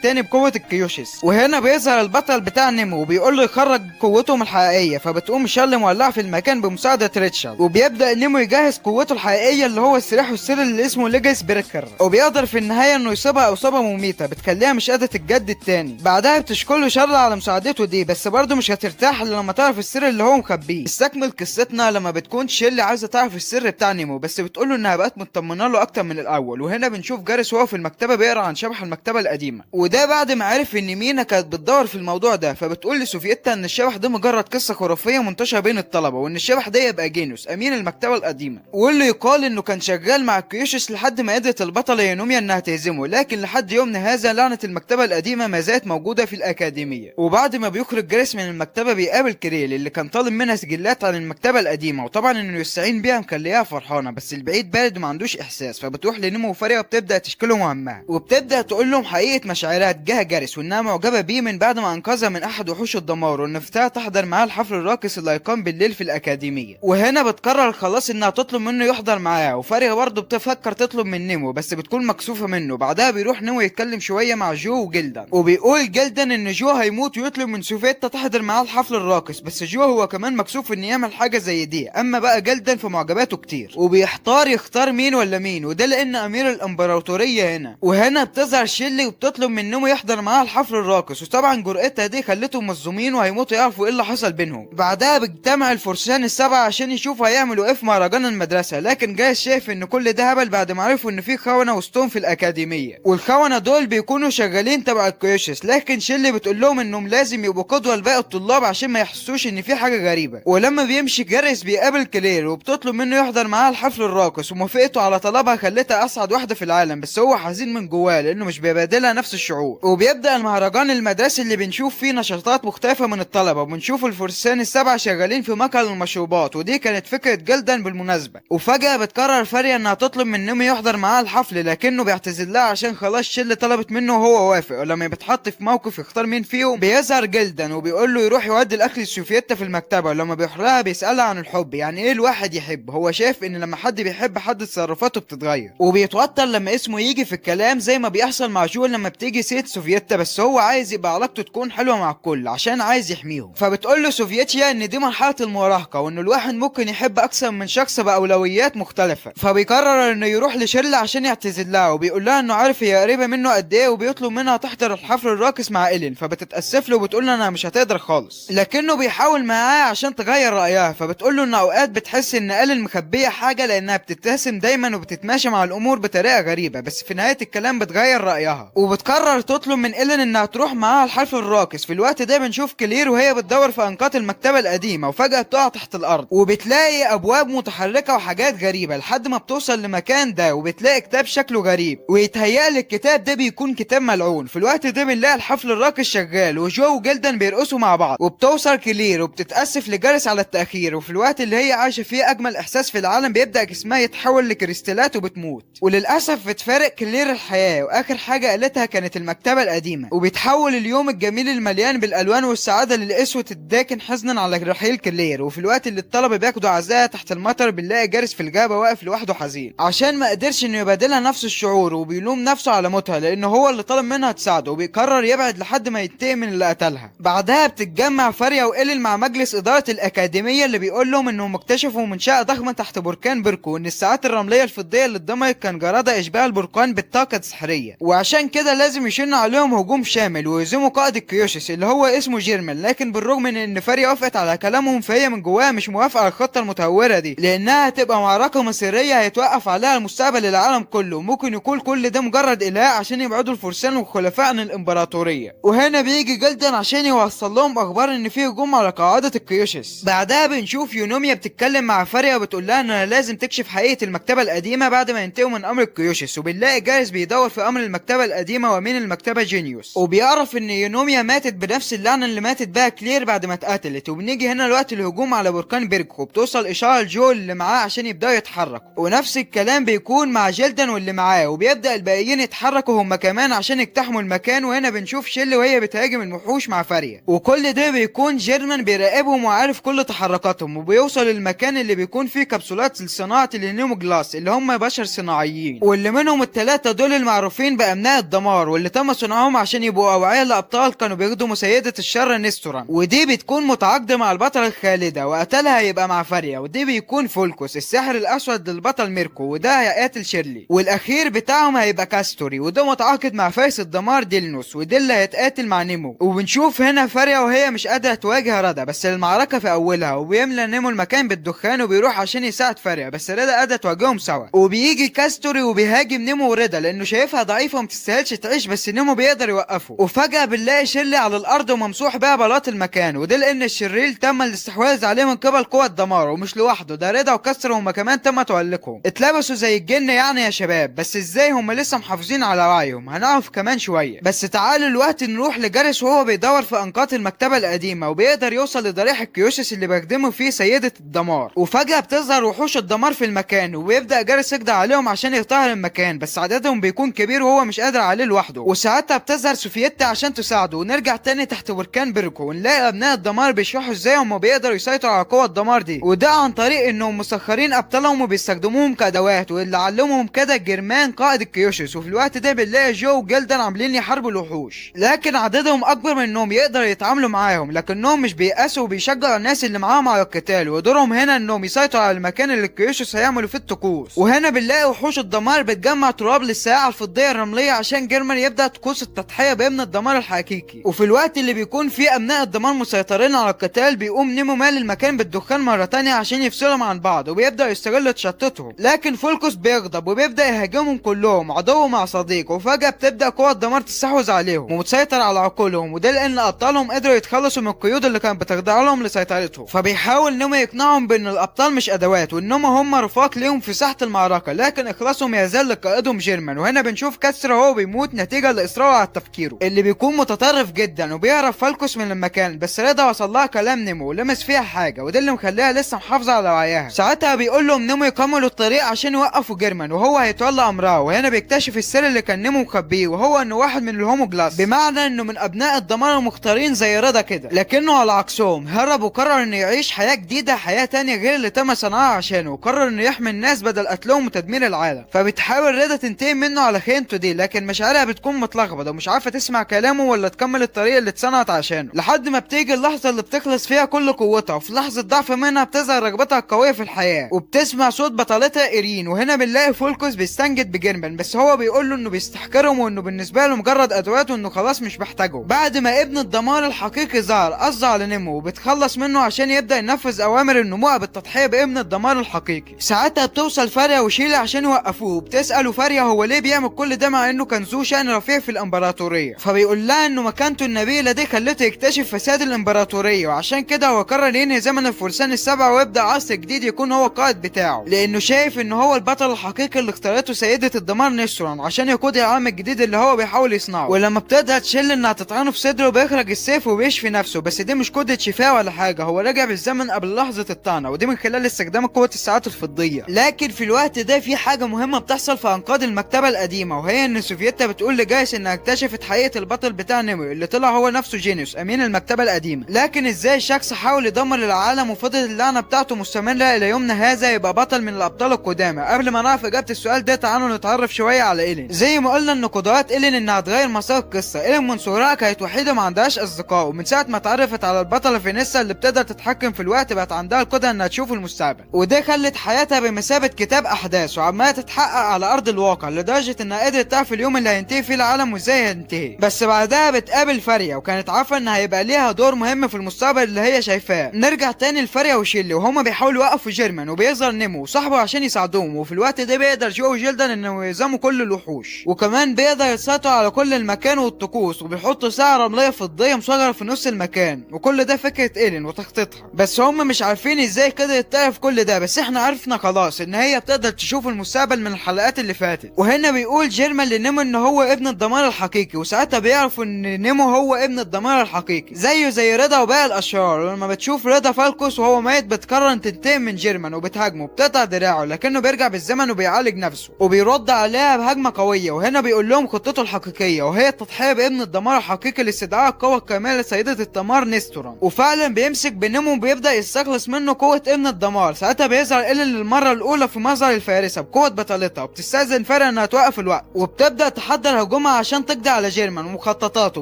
S1: تاني بقوه الكيوشس. وهنا بيظهر البطل بتاع نيمو وبيقول له يخرج قوتهم الحقيقيه، فبتقوم شارلي مولعه في المكان بمساعده ريتشارد، وبيبدا نيمو يجهز قوته الحقيقيه اللي هو السلاح السري اللي اسمه ليجاس بريكر، وبيقدر في النهايه انه يصيبها اصابه مميته بتخليها مش قادره تتجدد تاني. بعدها بتشكر له شارلي على مساعدته دي، بس برضه مش هترتاح الا لما تعرف السر اللي هو مخبيه. استكمل قصتنا لما بتكون شيرلي عايزه تعرف السر بتاع نيمو، بس بتقول له انها بقت مطمنه له اكتر من الاول. وهنا بنشوف جاريس وهو في المكتبه بيقرا عن شبح المكتبه القديمه، وده بعد ما عرف ان مينا كانت بتدور في الموضوع ده، فبتقول لسوفيتا ان الشبح ده مجرد قصه خرافيه منتشره بين الطلبه، وان الشبح ده يبقى جينوس امين المكتبه القديمه، واللي يقال انه كان شغال مع كيوشس لحد ما قدرت البطله يونوميا انها تهزمه. لكن لحد يومنا هذا لعنه المكتبه القديمه ما زالت موجوده في الاكاديميه. وبعد ما بيخرج جاريس من المكتبه بيقابل كريل اللي كان طالب منها سجلات عن المكتبه القديمه، وطبعا انه يستعين بيها مخليها فرحانه، بس البعيد بارد وما عندوش احساس. فبتروح لنيمو وفاريا وبتبدا تشكيله مهمها، وبتبدا تقول لهم حقيقه مشاعرها تجاه جاريس، وانها معجبه بيه من بعد ما انقذها من احد وحوش الدمار، وان فتاة تحضر معاه الحفل الراقص اللي هيقام بالليل في الاكاديميه. وهنا بتقرر خلاص انها تطلب منه يحضر معاها، وفاريا برضه بتفكر تطلب من نيمو بس بتكون مكسوفه منه. بعدها بيروح نيمو يتكلم شويه مع جو وجلدن، وبيقول جلدن ان جو هيموت ويطلب من سوفيتا تحضر معاه الحفل الراقص، بس جو هو كمان مكسوف ان يعمل حاجه زي دي. اما بقى جلدن فمعجباته كتير وبيحتار يختار مين ولا مين، وده لان امير الامبراطوريه هنا. وهنا بتظهر شيلي وبتطلب من نيمو يحضر معاها الحفل الراقص، وطبعا جرأتها دي خلتهم مصدومين وهيموتوا يعرفوا ايه اللي حصل بينهم. بعدها بيجتمع الفرسان السبعه عشان يشوفوا هيعملوا ايه في مهرجان المدرسه، لكن جايز شايف ان كل ده هبل بعد ما عرفوا ان في خونه وسطهم في الاكاديميه، والخونه دول بيكونوا شغالين تبع الكيوشس. لكن شيلي بتقول لهم انهم لازم يبقوا قدوه لباقي الطلاب عشان ما يحسوش ان في حاجه غريبه. ولما بيمشي جاريس بيقابل كلير وبتطلب منه يحضر معاها الحفل الراقص، وموافقته على طلبها خلتها اسعد واحده في العالم، بس هو حزين من جواه لانه مش بيبادلها نفس الشعور. وبيبدا المهرجان المدرسي اللي بنشوف فيه نشاطات مختلفه من الطلبه، وبنشوف الفرسان السبعه شغالين في مكان المشروبات، ودي كانت فكره جلدن بالمناسبه. وفجاه بتقرر فاريا انها تطلب من نيمو يحضر معاها الحفل، لكنه بيعتذر لها عشان خلاص شيل طلبت منه وهو وافق. ولما بيتحط في موقف يختار مين فيهم بيظهر جلدن وبيقول له يروح يودي الاكل لسوفيتا في المكتبه، ولما بيروح لها بيسالها عن الحب، يعني ايه الواحد يحب. هو شايف ان لما حد بيحب حد تصرفاته بتتغير، وبيتوتر لما اسمه يجي في الكلام زي ما بيحصل مع جول لما بتيجي سيره سوفيتا، بس هو عايز يبقى علاقته تكون حلوه مع الكل عشان عايز يحميهم. فبتقول له سوفيتيا ان دي مرحله المراهقه، وان الواحد ممكن يحب اكثر من شخص باولويات مختلفه. فبيقرر انه يروح لشيرلي عشان يعتذر لها، وبيقول لها انه عارف هي قريبه منه قد ايه، وبيطلب منها تحضر الحفل الراقص مع إلين. فبتتاسف له وبتقول له انها مش هتقدر خالص، لكنه بيحاول معاها عشان تغير رايها. فبتقول له ان اوقات بتحس ان إلين مخبيه حاجه لانها بتتسم دايما وبتتماشى مع الامور بطريقه غريبه، بس في نهايه الكلام بتغير رايها وبتقرر تطلب من إلين انها تروح معاها الحفل الراقص. في الوقت ده بنشوف كلير وهي بتدور في انقاض المكتبه القديمه، وفجاه بتقع تحت الارض وبتلاقي ابواب متحركه وحاجات غريبه لحد ما بتوصل لمكان ده، وبتلاقي كتاب شكله غريب ويتهيأ لي الكتاب ده بيكون كتاب ملعون. في الوقت ده بنلاقي الحفل الراقص شغال، وجو وجلدن جدا بيرقصوا مع بعض، وبتوصل كلير وبتتأسف لجارس على التأخير، وفي الوقت اللي هي عايشة فيه أجمل إحساس في العالم بيبدأ جسمها يتحول لكريستالات وبتموت. وللأسف بتفارق كلير الحياة، وآخر حاجة قالتها كانت المكتبة القديمة، وبيتحول اليوم الجميل المليان بالألوان والسعادة للأسود الداكن حزنا على رحيل كلير. وفي الوقت اللي الطلبة بياخدوا عزاها تحت المطر بنلاقي جارس في الغابة واقف لوحده حزين عشان ما قدرش انه يبادلها نفس الشعور، وبيلوم نفسه على موتها لأنه هو اللي طلب منها تساعده، وبيقرر يبعد لحد ما ينتقم من اللي قتلها. بعدها بتتجمع فاريا وإيلين مع مجلس إدارة الأكاديمية اللي بيقول لهم إنهم اكتشفوا منشأة ضخمة تحت بركان بيركو، وإن الساعات الرملية الفضية اللي اتدمرت كان جرادة إشباه البركان بالطاقة السحرية، وعشان كده لازم يشنوا عليهم هجوم شامل ويهزموا قائد الكيوشيس اللي هو اسمه جيرمن. لكن بالرغم من إن فاريا وافقت على كلامهم فهي من جواها مش موافقة على الخطة المتهورة دي، لأنها هتبقى معركة مصيرية هيتوقف عليها المستقبل العالم كله، وممكن يكون كل ده مجرد إلهاء عشان يبعدوا الفرسان والخلفاء عن الإمبراطورية. وهنا بيجي جلدن عشان يوصل لهم أخبار إن في هجوم على قاعدة الكيوشيس. بعدها بنشوف يونوميا بتتكلم مع فاريا وبتقول لها إنها لازم تكشف حقيقة المكتبة القديمة بعد ما ينتهوا من أمر الكيوشيس، وبنلاقي جارس بيدور في أمر المكتبة القديمة ومين المكتبة جينيوس، وبيعرف إن يونوميا ماتت بنفس اللعنة اللي ماتت بها كلير بعد ما اتقتلت. وبنيجي هنا الوقت الهجوم على بركان بيركو، وبتوصل إشارة لجو اللي معاه عشان يبدأوا يتحركوا، ونفس الكلام بيكون مع جلدن واللي معاه، وبيبدأ الباقيين يتحركوا هم كمان عشان يقتحموا المكان. وهنا بنشوف شيل وهي بتهاجم الموحوش مع فاريا، وكل ده بيكون جيرمان بيراقبهم وعارف كل تحركاتهم، وبيوصل المكان اللي بيكون فيه كبسولات لصناعة الهينيوم جلاس اللي هم بشر صناعيين، واللي منهم الثلاثة دول المعروفين بأمناء الدمار، واللي تم صنعهم عشان يبقوا أوعية لأبطال كانوا بيخدموا سيدة الشر نستوران. ودي بتكون متعاقدة مع البطل الخالدة، وقتلها هيبقى مع فاريا. ودي بيكون فولكوس الساحر الأسود للبطل ميركو، وده هيقاتل شيرلي. والأخير بتاعهم هيبقى كاستوري، وده متعاقد مع فارس الدمار ديلنوس، وده اللي هيتقاتل مع نيمو. وبنشوف هنا فاريا وهي مش قادرة تواجه ردا، بس المعركة في أولها، وبيملى نيمو المكان بالدخان وبيروح عشان يساعد فاريا، بس ردا قادرة تواجههم سوا. وبيجي كاستوري وبيهاجم نيمو وردا لأنه شايفها ضعيفة ومتستاهلش تعيش، بس نيمو بيقدر يوقفه. وفجأة بنلاقي شيرلي على الأرض وممسوح بها بلاط المكان، وده لأن الشرير تم الاستحواذ عليه من قبل قوة الدمار، ومش لوحده، ده ردا وكاستوري هما كمان تم توليكهم. اتلبسوا زي الجن يعني يا شباب، بس ازاي هما لسه محافظين على وعيهم هنعرف كمان شوية. بس تعالوا الوقت نروح لجارس وهو بيدور في أنقاض المكتبة القديمة، وبيقدر يوصل لضريح الكيوشيس اللي بيخدموا فيه سيدة الدمار. وفجأة بتظهر وحوش الدمار في المكان، وبيبدأ جارس يقضي عليهم عشان يطهر المكان، بس عددهم بيكون كبير وهو مش قادر عليه لوحده. وساعتها بتظهر سوفيتا عشان تساعده، ونرجع تاني تحت بركان بيركو ونلاقي أبناء الدمار بيشرحوا ازاي هم بيقدروا يسيطروا على قوة الدمار دي، وده عن طريق انهم مسخرين ابطالهم وبيستخدموهم كادوات، واللي علمهم كده جيرمان قائد الكيوشيس. وفي الوقت ده بنلاقي جو وجلدن عاملين يحاربوا الوحوش، لكن عددهم اكبر من انهم يقدروا يتعاملوا معاهم، لكنهم مش بيأسوا وبيشجعوا الناس اللي معاهم على القتال، ودورهم هنا انهم يسيطروا على المكان اللي الكيوشيس هيعملوا فيه الطقوس. وهنا بنلاقي وحوش الدمار بتجمع تراب للساعة الفضية الرملية عشان جيرمان يبدأ طقوس التضحية بابن الدمار الحقيقي. وفي الوقت اللي بيكون فيه ابناء الدمار مسيطرين على القتال، بيقوم نيمو مال المكان بالدخان مرة تانية عشان يفصلهم عن بعض، وبيبدأ يستغل تشتتهم. لكن فولكوس بيغضب وبيبدأ يهاجمهم كلهم عدو مع صديق، وفجأة بتبدأ قوة الدمار تستحوذ عليهم ومتسيطر على عقولهم، وده لأن أبطالهم قدروا يتخلصوا من القيود اللي كانت بتخضع لهم لسيطرتهم. فبيحاول نيمو يقنعهم بأن الأبطال مش أدوات، وإنهم هم رفاق ليهم في ساحة المعركة، لكن إخلاصهم يزال لقائدهم جيرمان. وهنا بنشوف كاستر وهو بيموت نتيجة لإصراره على تفكيره اللي بيكون متطرف جدا، وبيعرف فالكوس من المكان، بس رضا وصل لها كلام نيمو ولمس فيها حاجة، وده اللي مخليها لسه محافظة على وعيها. ساعتها بيقول لهم نيمو يكملوا الطريق عشان يوقفوا جيرمان وهو هيتولى أمرها. وهنا بيكتشف السر اللي كان نيمو مخبيه، وهو إنه واحد من الهومو جلاس، بمعنى إنه من أبناء الدمار المختارين زي رضا كده، لكنه على عكسهم هرب وقرر إنه يعيش حياة جديدة، حياة تانية غير اللي تم صنعها عشانه، وقرر إنه يحمي الناس بدل قتلهم وتدمير العالم. فبتحاول رضا تنتقم منه على خيانته دي، لكن مشاعرها بتكون متلخبطة ومش عارفة تسمع كلامه ولا تكمل الطريق اللي اتصنعت عشانه، لحد ما بتيجي اللحظة اللي بتخلص فيها كل قوتها، وفي لحظة ضعف منها بتظهر رغبتها القوية في الحياة، وبتسمع صوت بطلتها إيرين. وهنا بنلاقي فولكوس بيستنجد بجيرمان، بس هو بيقول له إنه بيستحقرهم وإنه بالنسبة له مجرد أدوات، وإنه خلاص مش محتاجه. بعد ما ابن الدمار الحقيقي ظهر قص على نيمو وبتخلص منه عشان يبدأ ينفذ أوامر النمو بالتضحية بابن الدمار الحقيقي. ساعتها بتوصل فاريا وشيلا عشان يوقفوه، بتسأله فاريا هو ليه بيعمل كل ده مع إنه كان ذو شأن رفيع في الإمبراطورية، فبيقول لها إنه مكانته النبيلة دي خلته يكتشف فساد الإمبراطورية، وعشان كده هو قرر ينهي زمن الفرسان السبعة ويبدأ عصر جديد يكون هو القائد بتاعه، لأنه شايف إنه هو البطل الحقيقي اللي اختارته سيدة الدمار نستوران عشان يقود العالم الجديد اللي هو بيحاول يصنعه. ولما بتبدأ تشيل إنها تطعنه في صدره بيخرج بيخرج السيف وبيشفي نفسه، بس دي مش قدرة شفاء ولا حاجة، هو رجع بالزمن قبل لحظة الطعنة، ودي من خلال استخدام قوة الساعات الفضية. لكن في الوقت ده في حاجة مهمة بتحصل في أنقاض المكتبة القديمة، وهي إن سوفيتا بتقول لجايس إنها اكتشفت حقيقة البطل بتاع نيمو اللي طلع هو نفسه جينيوس أمين المكتبة القديمة. لكن إزاي شخص حاول يدمر العالم وفضل اللعنة بتاعته مستمرة إلى يومنا هذا يبقى بطل من الأبطال القدامى؟ قبل ما نعرف إجابة السؤال ده تعالوا نتعرف شوية على إيلين. زي ما قلنا إن قدرات إيلين إنها تغير مسار القصة. إيلين من صغرها كانت وحيدة ما عندهاش أصدقاء، ومن ساعة ما اتعرفت على البطلة فينيسا اللي بتقدر تتحكم في الوقت بقت عندها القدرة إنها تشوف المستقبل، وده خلت حياتها بمثابة كتاب أحداث وعمالة تتحقق على أرض الواقع، لدرجة إنها قدرت تعرف اليوم اللي هينتهي فيه العالم وإزاي هينتهي. بس بعدها بتقابل فاريا، وكانت عارفة إن هيبقى ليها دور مهم في المستقبل اللي هي شايفاه. نرجع تاني لفاريا وشيلي وهما بيحاولوا يوقفوا جيرمان، وبيظهر نيمو وصاحبه عشان يساعدوهم، وفي الوقت ده بيقدر جو وجيلدان إنه يهزموا كل الوحوش، وكمان بيقدر يسيطر على كل المكان والطقوس، وبيحطوا ساعة رملية فضية مصغرة في نص المكان، وكل ده فكرة إيلين وتخطيطها. بس هم مش عارفين ازاي قدرت تعرف كل ده، بس احنا عرفنا خلاص ان هي بتقدر تشوف المستقبل من الحلقات اللي فاتت. وهنا بيقول جيرمان لنيمو ان هو ابن الدمار الحقيقي، وساعتها بيعرفوا ان نيمو هو ابن الدمار الحقيقي زيه زي رضا وباقي الاشرار. ولما بتشوف رضا فالكوس وهو ميت بتقرر تنتقم من جيرمان وبتهاجمه، بتقطع دراعه، لكنه بيرجع بالزمن وبيعالج نفسه وبيرد عليها بهجمة قوية. وهنا بيقول لهم خطته الحقيقية، وهي التضحية بابن الدمار الحقيقي لاستدعاء القوة الكاملة لسيدة الدمار نستوران. وفعلا بيمسك بنيمو وبيبدأ يستخلص منه قوة ابن الدمار. ساعتها بيظهر إيلين للمرة الأولى في مظهر الفارسة بقوة بطلتها، وبتستأذن فارس إنها توقف الوقت، وبتبدأ تحضر هجومها عشان تقضي على جيرمان ومخططاته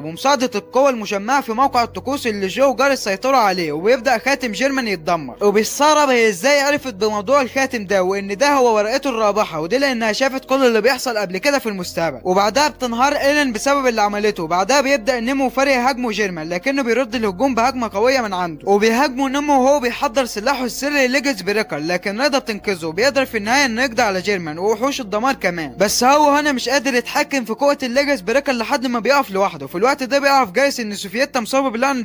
S1: بمساعدة القوة المجمعة في موقع الطقوس اللي جو وجار السيطرة عليه. وبيبدأ خاتم جيرمان يتدمر، وبيستغرب هي ازاي عرفت بموضوع الخاتم ده وإن ده هو ورقته الرابحة، ودي لأنها شافت كل اللي بيحصل قبل كده في المستقبل. وبعدها بتنهار إيلين بسبب اللي عملته. بعدها بيبدأ نيمو وفارس يهاجموا جيرمان، لكنه بيرد الهجوم بهجمة قوية من عنده، وبيهاجموا نيمو وهو بيحضر سلاحه السري ليجز بريكر، لكن رضا بتنقذه وبيقدر في النهايه انه يقضي على جيرمان ووحوش الدمار كمان. بس هو هنا مش قادر يتحكم في قوه الليجز بريكر لحد ما بيقف لوحده. في الوقت ده بيعرف جايس ان سوفيتا مصابه بلعنه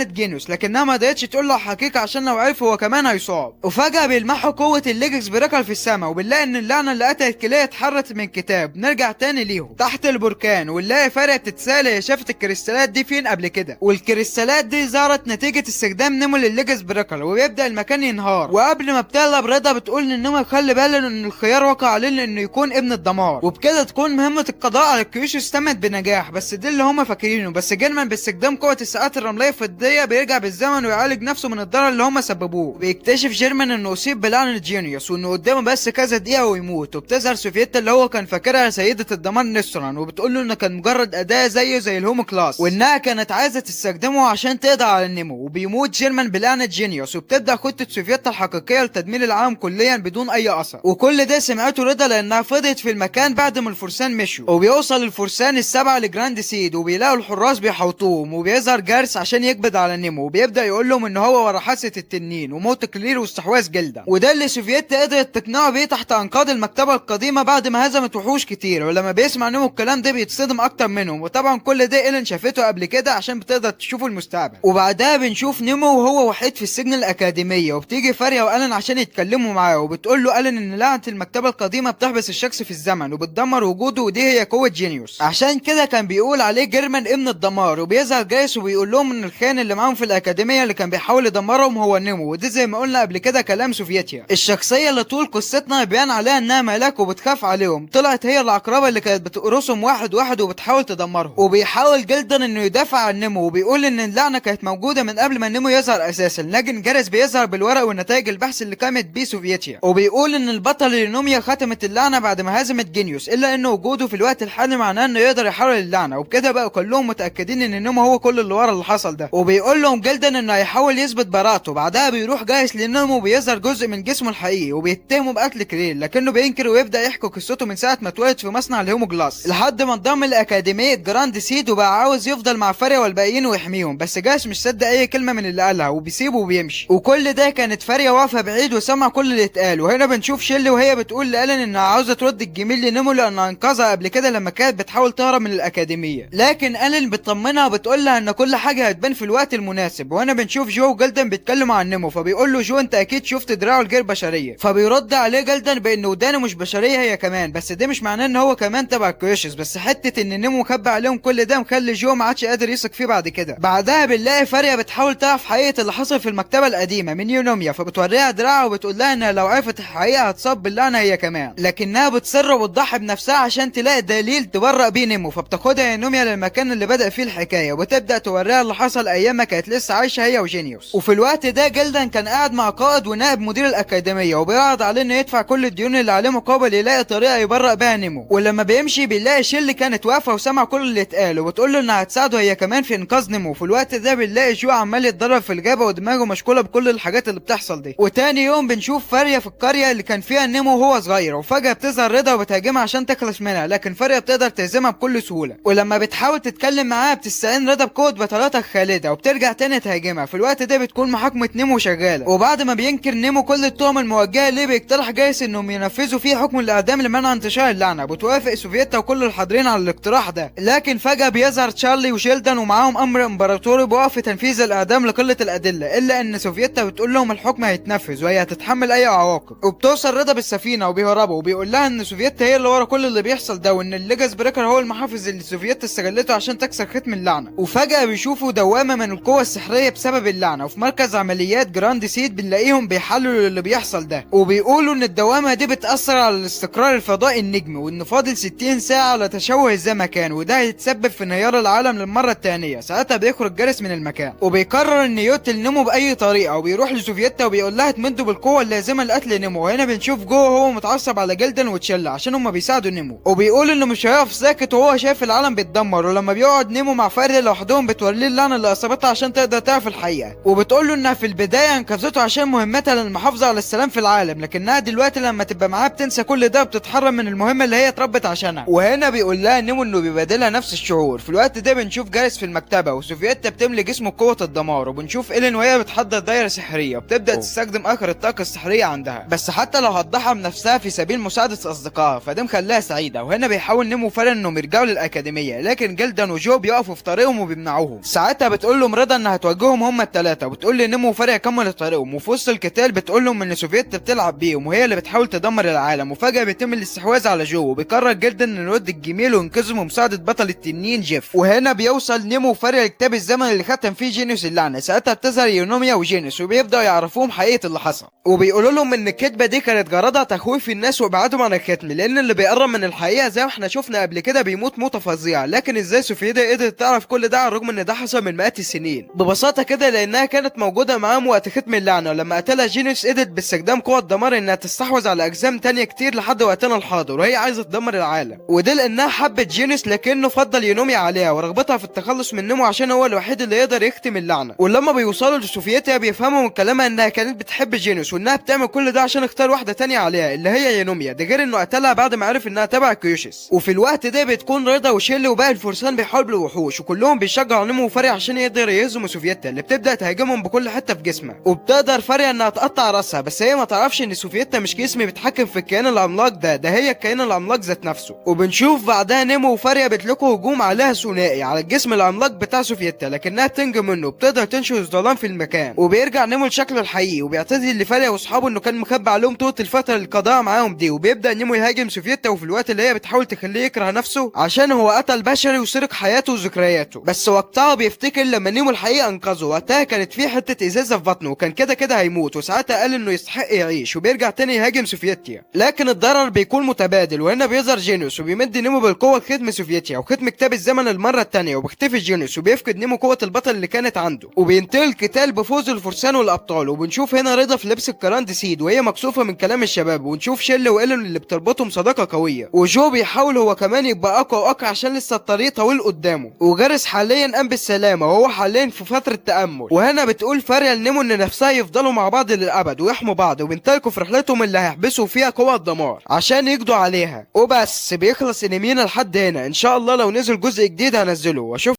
S1: جينيوس، لكنها ما قدرتش تقول له الحقيقه عشان لو عرف هو كمان هيصاب. وفجاه بيلمحوا قوه الليجز بريكر في السماء، وبنلاقي ان اللعنه اللي قتلت كليه اتحرت من كتاب. نرجع تاني ليهم تحت البركان، ونلاقي فارق بتتسال هي شافت الكريستالات دي فين قبل كده، والكريستالات دي ظهرت نتيجة استخدام نيمو للليجز بريكر، وبيبدأ المكان ينهار. وقبل ما بتغلب رضا بتقول ان نيمو يخلي باله ان الخيار وقع عليه لانه يكون ابن الدمار، وبكده تكون مهمة القضاء على الكيوشوس تمت بنجاح. بس ده اللي هما فاكرينه. بس جيرمان باستخدام قوة الساعات الرملية الفضية بيرجع بالزمن ويعالج نفسه من الضرر اللي هما سببوه. بيكتشف جيرمان انه اصيب بلعنة جينيوس وانه قدامه بس كذا دقيقة ويموت. وبتظهر سوفيتا اللي هو كان فاكرها سيدة الدمار نستوران، وبتقول له انه كان مجرد أداة زيه زي الهوم كلاس، وانها كانت عايزة تستخدمه عشان تقضي على نيمو. وبيموت جيرمان بلعنة جينيوس، وبتبدأ خطة سوفيتا الحقيقية لتدمير العالم كليا بدون أي أثر. وكل ده سمعته رضا لأنها فضلت في المكان بعد ما الفرسان مشوا. وبيوصل الفرسان السبعة لجراند سيد، وبيلاقوا الحراس بيحوطوهم، وبيظهر جارس عشان يقبض على نيمو، وبيبدأ يقول لهم إن هو ورا حاسة التنين وموت كلير واستحواذ جلدا. وده اللي سوفيتا قدرت تقنعه بيه تحت أنقاض المكتبة القديمة بعد ما هزمت وحوش كتير. ولما بيسمع نيمو الكلام ده بيتصدم أكتر منهم. وطبعا كل ده إيلين شافته قبل كده عشان بتقدر تشوفه المستقبل. وبعدها بنشوف نيمو وهو وحيد في السجن الأكاديمية، وبتيجي فاريا وألين عشان يتكلموا معاه، وبتقول له ألين إن لعنة المكتبة القديمة بتحبس الشخص في الزمن وبتدمر وجوده، ودي هي قوة جينيوس، عشان كده كان بيقول عليه جيرمان ابن الدمار. وبيظهر جايس وبيقول لهم إن الخان اللي معاهم في الأكاديمية اللي كان بيحاول يدمرهم هو نيمو، ودي زي ما قلنا قبل كده كلام سوفيتيا. الشخصية اللي طول قصتنا بيان عليها إنها ملاك وبتخاف عليهم، طلعت هي العقربة اللي كانت بتقرصهم واحد واحد وبتحاول تدمرهم. وبيحاول جلدن إنه يدافع عن نيمو، وبيقول إن اللعنة كانت موجودة من قبل ما نيمو يظهر أساسا، لكن جارس بيظهر بالورق ونتائج البحث اللي قامت بيه سوفيتيا. وبيقول إن البطل لينوميا ختمت اللعنة بعد ما هزمت جينيوس، إلا إنه وجوده في الوقت الحالي معناه إنه يقدر يحرر اللعنة. وبكده بقوا كلهم متأكدين إن نيمو هو كل اللي ورا اللي حصل ده. وبيقول لهم جلدن إنه هيحاول يثبت براءته. بعدها بيروح جايس لنيمو بيظهر جزء من جسمه الحقيقي، وبيتهمه بقتل كريل، لكنه بينكر ويبدأ يحكي قصته من ساعة ما اتولد في مصنع الهيموجلاس لحد ما انضم لأكاديمية جراند سيد، وبقى عاوز يفضل مع فاريا والباقيين ويحميهم. بس جايس مش صدق أي كلمة من اللي قالها وبيسيبه وبيمشي. وكل ده كانت فاريا واقفة بعيد وسمع كل اللي اتقال. وهنا بنشوف شيلي وهي بتقول لألين إنها عاوزة ترد الجميل لنيمو لأنها انقذها قبل كده لما كانت بتحاول تهرب من الأكاديمية، لكن ألين بتطمنها وبتقول لها إن كل حاجة هتبان في الوقت المناسب. وهنا بنشوف جو وجلدن بيتكلموا عن نيمو، فبيقول له جو أنت أكيد شفت دراعه الغير بشرية، فبيرد عليه جلدن بإن ودانه مش بشرية هي كمان، بس ده مش معناه إن هو كمان تبع كريشس. بس حتة وحته ان نيمو مخبي عليهم كل ده مخلي جو ما عادش قادر يثق فيه بعد كده. بعدها بنلاقي فاريا بتحاول تعرف حقيقه اللي حصل في المكتبه القديمه من يونوميا، فبتوريها دراعها وبتقول لها ان لو عرفت الحقيقه هتصاب باللعنه هي كمان، لكنها بتصر وبتضحي بنفسها عشان تلاقي دليل تبرأ بيه نيمو. فبتاخدها يونوميا للمكان اللي بدأ فيه الحكايه وبتبدأ توريها اللي حصل ايام ما كانت لسه عايشه هي وجينيوس. وفي الوقت ده جلدن كان قاعد مع قائد ونائب مدير الاكاديميه وبيعرض عليه انه يدفع كل الديون اللي عليه مقابل يلاقي طريقه يبرأ بيها نيمو. ولما بيمشي بيلاقي شيل كانت واقفه وسمع كل اللي اتقال وبتقول له انها هتساعده هي كمان في انقاذ نيمو. في الوقت ده بنلاقي جو عمال يتدرب في الغابه ودماغه مشغوله بكل الحاجات اللي بتحصل دي. وتاني يوم بنشوف فاريا في القريه اللي كان فيها نيمو وهو صغير، وفجاه بتظهر رضا وبتهاجمها عشان تخلص منها، لكن فاريا بتقدر تهزمها بكل سهوله. ولما بتحاول تتكلم معاها بتستعين رضا بقوه بطلاتها الخالده وبترجع تاني تهاجمها. في الوقت ده بتكون محاكمه نيمو شغاله، وبعد ما بينكر نيمو كل التهم الموجهه ليه بيقترح جايس انهم ينفذوا فيه حكم الاعدام لمنع انتشار اللعنه. بتوافق سوفيتا وكل الحاضرين على الاقتراح ده، لكن فجاه بيظهر تشارلي وشيلدن ومعاهم امر امبراطوري بوقف تنفيذ الاعدام لقله الادله، الا ان سوفيتا بتقول لهم الحكم هيتنفذ وهي هتتحمل اي عواقب. وبتوصل رضا بالسفينه وبيهربوا وبيقول لها ان سوفيتا هي اللي ورا كل اللي بيحصل ده، وان الليجاس بريكر هو المحافظ اللي سوفيتا استغلته عشان تكسر ختم اللعنه. وفجاه بيشوفوا دوامه من القوه السحريه بسبب اللعنه، وفي مركز عمليات جراند سيد بنلاقيهم بيحللوا اللي بيحصل ده، وبيقولوا ان الدوامه دي بتاثر على الاستقرار الفضائي النجمي، وان فاضل 60 ساعه على تشوه الزمكان، وده هيتسبب في انهيار العالم للمره الثانيه. ساعتها بيخرج جارس من المكان وبيقرر ان يقتل نيمو باي طريقه، وبيروح لسوفيتا وبيقول لها تمده بالقوه اللازمه لقتل نيمو. وهنا بنشوف جو هو متعصب على جلدن وتشيلا عشان هما بيساعدوا نيمو، وبيقول انه مش هيقف ساكت وهو شايف العالم بيتدمر. ولما بيقعد نيمو مع فاريا لوحدهم بتوريه اللعنه اللي اصابتها عشان تقدر تعرف الحقيقه، وبتقول له انها في البدايه انقذته عشان مهمتها للمحافظه على السلام في العالم، لكنها دلوقتي لما تبقى معاه بتنسى كل ده وبتتحرم من المهمه اللي هي اتربت عشانها. وهنا بيقول لها نيمو انه بيبادلها نفس الشعور. في الوقت ده بنشوف جارس في المكتبه وسوفيتا بتملي جسمه قوه الدمار، وبنشوف إيلين وهي بتحضر دايره سحريه وبتبدا تستخدم اخر الطاقه السحريه عندها، بس حتى لو هتضحي بنفسها في سبيل مساعده اصدقائها فده مخليها سعيده. وهنا بيحاول نيمو وفارن انهم يرجعوا للاكاديميه، لكن جلدن وجو بيقفوا في طريقهم وبيمنعوهم. ساعتها بتقول لهم رضا انها هتواجههم هم الثلاثه، وبتقول لنيمو وفارن يكملوا طريقهم. وفي وسط القتال بتقول لهم ان سوفيتا بتلعب بيهم وهي اللي بتحاول تدمر العالم. وفجاه بيتم الاستحواذ على جو، وبيقرر جلدن انه يرد الجميل وينقذهم بمساعده بطل التنين جيف. وهنا بيوصل نيمو وفارن لكتاب الزمن اللي ختم فيه جينيوس اللعنه. ساعتها بتظهر يونوميا وجينيوس وبيبداوا يعرفوهم حقيقه اللي حصل، وبيقولوا لهم ان الكذبه دي كانت غرضها تخويف الناس وابعادهم عن الختم، لان اللي بيقرب من الحقيقه زي ما احنا شفنا قبل كده بيموت موته فظيعه. لكن ازاي سوفيدا قدرت تعرف كل ده على الرغم ان ده حصل من مئات السنين؟ ببساطه كده لانها كانت موجوده معاهم وقت ختم اللعنه، ولما قتلها جينيوس قدرت باستخدام قوه الدمار انها تستحوذ على اجسام تانية كتير لحد وقتنا الحاضر، وهي عايزه تدمر العالم. وده لانها حبت جينيوس لكنه فضل يونوميا عليها ورغبتها في التخلص من نيمو عشان هو الوحيد اللي يقدر يختم اللعنه. ولما بيوصلوا لسوفيتا بيفهموا من كلامها انها كانت بتحب جينيوس وانها بتعمل كل ده عشان اختار واحده تانية عليها اللي هي يونوميا، ده غير انه قتلها بعد ما عرف انها تبع كيوشيس. وفي الوقت ده بتكون رضا وشيلي وباقي الفرسان بيحاربوا الوحوش، وكلهم بيشجعوا نيمو وفاريا عشان يقدر يهزموا سوفيتا اللي بتبدا تهاجمهم بكل حته في جسمها. وبتقدر فاريا انها تقطع راسها، بس هي ما تعرفش ان سوفيتا مش جسم بيتحكم في الكيان العملاق ده هي الكيان العملاق ذات نفسه. وبنشوف بعدها نيمو وفاريا بيطلقوا هجوم عليها ثنائي على الجسم العملاق بتاع سوفيتا، لكنها بتنجو منه وبتقدر تنشر الظلام في المكان. وبيرجع نيمو لشكله الحقيقي وبيعتذر لفاريا واصحابه انه كان مخبي عليهم طول الفتره اللي قضاها معاهم دي. وبيبدا نيمو يهاجم سوفيتا، وفي الوقت اللي هي بتحاول تخليه يكره نفسه عشان هو قتل بشري وسرق حياته وذكرياته. بس وقتها بيفتكر لما نيمو الحقيقه انقذه، وقتها كانت في حته ازازه في بطنه وكان كده هيموت، وساعتها قال انه يستحق يعيش. وبيرجع تاني يهاجم سوفيتيا، لكن الضرر بيكون متبادل. وهنا بيظهر جينيوس وبيمد نيمو بالقوه لختم سوفيتيا وختم كتاب الزمن المره الثانيه، وبيختفي جينيوس وبيفقد نيمو قوه البطل اللي كانت عنده، وبينتهي القتال بفوز الفرسان والابطال. وبنشوف هنا رضا في لبس الجراند سيد وهي مكسوفه من كلام الشباب، ونشوف شيل وإيلين اللي بتربطهم صداقه قويه، وجو بيحاول هو كمان يبقى اقوى واقوى عشان لسه الطريق طويل قدامه. وجارس حاليا قام بالسلامه وهو حاليا في فتره تامل. وهنا بتقول فاريا لنيمو ان نفسها يفضلوا مع بعض للابد ويحموا بعض، وبينطلقوا في رحلتهم اللي هيحبسوا فيها قوى الدمار عشان يقضوا عليها. وبس بيخلص انمينا لحد هنا. ان شاء الله لو نزل جزء جديد هنزله، واشوف